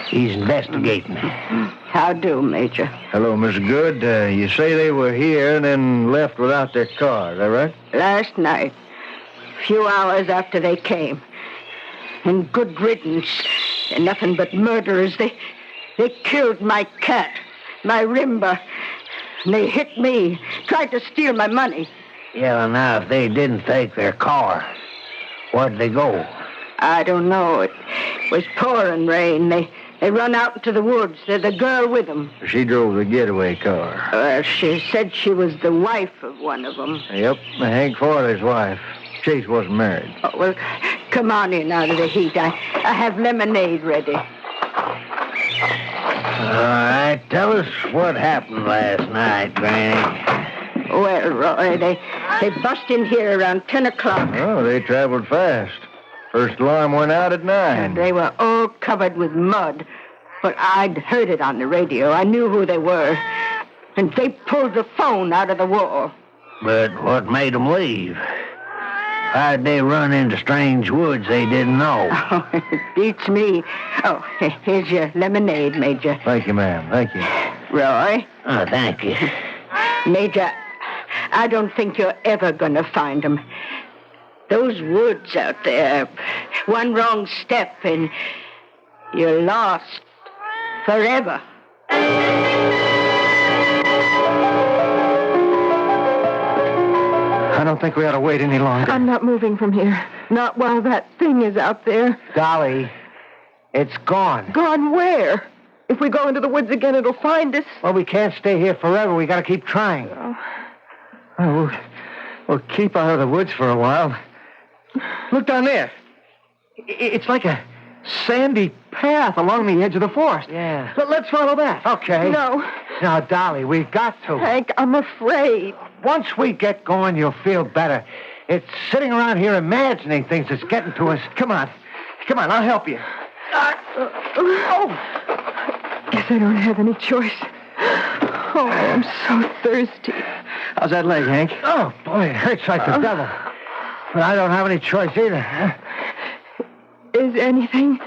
Speaker 10: He's investigating.
Speaker 14: How do, Major?
Speaker 12: Hello, Miss Good. You say they were here and then left without their car, is that right?
Speaker 14: Last night, a few hours after they came. And good riddance. They're nothing but murderers. They killed my cat, my Rimba. And they hit me, tried to steal my money.
Speaker 10: Yeah, well, now, if they didn't take their car, where'd they go?
Speaker 14: I don't know. It was pouring rain. They run out into the woods. There's a girl with them.
Speaker 12: She drove the getaway car.
Speaker 14: She said she was the wife of one of them.
Speaker 12: Yep, Hank Farley's wife. Chase wasn't married.
Speaker 14: Oh, well, come on in out of the heat. I have lemonade ready.
Speaker 10: All right, tell us what happened last night, Granny.
Speaker 14: Well, Roy, they bust in here around 10 o'clock.
Speaker 12: Oh, they traveled fast. First alarm went out at 9.
Speaker 14: And they were all covered with mud. But I'd heard it on the radio. I knew who they were. And they pulled the phone out of the wall.
Speaker 10: But what made them leave? Why'd they run into strange woods they didn't know?
Speaker 14: Oh, it beats me. Oh, here's your lemonade, Major.
Speaker 12: Thank you, ma'am. Thank you.
Speaker 14: Roy?
Speaker 10: Oh, thank you.
Speaker 14: Major, I don't think you're ever going to find them. Those woods out there, one wrong step and you're lost forever.
Speaker 12: I don't think we ought to wait any longer.
Speaker 15: I'm not moving from here. Not while that thing is out there.
Speaker 12: Dolly, it's gone.
Speaker 15: Gone where? If we go into the woods again, it'll find us.
Speaker 12: Well, we can't stay here forever. We got to keep trying. Oh, we'll keep out of the woods for a while. Look down there. It's like a sandy path along the edge of the forest.
Speaker 10: Yeah.
Speaker 12: Let's follow that. Okay.
Speaker 15: No.
Speaker 12: Now, Dolly, we've got to.
Speaker 15: Hank, I'm afraid.
Speaker 12: Once we get going, you'll feel better. It's sitting around here imagining things that's getting to us. Come on. Come on, I'll help you.
Speaker 15: Guess I don't have any choice. Oh, I'm so thirsty.
Speaker 12: How's that leg, Hank? Oh, boy, it hurts like the devil. But I don't have any choice either. Huh?
Speaker 15: Is anything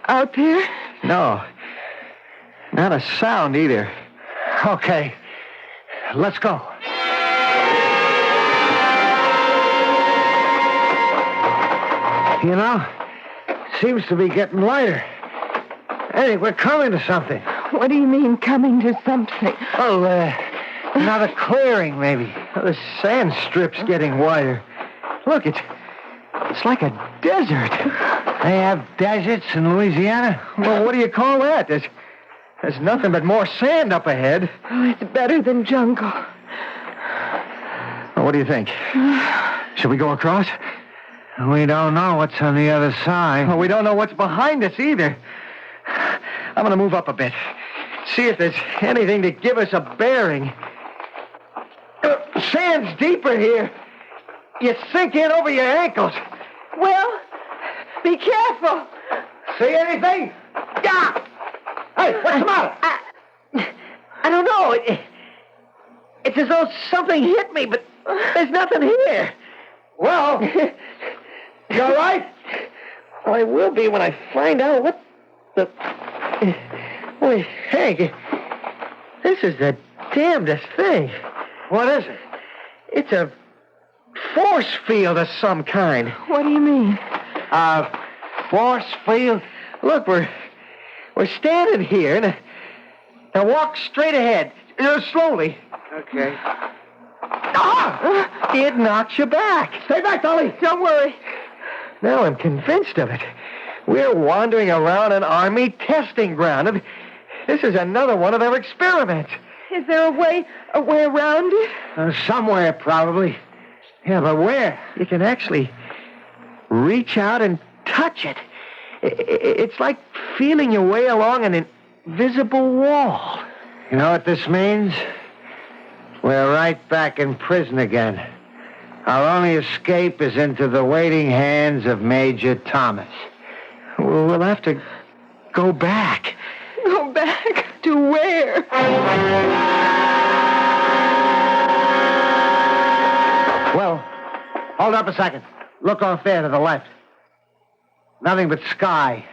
Speaker 15: out there?
Speaker 12: No. Not a sound either. Okay. Let's go. You know, it seems to be getting lighter. I think we're coming to something.
Speaker 15: What do you mean, coming to something?
Speaker 12: Oh, another clearing, maybe. The sand strip's getting wider. Look, it's like a desert. They have deserts in Louisiana? Well, what do you call that? There's nothing but more sand up ahead.
Speaker 15: Oh, it's better than jungle.
Speaker 12: Well, what do you think? Should we go across? We don't know what's on the other side. Well, we don't know what's behind us either. I'm going to move up a bit. see if there's anything to give us a bearing. Sand's deeper here. You sink in over your ankles.
Speaker 15: Well, be careful.
Speaker 12: See anything? Yeah. Hey, what's the matter? I don't know. It's as though something hit me, but there's nothing here. Well, you all right? Well, I will be when I find out what the... Wait, Hank, this is the damnedest thing. What is it? It's a force field of some kind.
Speaker 15: What do you mean?
Speaker 12: Force field? Look, we're standing here. Now walk straight ahead. Slowly. Okay. Ah! It knocks you back. Stay back, Dolly.
Speaker 15: Don't worry.
Speaker 12: Now I'm convinced of it. We're wandering around an Army testing ground. This is another one of their experiments.
Speaker 15: Is there a way around it?
Speaker 12: Somewhere, probably. Yeah, but where? You can actually reach out and touch it. It's like feeling your way along an invisible wall. You know what this means? We're right back in prison again. Our only escape is into the waiting hands of Major Thomas. We'll have to go back.
Speaker 15: Go back to where?
Speaker 12: Well, hold up a second. Look off there to the left. Nothing but sky.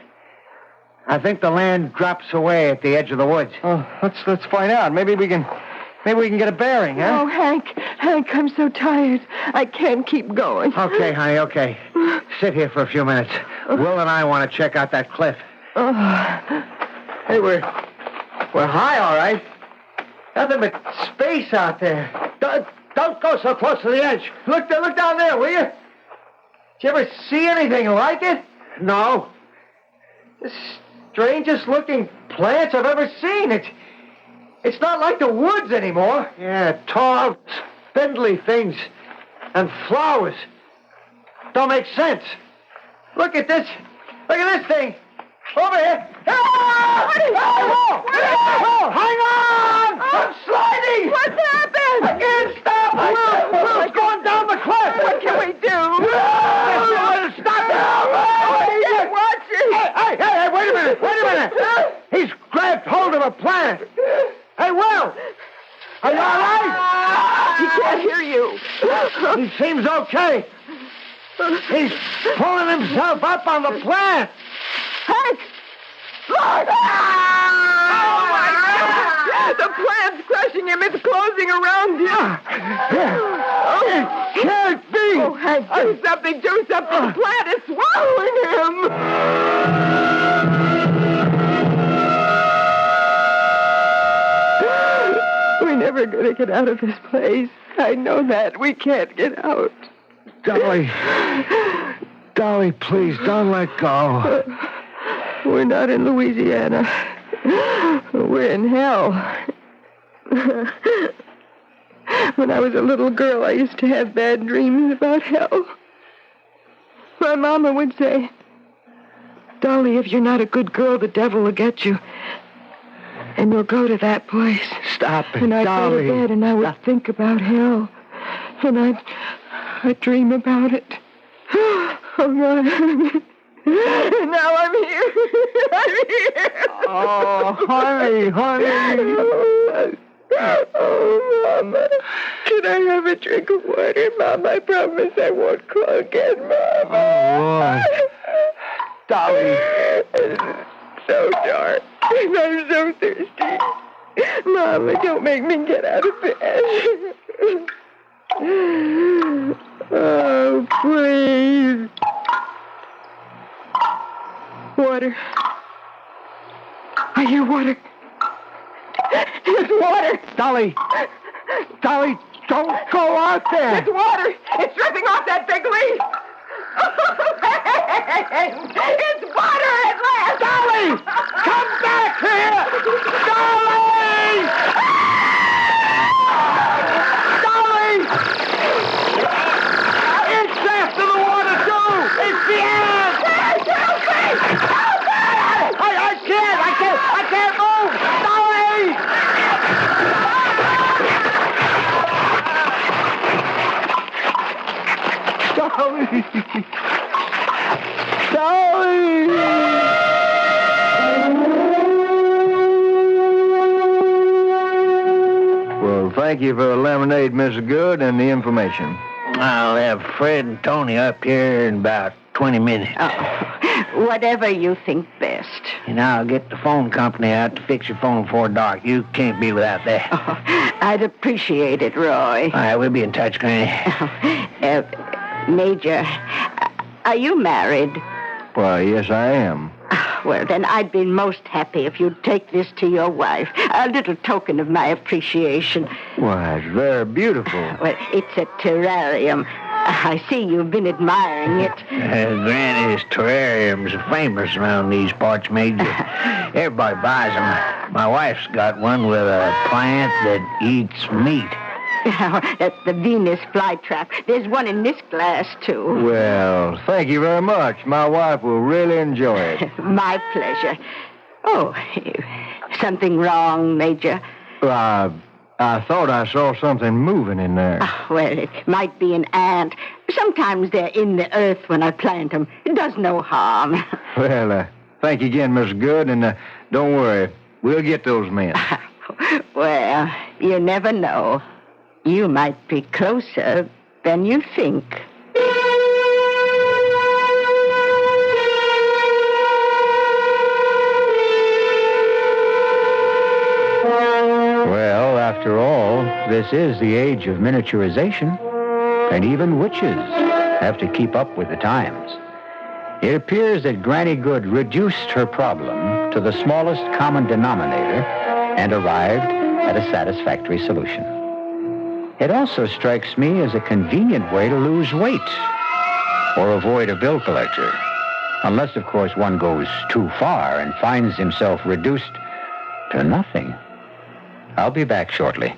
Speaker 12: I think the land drops away at the edge of the woods. Oh, let's find out. Maybe we can get a bearing, huh?
Speaker 15: Oh, Hank, I'm so tired. I can't keep going.
Speaker 12: Okay, honey, okay. Sit here for a few minutes. Will and I want to check out that cliff. Hey, we're high, all right. Nothing but space out there. Don't go so close to the edge. Look down there, will you? Did you ever see anything like it? No. The strangest looking plants I've ever seen. It's not like the woods anymore. Yeah, tall, spindly things and flowers. Don't make sense. Look at this thing. Over here. Ah! Oh! Hang on! I'm sliding!
Speaker 15: What's happened?
Speaker 12: I can't stop! We're going down the cliff!
Speaker 15: What can we do?
Speaker 12: Stop it!
Speaker 15: Watch it!
Speaker 12: Hey, wait a minute! He's grabbed hold of a plant. Hey, Will! Are you all right?
Speaker 15: He can't hear you.
Speaker 12: He seems okay. He's pulling himself up on the plant.
Speaker 15: Hank! Look! Oh, my God! The plant's crushing him. It's closing around him.
Speaker 12: It can't be!
Speaker 15: Oh, Hank, do something. The plant is swallowing him. We're never going to get out of this place. I know that. We can't get out.
Speaker 12: Dolly, please, don't let go.
Speaker 15: We're not in Louisiana. We're in hell. When I was a little girl, I used to have bad dreams about hell. My mama would say, Dolly, if you're not a good girl, the devil will get you. And you'll go to that place.
Speaker 12: Stop it,
Speaker 15: and I'd
Speaker 12: Dolly.
Speaker 15: go to bed and I would think about hell. And I'd dream about it. Oh, God. And now I'm here.
Speaker 12: Oh, honey.
Speaker 15: Oh, Mama. Can I have a drink of water, Mama? I promise I won't call again, Mama.
Speaker 12: Oh, Lord. Dolly.
Speaker 15: It's so dark. And I'm so thirsty. Mama, don't make me get out of bed. Oh, please. Water. I hear water. It's water.
Speaker 12: Dolly, don't go out there.
Speaker 15: It's water. It's dripping off that big leaf. It's water at last.
Speaker 12: Dolly, come back here. Dolly! It's after the water, too. It's the ant.
Speaker 15: Help me!
Speaker 12: I can't move. Dolly! thank you for the lemonade, Mr. Good, and the information.
Speaker 10: I'll have Fred and Tony up here in about 20 minutes.
Speaker 14: Oh, whatever you think best.
Speaker 10: And I'll get the phone company out to fix your phone before dark. You can't be without that.
Speaker 14: Oh, I'd appreciate it, Roy.
Speaker 10: All right, we'll be in touch, Granny.
Speaker 14: Major, are you married?
Speaker 12: Why, yes, I am.
Speaker 14: Well, then I'd be most happy if you'd take this to your wife. A little token of my appreciation.
Speaker 12: Why, it's very beautiful.
Speaker 14: Well, it's a terrarium. I see you've been admiring it.
Speaker 10: Granny's terrariums are famous around these parts, Major. Everybody buys them. My wife's got one with a plant that eats meat.
Speaker 14: That's the Venus flytrap. There's one in this glass, too.
Speaker 12: Well, thank you very much. My wife will really enjoy it.
Speaker 14: My pleasure. Oh, something wrong, Major?
Speaker 12: Well, I thought I saw something moving in there.
Speaker 14: Well, it might be an ant. Sometimes they're in the earth when I plant them. It does no harm.
Speaker 12: Well, thank you again, Mr. Good, and don't worry. We'll get those men.
Speaker 14: Well, you never know. You might be closer than you think.
Speaker 8: Well, after all, this is the age of miniaturization, and even witches have to keep up with the times. It appears that Granny Good reduced her problem to the smallest common denominator and arrived at a satisfactory solution. It also strikes me as a convenient way to lose weight or avoid a bill collector, unless, of course, one goes too far and finds himself reduced to nothing. I'll be back shortly.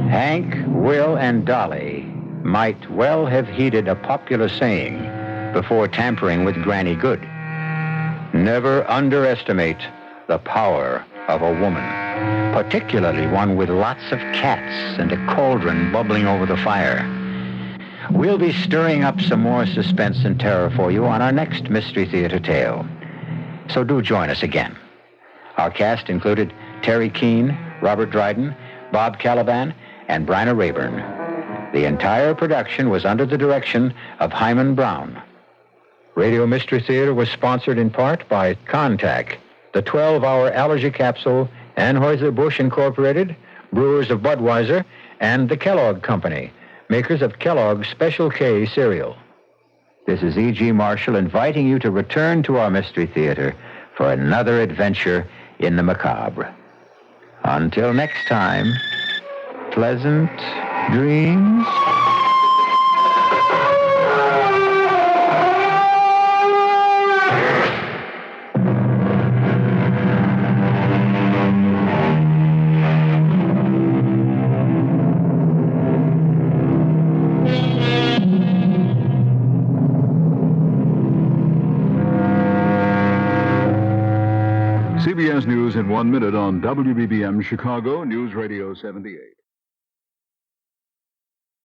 Speaker 8: Hank, Will, and Dolly might well have heeded a popular saying before tampering with Granny Good. Never underestimate the power of a woman, particularly one with lots of cats and a cauldron bubbling over the fire. We'll be stirring up some more suspense and terror for you on our next Mystery Theater tale. So do join us again. Our cast included Terry Keane, Robert Dryden, Bob Caliban, and Bryna Rayburn. The entire production was under the direction of Hyman Brown. Radio Mystery Theater was sponsored in part by Contac, the 12-hour allergy capsule, Anheuser-Busch Incorporated, brewers of Budweiser, and the Kellogg Company, makers of Kellogg's Special K cereal. This is E.G. Marshall inviting you to return to our Mystery Theater for another adventure in the macabre. Until next time, pleasant dreams.
Speaker 11: CBS News in 1 minute on WBBM Chicago News Radio 78.